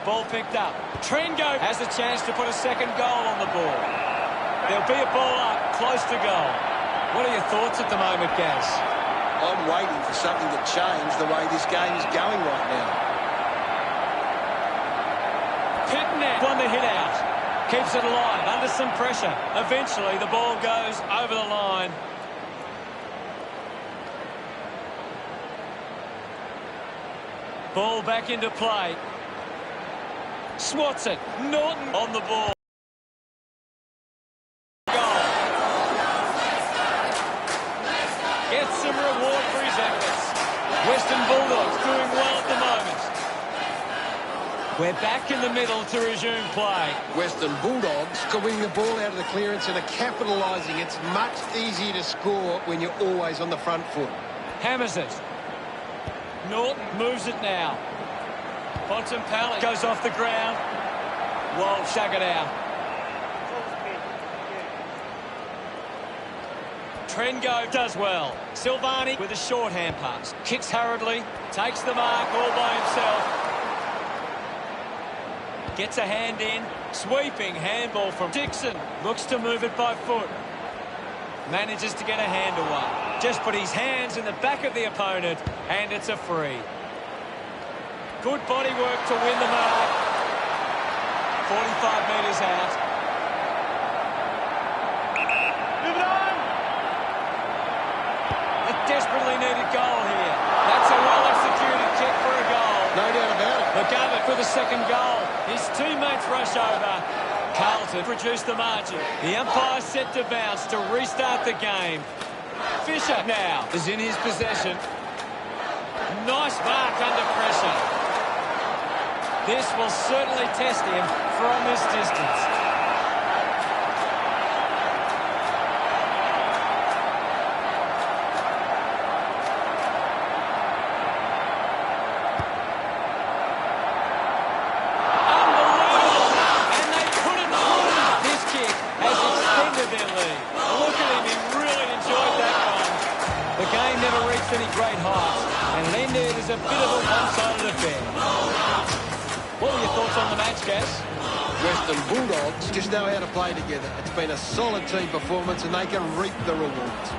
Ball picked up. Trengo has a chance to put a second goal on the board. There'll be a ball up, close to goal. What are your thoughts at the moment, Gaz? I'm waiting for something to change the way this game is going right now. Pitnet won the hit out. Keeps it alive under some pressure. Eventually the ball goes over the line. Ball back into play. Swats it. Norton on the ball. Goal. Gets some reward for his efforts. Western Bulldogs doing well at the moment. We're back in the middle to resume play. Western Bulldogs are winning the ball out of the clearance and are capitalising. It's much easier to score when you're always on the front foot. Hammers it. Norton moves it now. Bontempelli goes off the ground. Walsh shug it out. Trengo does well. Silvani with a shorthand pass. Kicks hurriedly. Takes the mark all by himself. Gets a hand in. Sweeping handball from Dixon. Looks to move it by foot. Manages to get a hand away. Just put his hands in the back of the opponent, and it's a free. Good body work to win the mark. 45 metres out. Move it on! A desperately needed goal here. That's a well-executed kick for a goal. No doubt about it. McGovern for the second goal. His teammates rush over. Carlton reduced the margin. The umpire set to bounce to restart the game. Fisher now is in his possession. Nice mark under pressure. This will certainly test him from this distance. Any great heights, and it ended as a bit of a one-sided affair. What were your thoughts on the match, Gaz? Western Bulldogs just know how to play together. It's been a solid team performance and they can reap the rewards.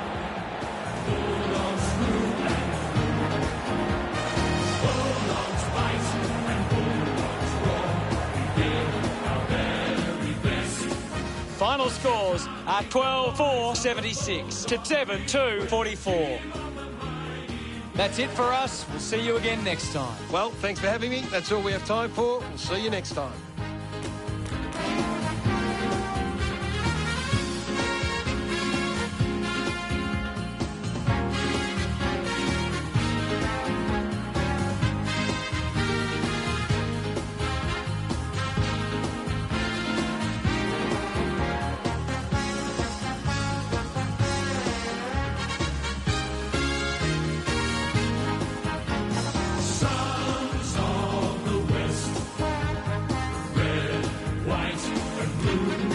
Final scores are 12-4-76 to 7-2-44. That's it for us. We'll see you again next time. Well, thanks for having me. That's all we have time for. We'll see you next time. Sons of the West, red, white, and blue.